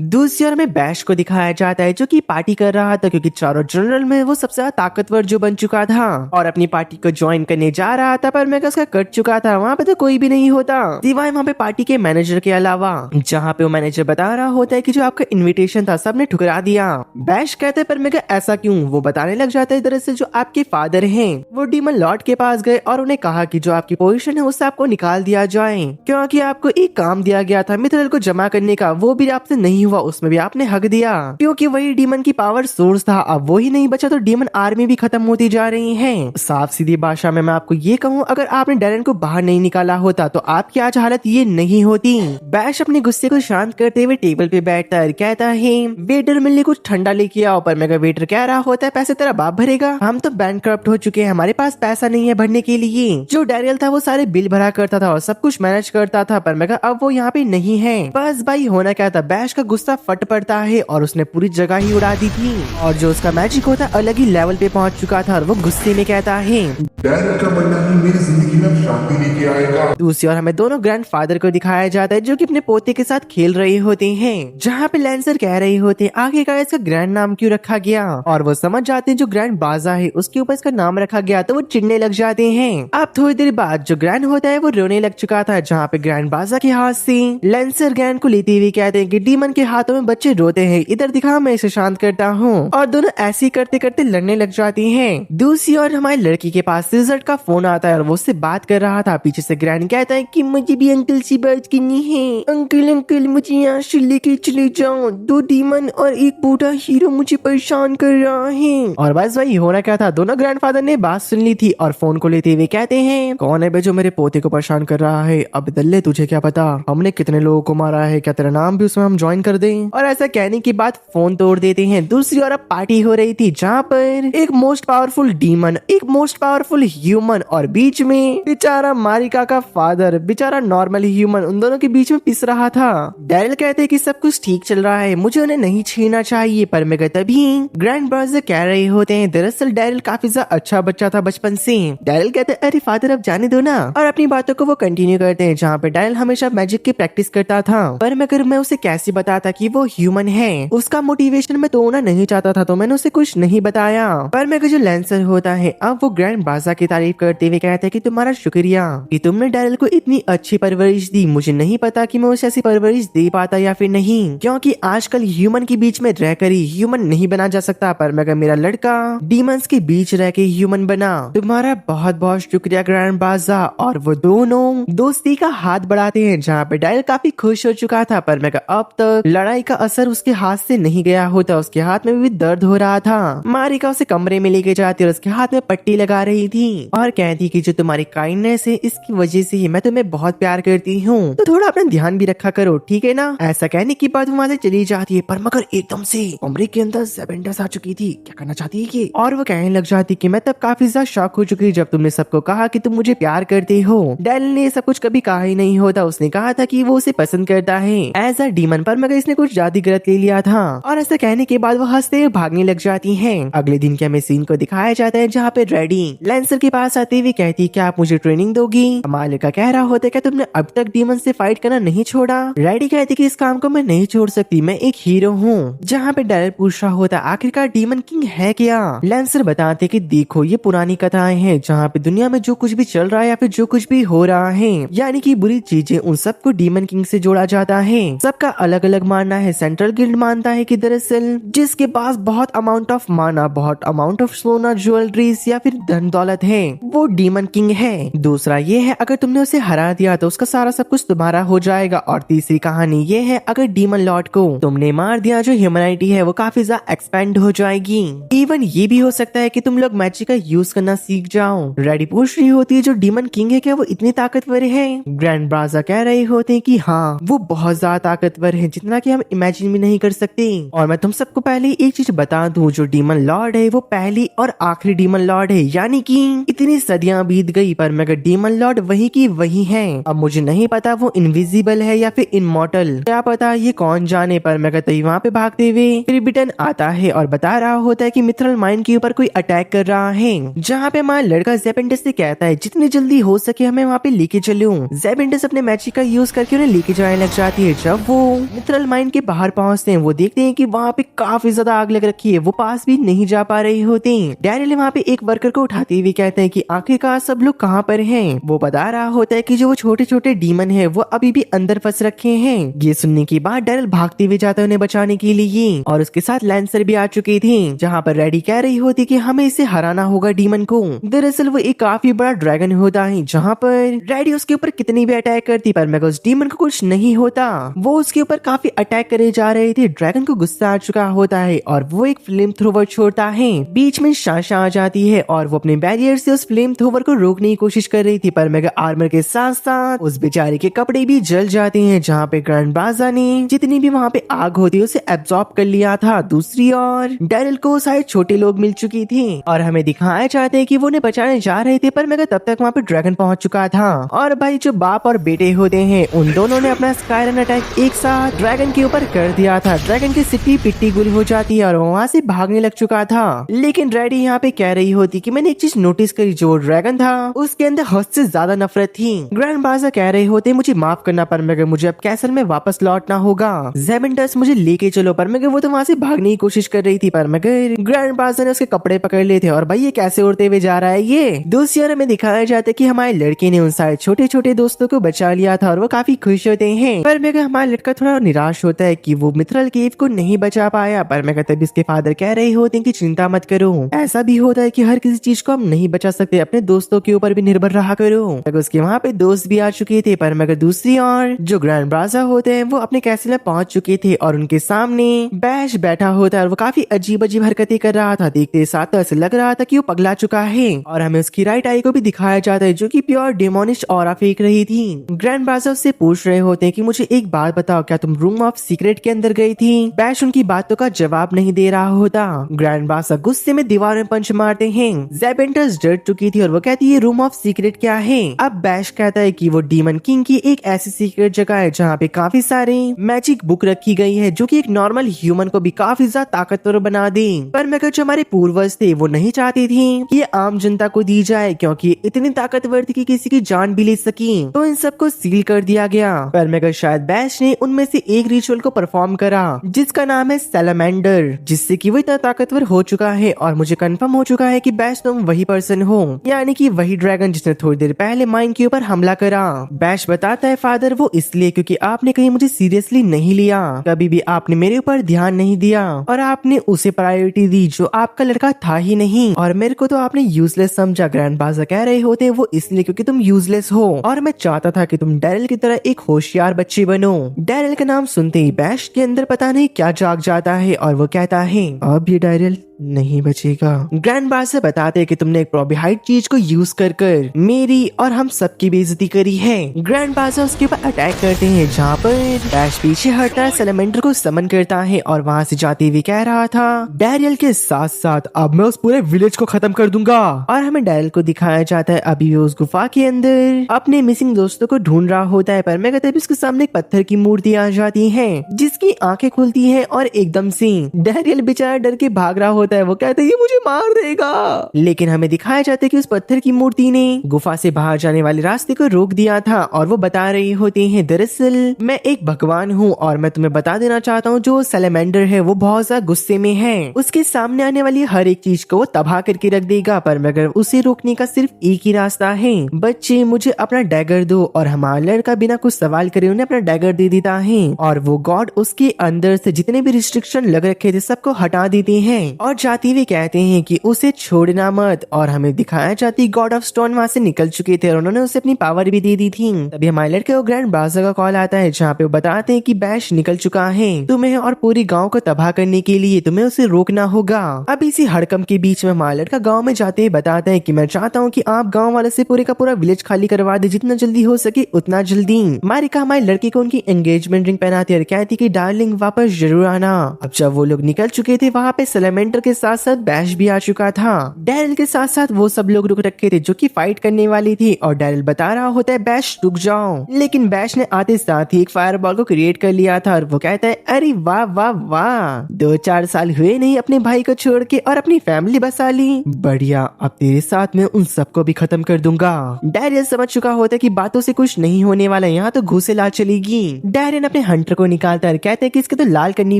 दूसरी ओर में बैश को दिखाया जाता है जो कि पार्टी कर रहा था क्योंकि चारों जनरल में वो सबसे ज्यादा ताकतवर जो बन चुका था और अपनी पार्टी को ज्वाइन करने जा रहा था पर मैं उसका कट चुका था। वहाँ पे तो कोई भी नहीं होता सिवाय वहाँ पे पार्टी के मैनेजर के अलावा, जहाँ पे वो मैनेजर बता रहा होता है कि जो आपका इन्विटेशन था सबने ठुकरा दिया। बैश कहते हैं पर मैं ऐसा क्यों। वो बताने लग जाता है दरअसल जो आपके फादर है वो डीमन लॉर्ड के पास गए और उन्हें कहा कि जो आपकी पोजीशन है उससे आपको निकाल दिया जाए क्योंकि आपको एक काम दिया गया था मिथरल को जमा करने का, वो भी आपसे नहीं हुआ, उसमें भी आपने हक दिया क्योंकि वही डीमन की पावर सोर्स था। अब वही नहीं बचा तो डीमन आर्मी भी खत्म होती जा रही है। साफ सीधी भाषा में मैं आपको ये कहूँ अगर आपने डैरिन को बाहर नहीं निकाला होता तो आपकी आज हालत ये नहीं होती। बैश अपने गुस्से को शांत करते हुए टेबल पे बैठता है, कहता है वेटर मिलने कुछ ठंडा लेके आओ। पर मेरा वेटर कह रहा होता है पैसे तेरा बाप भरेगा, हम तो बैंकक्रप्ट हो चुके हैं, हमारे पास पैसा नहीं है भरने के लिए। जो डैरियल था वो सारे बिल भरा करता था और सब कुछ मैनेज करता था पर मैं अब वो यहाँ पे नहीं है। बस भाई होना क्या था, बैश का गुस्सा फट पड़ता है और उसने पूरी जगह ही उड़ा दी थी और जो उसका मैजिक होता अलग ही लेवल पे पहुंच चुका था और वो गुस्से में कहता है डैरियल का मरना ही मेरी जिंदगी में अब शांति लेके आएगा। दूसरी ओर हमें दोनों ग्रैंडफादर को दिखाया जाता है जो कि अपने पोते के साथ खेल रहे होते हैं, जहाँ पे लेंसर कह रहे होते हैं आखिरकार इसका ग्रैंड नाम क्यों रखा गया, और वो समझ जाते हैं जो ग्रैंड बाजा है उसके ऊपर इसका नाम रखा गया, तो वो चिढ़ने लग जाते हैं। अब थोड़ी देर बाद जो ग्रैंड होता है वो रोने लग चुका था, जहाँ पे ग्रैंड बाजा के हाथ से लेंसर ग्रैंड को लेते हुए कहते हैं कि डीमन के हाथों में बच्चे रोते हैं, इधर दिखा मैं इसे शांत करता हूँ, और दोनों ऐसे करते करते लड़ने लग जाती हैं। दूसरी ओर हमारी लड़की के पास सिजर्ट का फोन आता है और वो उससे बात कर रहा था। पीछे से ग्रैंड कहता है कि मुझे भी अंकल से बात करनी है, अंकल अंकल मुझे यहाँ से लेके चले जाओ, 2 डीमन और एक बूढ़ा हीरो मुझे परेशान कर रहा है। और बस वही होना क्या था, दोनों ग्रैंडफादर ने बात सुन ली थी और फोन को लेते हुए कहते हैं कौन है बे जो मेरे पोते को परेशान कर रहा है, अब दल्ले तुझे क्या पता हमने कितने लोगों को मारा है, क्या तेरा नाम भी उसमें हम ज्वाइन कर दें। और ऐसा कहने के बाद फोन तोड़ देते हैं। दूसरी ओर अब पार्टी हो रही थी जहाँ पर एक मोस्ट पावरफुल डीमन, एक मोस्ट पावरफुल ह्यूमन और बीच में बेचारा मारिका का फादर, बेचारा नॉर्मल ह्यूमन, उन दोनों के बीच में पिस रहा था। डैरिल कहते हैं कि सब कुछ ठीक चल रहा है, मुझे उन्हें नहीं छीनना चाहिए, पर मैं तभी ग्रैंड ब्रदर कह रहे होते हैं दरअसल डैरिल काफी ज्यादा अच्छा बच्चा था बचपन से। डैरिल कहते हैं अरे फादर अब जाने दो ना, और अपनी बातों को वो कंटिन्यू करते हैं, जहाँ पे डैरिल हमेशा मैजिक की प्रैक्टिस करता था, पर अगर मैं उसे कैसे बताता कि वो ह्यूमन है, उसका मोटिवेशन मैं तोड़ना नहीं चाहता था, तो मैंने उसे कुछ नहीं बताया। पर मैं जो लेंसर होता है अब वो ग्रैंड बाजा की तारीफ करते हुए कहते हैं कि तुम्हारा शुक्रिया कि तुमने डैरिल को इतनी अच्छी परवरिश दी, मुझे नहीं पता कि मैं उसे ऐसी परवरिश दे पाता या फिर नहीं, क्योंकि आजकल ह्यूमन के बीच में रहकर ही ह्यूमन नहीं बना जा सकता, पर मगर मेरा लड़का डीमंस के बीच रह के ह्यूमन बना, तुम्हारा बहुत बहुत शुक्रिया ग्रैंड बाजा। और वो दोनों दोस्ती का हाथ बढ़ाते हैं, जहाँ पे डैरिल काफी खुश हो चुका था, पर मगर अब तक लड़ाई का असर उसके हाथ से नहीं गया होता, उसके हाथ में भी दर्द हो रहा था। मारिका उसे कमरे में लेके जाती और उसके हाथ में पट्टी लगा रही थी और कहती कि जो तुम्हारी काइंडनेस है इसकी वजह से ही मैं तुम्हें बहुत प्यार करती हूँ, तो थोड़ा अपना ध्यान भी रखा करो, ठीक है ना। ऐसा कहने के बाद वो वहाँ से चली जाती है, पर मगर एकदम से कमरे के अंदर ज़ेबेंडस आ चुकी थी। क्या करना चाहती है ये? और वो कहने लग जाती कि मैं तब काफी ज्यादा शॉक हो चुकी जब तुमने सबको कहा कि तुम मुझे प्यार करते हो। डैरिल ने सब कुछ कभी कहा ही नहीं होता, उसने कहा था कि वो उसे पसंद करता है एज अ डीमन, पर मगर इसने कुछ ज्यादा गलत ले लिया था। और ऐसा कहने के बाद वो हंसते हुए भागने लग जाती है। अगले दिन के हमें सीन को दिखाया जाता है जहाँ पे रेडी लेंसर के पास आते हुए कहती क्या आप मुझे ट्रेनिंग दोगी। मालिका कह रहा होता है क्या तुमने अब तक डीमन से फाइट करना नहीं छोड़ा। रेडी कहती कि इस काम को मैं नहीं छोड़ सकती, मैं एक हीरो हूँ। जहाँ पे डैरिल पूछ रहा होता आखिरकार डीमन किंग है क्या। लेंसर बताते कि देखो ये पुरानी कथाएं हैं जहाँ पे दुनिया में जो कुछ भी चल रहा है या फिर जो कुछ भी हो रहा है यानी कि बुरी चीजें उन सबको डीमन किंग से जोड़ा जाता है। सबका अलग अलग मानना है। सेंट्रल गिल्ड मानता है कि दरअसल जिसके पास बहुत अमाउंट ऑफ माना, बहुत अमाउंट ऑफ सोना, ज्वेलरीज या फिर धन दौलत है वो डीमन किंग है। दूसरा ये है अगर तुमने उसे हरा दिया तो उसका सारा सब कुछ तुम्हारा हो जाएगा। और तीसरी कहानी ये है अगर डीमन लॉर्ड को तुमने मार दिया जो ह्यूमैनिटी है वो काफी ज्यादा एक्सपेंड हो जाएगी। इवन ये भी हो सकता है कि तुम लोग मैजिक का यूज करना सीख जाओ। रेडी पूछ रही होती है जो डीमन किंग है क्या वो इतनी ताकतवर है। ग्रैंड ब्राजा कह रहे होते हैं कि हाँ वो बहुत ज्यादा ताकतवर है जितना कि हम इमेजिन भी नहीं कर सकते। और मैं तुम सबको पहले एक चीज बता दूं जो डीमन लॉर्ड है वो पहली और आखिरी डीमन लॉर्ड है, यानी कि इतनी सदियां बीत गई पर मगर डीमन लॉर्ड वही की वही है। अब मुझे नहीं पता वो इनविजिबल है या फिर इनमॉर्टल, क्या पता ये कौन जाने। पर मगर तभी वहाँ पे भागते हुए ट्रिबिटन आता है और बता रहा होता है कि मिथरल माइन के ऊपर कोई अटैक कर रहा है। जहाँ पे हमारा लड़का ज़ेबेंडस से कहता है जितनी जल्दी हो सके हमें वहाँ पे लेके चलूं। ज़ेबेंडस अपने मैजिक का यूज करके उन्हें लेके जाने लग जाती है। जब वो मिथरल माइन के बाहर पहुँचते हैं वो देखते हैं कि वहाँ पे काफी ज्यादा आग लग रखी है, वो पास भी नहीं जा पा रहे होते। डैरिल वहाँ पे एक वर्कर को उठाते हुए कहते हैं कि आखिरकार सब लोग कहाँ पर हैं। वो बता रहा होता है कि जो वो छोटे छोटे डीमन है वो अभी भी अंदर फंस रखे हैं। ये सुनने के बाद डैरिल भागते हुए जाता है उन्हें बचाने के लिए और उसके साथ लेंसर भी आ चुकी थी। जहाँ पर रेडी कह रही होती कि हमें इसे हराना होगा डीमन को। दरअसल वो एक काफी बड़ा ड्रैगन होता है जहाँ पर रेडी उसके ऊपर कितनी भी अटैक करती पर मगर उस डीमन को कुछ नहीं होता। वो उसके ऊपर काफी अटैक करे जा रहे थे। ड्रैगन को गुस्सा आ चुका होता है और वो एक फ्लेम थ्रोवर छोड़ता है। बीच में शाशा आ जाती है और वो अपने बैरियर से उस फ्लेम थ्रोवर को रोकने की कोशिश कर रही थी पर मेगा आर्मर के साथ साथ उस बेचारे के कपड़े भी जल जाते हैं। जहाँ पे ग्रैंड बाजा ने जितनी भी वहाँ पे आग होती है उसे एब्जॉर्ब कर लिया था। दूसरी ओर डैरिल को शायद छोटे लोग मिल चुकी थी और हमें दिखाया चाहते हैं कि वो उन्हें बचाने जा रहे थे पर मेगा तब तक वहाँ पे ड्रैगन पहुंच चुका था। और भाई जो बाप और बेटे होते हैं उन दोनों ने अपना स्काइरन अटैक एक साथ ड्रैगन के ऊपर कर दिया था। ड्रैगन की सिट्टी पिट्टी गुल हो जाती है और वहाँ से भागने लग चुका था। लेकिन रेडी यहाँ पे कह रही होती कि मैंने एक चीज नोटिस करी, जो ड्रैगन ड्रैगन था उसके अंदर हद से ज्यादा नफरत थी। ग्रैंड बाजा कह रहे होते मुझे माफ करना पर मगर मुझे अब कैसल में वापस लौटना होगा। ज़ेबेंटस मुझे लेके चलो पर मगर वो तो वहाँ से भागने की कोशिश कर रही थी पर मगर ग्रैंड बाजा ने उसके कपड़े पकड़ लिए थे और भाई ये कैसे उड़ते हुए जा रहा है। ये दूसरी में दिखाया जाता है कि हमारे लड़के ने उन सारे छोटे छोटे दोस्तों को बचा लिया था और वो काफी खुश होते हैं। पर मगर हमारा लड़का थोड़ा निराश होता है कि वो मिथरल केव को नहीं बचा पाया। पर मगर तभी इसके फादर कह रहे होते हैं कि चिंता मत करो, ऐसा भी होता है कि हर किसी चीज को हम नहीं बचा सकते, अपने दोस्तों के ऊपर भी निर्भर रहा करो। उसके वहाँ पे दोस्त भी आ चुके थे पर मगर दूसरी ओर जो ग्रैंड बाजा होते हैं वो अपने कैसल में पहुंच चुके थे और उनके सामने बैश बैठा होता है और वो काफी अजीब अजीब हरकतें कर रहा था। देखते साथ तो ऐसे लग रहा था कि वो पगला चुका है और हमें उसकी राइट आई को भी दिखाया जाता है जो कि प्योर डेमोनिश ऑरा फेंक रही थी। ग्रैंड बाजा उससे पूछ रहे होते हैं कि मुझे एक बात बताओ, क्या तुम रूम ऑफ सीक्रेट के अंदर गई थी? बैश उनकी बातों का जवाब नहीं दे रहा होता। ग्रैंड बाजा गुस्से में दीवार में पंच मारते हैं। ज़ेबेंटस डर चुकी थी और वो कहती है रूम ऑफ सीक्रेट क्या है? अब बैश कहता है कि वो डीमन किंग की एक ऐसी सीक्रेट जगह है जहाँ पे काफी सारे मैजिक बुक रखी गई है जो कि एक नॉर्मल ह्यूमन को भी काफी ज्यादा ताकतवर बना दे। पर मगर जो हमारे पूर्वज थे वो नहीं चाहती थी कि ये आम जनता को दी जाए क्योंकि इतनी ताकतवर थी कि किसी की जान भी ले सकी, तो इन सबको सील कर दिया गया। पर मगर शायद बैश ने उनमें से एक रिचुअल को परफॉर्म करा जिसका नाम है सैलामेंडर, जिससे कि वो इतना ताकतवर हो चुका है और मुझे कंफर्म हो चुका है कि बैश तुम वही पर्सन हो, यानी कि वही ड्रैगन जिसने थोड़ी देर पहले माइन के ऊपर हमला करा। बैश बताता है फादर वो इसलिए क्योंकि आपने कहीं मुझे सीरियसली नहीं लिया, कभी भी आपने मेरे ऊपर ध्यान नहीं दिया और आपने उसे प्रायोरिटी दी जो आपका लड़का था ही नहीं और मेरे को तो आपने यूजलेस समझा। ग्रैंड बाजा कह रहे होते वो इसलिए क्योंकि तुम यूजलेस हो और मैं चाहता था कि तुम डैरिल की तरह एक होशियार बच्चे बनो। डैरिल का नाम सुनते ही बैश के अंदर पता नहीं क्या जाग जाता है और वो कहता है अब ये डैरिल नहीं बचेगा। ग्रैंड बाजा बताते हैं कि तुमने एक प्रोबिहाइट चीज को यूज कर मेरी और हम सबकी बेइज्जती करी है। ग्रैंड बाजा उसके ऊपर अटैक करते हैं जहाँ पर बैश पीछे हटता है, सैलामेंडर को समन करता है और वहाँ से जाते हुए कह रहा था डैरियल के साथ साथ अब मैं उस पूरे विलेज को खत्म कर दूंगा। और हमें डैरियल को दिखाया जाता है अभी वो उस गुफा के अंदर अपने मिसिंग दोस्तों को ढूंढ रहा होता है। पर मैं कहता है उसके सामने एक पत्थर की मूर्ति आ जाती है जिसकी आंखें खुलती है और एकदम से डैरियल बेचारा डर के भाग रहा होता है। वो कहता है ये मुझे मार देगा, लेकिन हमें दिखाया जाता है कि उस पत्थर की मूर्ति ने गुफा से बाहर जाने वाले रास्ते को रोक दिया था और वो बता रही होती है दरअसल मैं एक भगवान हूँ और मैं तुम्हें बता देना चाहता हूँ जो सैलामेंडर है वो बहुत ज्यादा गुस्से में है, उसके सामने आने वाली हर एक चीज को वो तबाह करके रख देगा। पर मगर उसे रोकने का सिर्फ एक ही रास्ता है, बच्चे मुझे अपना डैगर दो। और हमारा लड़का बिना कुछ सवाल करे उन्हें अपना डैगर दे देता है और वो गॉड उसके अंदर से जितने भी रिस्ट्रिक्शन लग रखे थे सबको हटा देते हैं और जाते हुए कहते हैं कि उसे छोड़ना मत। और हमें दिखाया जाती गॉड ऑफ स्टोन वहाँ से निकल चुके थे और उन्होंने उसे अपनी पावर भी दे दी थी। तभी हमारे लड़के को ग्रैंड बाजा का कॉल आता है जहाँ पे वो बताते हैं कि बैश निकल चुका है, तुम्हें और पूरी गांव को तबाह करने के लिए तुम्हें उसे रोकना होगा। अब इसी हड़कंप के बीच में हमारा लड़का गांव में जाते ही बताता है कि मैं चाहता हूँ कि आप गांव वाले से पूरे का पूरा विलेज खाली करवा दे, जितना जल्दी हो सके उतना जल्दी। मारिका हमारे लड़के को उनकी एंगेजमेंट रिंग पहनाती और कहती कि डार्लिंग वापस जरूर आना। अब जब वो लोग निकल चुके थे वहाँ पे सैलामेंडर के साथ साथ बैश भी आ चुका था। डैरिल के साथ साथ वो सब लोग रुक रखे थे जो कि फाइट करने वाली थी और डैरिल बता रहा होता है बैश रुक जाओ, लेकिन बैश ने आते साथ ही एक फायरबॉल को क्रिएट कर लिया था और वो कहता है अरे वाह वाह वाह, 2-4 साल हुए नहीं अपने भाई को छोड़ के और अपनी फैमिली बसा ली, बढ़िया, अब तेरे साथ में उन सबको भी खत्म कर दूंगा। डैरिल समझ चुका होता है कि बातों से कुछ नहीं होने वाला, यहाँ तो घूसे लाल चलेगी। डैरिल अपने हंटर को निकालता है, कहते हैं कि इसके तो लाल करनी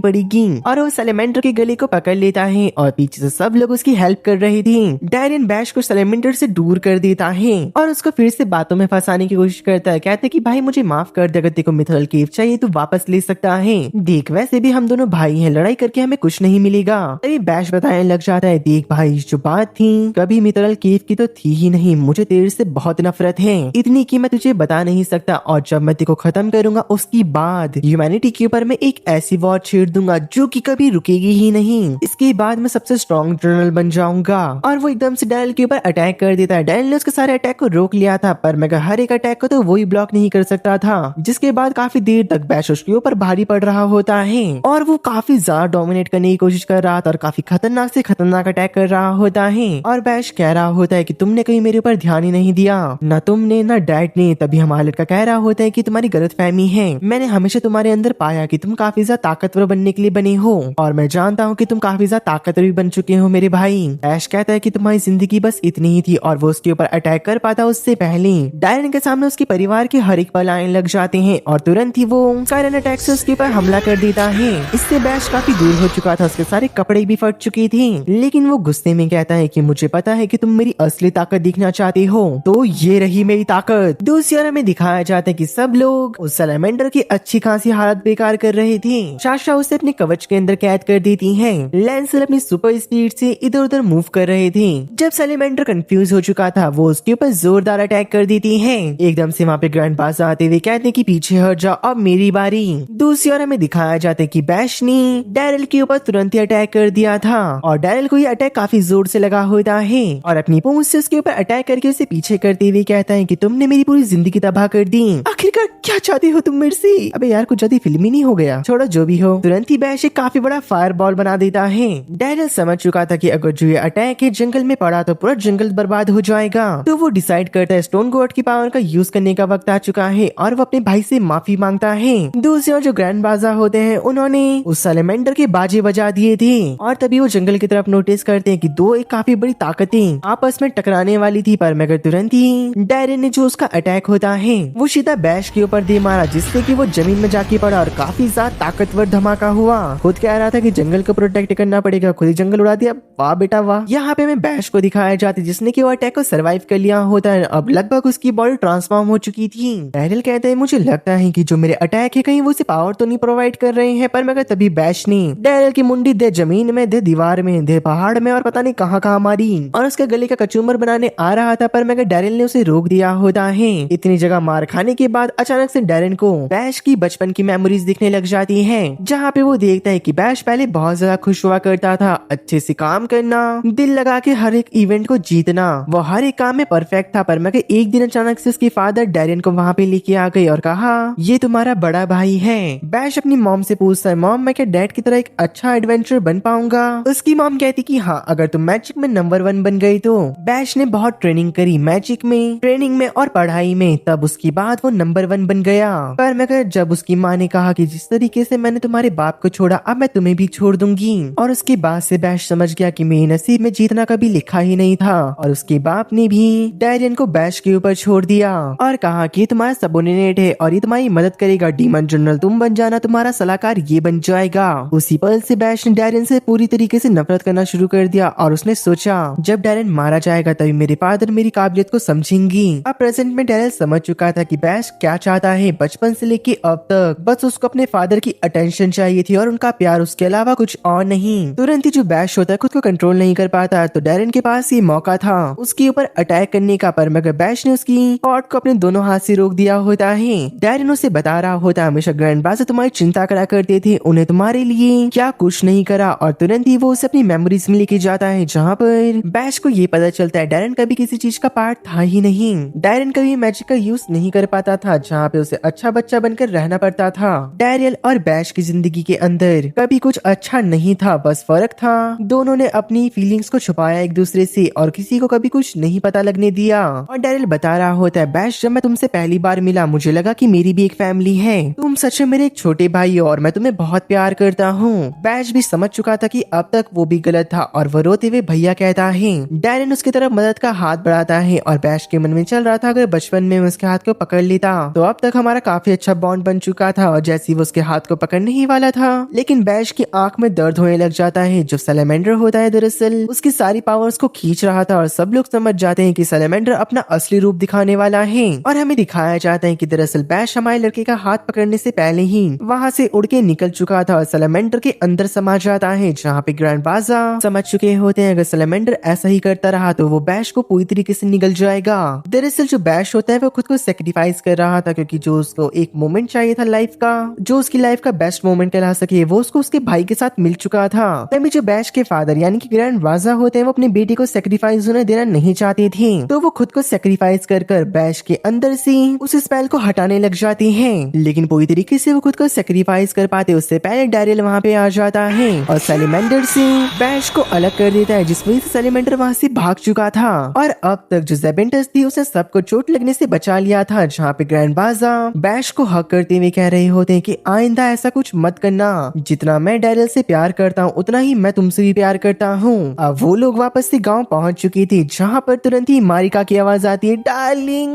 पड़ेगी और वो सैलामेंडर के गले को पकड़ लेता है और पीछे से सब लोग उसकी हेल्प कर रही थी। डैरियन बैश को सैलामेंडर से दूर कर देता है और उसको फिर से बातों में फंसाने की कोशिश करता है। कहते कि भाई मुझे माफ कर दे, अगर तेरे को मिथरल केव चाहिए तो वापस ले सकता है, देख वैसे भी हम दोनों भाई हैं, लड़ाई करके हमें कुछ नहीं मिलेगा। तभी बैश बताने लग जाता है देख भाई जो बात थी कभी मिथरल केव की तो थी ही नहीं, मुझे तेरे से बहुत नफरत है, इतनी कि मैं तुझे बता नहीं सकता और जब मैं तेरे को खत्म करूंगा उसके बाद ह्यूमैनिटी के ऊपर मैं एक ऐसी वॉर छेड़ दूंगा जो कि कभी रुकेगी ही नहीं, इसके बाद मैं सबसे स्ट्रॉन्ग जनरल बन जाऊंगा। और वो एकदम से डैरिल के ऊपर अटैक कर देता है। डैरिल ने उसके सारे अटैक को रोक लिया था पर मगर हर एक अटैक को तो वही ब्लॉक नहीं कर सकता था, जिसके बाद काफी देर तक बैश उसके ऊपर भारी पड़ रहा होता है और वो काफी ज्यादा डोमिनेट करने की कोशिश कर रहा था और काफी खतरनाक से खतरनाक अटैक कर रहा होता है। और बैश कह रहा होता है कि तुमने कहीं मेरे ऊपर ध्यान ही नहीं दिया, न तुमने न डैड ने। तभी हमारा लड़का कह रहा होता है कि तुम्हारी गलतफहमी है, मैंने हमेशा तुम्हारे अंदर पाया कि तुम काफी ज्यादा ताकतवर बनने के लिए बने हो और मैं जानता हूँ कि तुम काफी ज्यादा ताकतवर भी बन चुके हो मेरे भाई। ऐश कहता है कि तुम्हारी जिंदगी बस इतनी ही थी थी और वो उसके ऊपर अटैक कर पाता उससे पहले। डायरन के सामने उसके परिवार के हर एक पल आने लग जाते हैं और तुरंत ही वो साइलेंट अटैक से उसके ऊपर हमला कर देता है। इससे बैश काफी दूर हो चुका था, उसके सारे कपड़े भी फट चुके थे, लेकिन वो गुस्से में कहता है कि मुझे पता है कि तुम मेरी असली ताकत देखना चाहते हो, तो ये रही मेरी ताकत। दूसरी ओर हमें दिखाया जाता है कि सब लोग उस सैलेमेंडर की अच्छी खासी हालत बेकार कर रहे थे। साशा उसे अपने कवच के अंदर कैद कर देती है। लैंसल अपनी सुपर स्पीड से इधर उधर मूव कर रहे थे। जब सैलेमेंडर कंफ्यूज हो चुका था, वो उसके ऊपर जोरदार अटैक कर देती है। एकदम से वहाँ पे ग्रैंड पास आते हुए कहते हैं कि पीछे हट जाओ, अब मेरी बारी। दूसरी ओर हमें दिखाया जाता है कि बैश ने डैरिल के ऊपर तुरंत ही अटैक कर दिया था और डैरिल को ये अटैक काफी जोर से लगा होता है और अपनी पूंछ से उसके ऊपर अटैक करके उसे पीछे करते हुए कहता है कि तुमने मेरी पूरी जिंदगी तबाह कर दी, आखिरकार क्या चाहते हो तुम मेरे से? अबे यार कुछ ज्यादा फिल्मी नहीं हो गया? छोड़ो जो भी हो। तुरंत ही बैश एक काफी बड़ा फायर बॉल बना देता है। डैरिल समझ चुका था कि अगर जो ये अटैक है जंगल में पड़ा तो पूरा जंगल बर्बाद हो जाएगा, तो वो डिसाइड करता है स्टोन गॉड की पावर का यूज करने का वक्त आ चुका है और वो अपने भाई से माफी मांगता है। दूसरी ओर जो ग्रैंड बाजा होते हैं उन्होंने उस सैलेमेंडर के बाजे बजा दिए थे और तभी वो जंगल की तरफ नोटिस करते हैं कि दो एक काफी बड़ी ताकतें आपस में टकराने वाली थी, पर मगर तुरंत ही डैरिन ने जो उसका अटैक होता है वो सीधा बैश के ऊपर दे मारा, जिससे कि वो जमीन में जाके पड़ा और काफी ज्यादा ताकतवर धमाका हुआ। खुद कह रहा था कि जंगल को प्रोटेक्ट करना पड़ेगा, खुद ही जंगल उड़ा दिया। वाह बेटा वाह। यहाँ पे मैं बैश को दिखाया जाती जिसने कि वो अटैक को सर्वाइव कर लिया होता है। अब लगभग उसकी बॉडी ट्रांसफॉर्म हो चुकी थी। डैरिल कहते हैं मुझे लगता है कि जो मेरे अटैक है कहीं वो उसे पावर तो नहीं प्रोवाइड कर रहे हैं, पर मगर तभी बैश ने डैरिल की मुंडी दे जमीन में, दे दीवार में, दे पहाड़ में और पता नहीं कहाँ कहाँ मारी और उसके गले का कचूमर बनाने आ रहा था, पर मगर डैरिल ने उसे रोक दिया होता है। इतनी जगह मार खाने के बाद अचानक से डैरिन को बैश की बचपन की मेमोरीज दिखने लग जाती है, जहाँ पे वो देखता है कि बैश पहले बहुत ज्यादा खुश हुआ करता था, अच्छे से काम करना, दिल लगा के हर एक इवेंट को जीतना, वो हर एक काम में परफेक्ट था। पर मगर एक दिन अचानक से उसके फादर डैरिन को वहाँ पे लेके आ गए और कहा ये तुम्हारा बड़ा भाई है। बैश अपनी मॉम से पूछता है मॉम मैं क्या डैड की तरह एक अच्छा एडवेंचर बन पाऊंगा? उसकी मॉम कहती कि हाँ अगर तुम मैजिक में नंबर 1 बन गई तो। बैश ने बहुत ट्रेनिंग करी मैजिक में, ट्रेनिंग में और पढ़ाई में, तब उसके बाद वो नंबर 1 बन गया। पर मगर जब उसकी माँ ने कहा कि जिस तरीके से मैंने तुम्हारे बाप को छोड़ा अब मैं तुम्हें भी छोड़ दूंगी, और उसके बाद से बैश समझ गया कि मेरे नसीब में जीतना कभी लिखा ही नहीं था और उसके बाप ने भी डैरियन को बैश के ऊपर छोड़ दिया और कहा कि तुम्हारा सबोर्डिनेट है और ये तुम्हारी मदद करेगा, डीमन जनरल तुम बन जाना, तुम्हारा सलाहकार ये बन जाएगा। उसी पल से बैश ने डैरियन से पूरी तरीके से नफरत करना शुरू कर दिया और उसने सोचा जब डैरियन मारा जाएगा तभी मेरे फादर मेरी काबिलियत को समझेंगी। अब प्रेजेंट में डैरियल समझ चुका था कि बैश क्या चाहता है। बचपन से लेके अब तक बस उसको अपने फादर की अटेंशन चाहिए थी और उनका प्यार, उसके अलावा कुछ और नहीं। तुरंत ही जो बैश होता है खुद को कंट्रोल नहीं कर पाता, तो डैरियन के पास ये मौका था उसके ऊपर अटैक करने का, पर मगर बैश ने उसकी पॉट को अपने दोनों हाथ से रोक दिया होता है। डैरियन उसे बता रहा होता है हमेशा ग्रैंड बाजा तुम्हारी चिंता करा करते थे, उन्हें तुम्हारे लिए क्या कुछ नहीं करा, और तुरंत ही वो उसे अपनी मेमोरीज में लेके जाता है जहाँ पर बैश को ये पता चलता है डैरियन कभी किसी चीज का पार्ट था ही नहीं। डैरियन कभी मैजिक का यूज नहीं कर पाता था, जहाँ पे उसे अच्छा बच्चा बनकर रहना पड़ता था। डैरियल और बैश की जिंदगी के अंदर कभी कुछ अच्छा नहीं था, बस फर्क था दोनों ने अपनी फीलिंग्स को छुपाया एक दूसरे से और किसी को कभी कुछ नहीं पता लगने दिया। और डैरियल बता रहा होता है बैश जब मैं तुमसे पहली बार मिला मुझे लगा कि मेरी भी एक फैमिली है, तुम सच में मेरे एक छोटे भाई हो और मैं तुम्हें बहुत प्यार करता हूँ। बैश भी समझ चुका था कि अब तक वो भी गलत था और वो रोते हुए भैया कहता है। डैरियन उसकी तरफ मदद का हाथ बढ़ाता है और बैश के मन में चल रहा था अगर बचपन में उसके हाथ को पकड़ लेता तो अब तक हमारा काफी अच्छा बॉन्ड बन चुका था, और जैसे वो उसके हाथ को पकड़ने ही वाला था लेकिन बैश की आंख में दर्द होने लग जाता है। जो सैलेमेंडर होता है दरअसल उसकी सारी पावर्स को खींच रहा था और सब लोग समझ जाते हैं कि सैलेमेंडर अपना असली रूप दिखाने वाला है, और हमें दिखाया जाता है कि दरअसल बैश हमारे लड़के का हाथ पकड़ने से पहले ही वहाँ से उड़ के निकल चुका था और सैलेमेंडर के अंदर समा जाता है, जहाँ पे ग्रैंड बाजा समझ चुके होते हैं अगर सैलेमेंडर ऐसा ही करता रहा तो वो बैश को पूरी तरीके से निगल जाएगा। दरअसल जो बैश होता है वो खुद को सेक्रीफाइस कर रहा था क्योंकि जो उसको एक मोमेंट चाहिए था लाइफ का, जो उसकी लाइफ का बेस्ट मोमेंट कहला सके, वो उसको उसके भाई के साथ मिल चुका था। तभी जो बैश के फादर यानी कि ग्रैंड बाजा होते हैं वो अपनी बेटी को सेक्रीफाइस होने देना नहीं चाहते थे, तो वो खुद को सेक्रीफाइस कर बैश के अंदर से उस स्पेल को हटाने लग जाती है, लेकिन पूरी तरीके से वो खुद को सेक्रीफाइस कर पाते उससे पहले डैरियल वहाँ पे आ जाता है और सैलेमेंडर से बैश को अलग कर देता है, जिस वजह से सैलेमेंडर वहाँ से भाग चुका था। और अब तक जो ज़ेबेंटस थी उसने सबको चोट लगने से बचा लिया था, जहाँ पे ग्रैंड बाजा बैश को हक करते हुए कह रहे होते हैं कि आइंदा ऐसा कुछ मत करना, जितना मैं डैरियल से प्यार करता हूँ उतना ही मैं तुमसे भी प्यार करता हूँ। अब वो लोग वापस से गाँव पहुँच चुकी थे जहाँ पर तुरंत ही मारिका की आवाज आती है, डार्लिंग।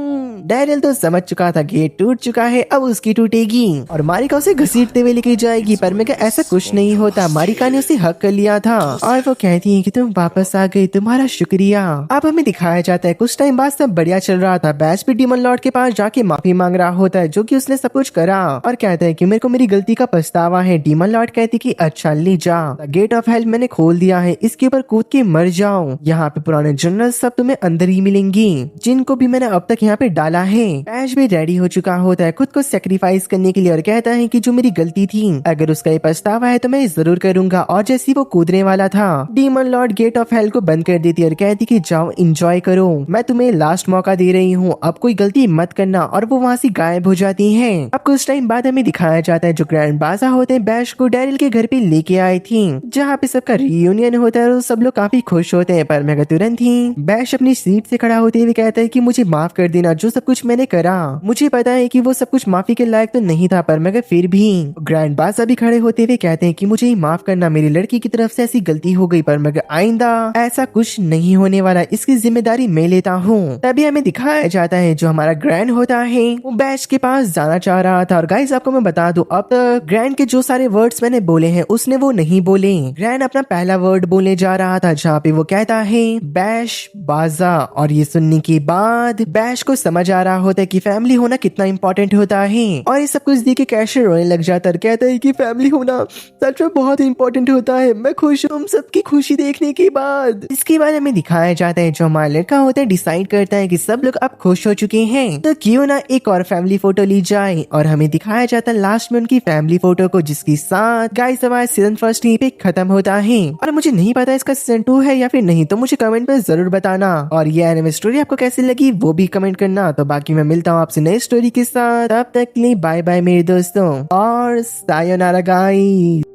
डैरिल तो समझ चुका था गेट टूट चुका है, अब उसकी टूटेगी और मारिका उसे घसीटते हुए लेके जाएगी, पर मैं ऐसा कुछ नहीं होता। मारिका ने उसे हक कर लिया था और वो कहती है कि तुम वापस आ गई, तुम्हारा शुक्रिया। अब हमें दिखाया जाता है कुछ टाइम बाद सब बढ़िया चल रहा था। बैश भी डीमन लॉर्ड के पास जाके माफी मांग रहा होता है जो कि उसने सब कुछ करा और कहता है कि मेरे को मेरी गलती का पछतावा है। डीमन लॉर्ड कहती कि अच्छा ले जा, गेट ऑफ हेल मैंने खोल दिया है, इसके ऊपर कूद के मर जाओ। यहाँ पे पुराने जनरल सब तुम्हें अंदर ही मिलेंगी जिनको भी मैंने अब तक यहाँ पे डाला है। बैश भी रेडी हो चुका होता है खुद को सेक्रीफाइस करने के लिए और कहता है कि जो मेरी गलती थी अगर उसका ये पछतावा है तो मैं जरूर करूंगा। और जैसे वो कूदने वाला था demon lord gate of hell को बंद कर देती और कहती कि जाओ एंजॉय करो, मैं तुम्हें लास्ट मौका दे रही हूँ, अब कोई गलती मत करना। और वो वहाँ से गायब हो जाती है। अब कुछ टाइम बाद हमें दिखाया जाता है जो ग्रैंड बाजा होते हैं बैश को डैरिल के घर पे लेके आए थी जहाँ पे सबका रियूनियन होता है और सब लोग काफी खुश होते हैं। पर मैं तुरंत ही बैश अपनी सीट से खड़ा होते हुए कहता है कि मुझे माफ कर देना जो सब कुछ मैंने करा। मुझे पता है कि वो सब कुछ माफी के लायक तो नहीं था पर मगर फिर भी। ग्रैंड बाजा भी खड़े होते हुए कहते हैं कि मुझे ही माफ करना, मेरी लड़की की तरफ से ऐसी गलती हो गई पर मगर आइंदा ऐसा कुछ नहीं होने वाला, इसकी जिम्मेदारी मैं लेता हूँ। तभी हमें दिखाया जाता है जो हमारा ग्रैंड होता है वो बैश के पास जाना चाह रहा था। और गाइस आपको मैं बता दूं अब तक ग्रैंड के जो सारे वर्ड्स मैंने बोले हैं उसने वो नहीं बोले। ग्रैंड अपना पहला वर्ड बोलने जा रहा था जहाँ पे वो कहता है बैश बाजा। और ये सुनने के बाद बैश को समझ आ रहा होता है कि फैमिली होना कितना इम्पोर्टेंट होता है और ये सब कुछ देख के कैशर रोने लग जाता है। कहता है कि फैमिली होना सच में बहुत इम्पोर्टेंट होता है, मैं खुश हूँ सबकी खुशी देखने के बाद। इसके बाद हमें दिखाया जाता है जो हमारा लड़का होता है डिसाइड करता है कि सब लोग अब खुश हो चुके हैं तो क्यों ना एक और फैमिली फोटो ली जाए। और हमें दिखाया जाता है लास्ट में उनकी फैमिली फोटो को जिसके साथ गाइस हमारा सीजन फर्स्ट यहीं पे खत्म होता है। और मुझे नहीं पता इसका सीजन 2 है या फिर नहीं, तो मुझे कमेंट में जरूर बताना। और ये एनिमे स्टोरी आपको कैसी लगी वो भी कमेंट करना। तो बाकी मैं मिलता हूँ आपसे नई स्टोरी के साथ, तब तक के लिए बाय बाय मेरे दोस्तों और सायोनारा गाइस।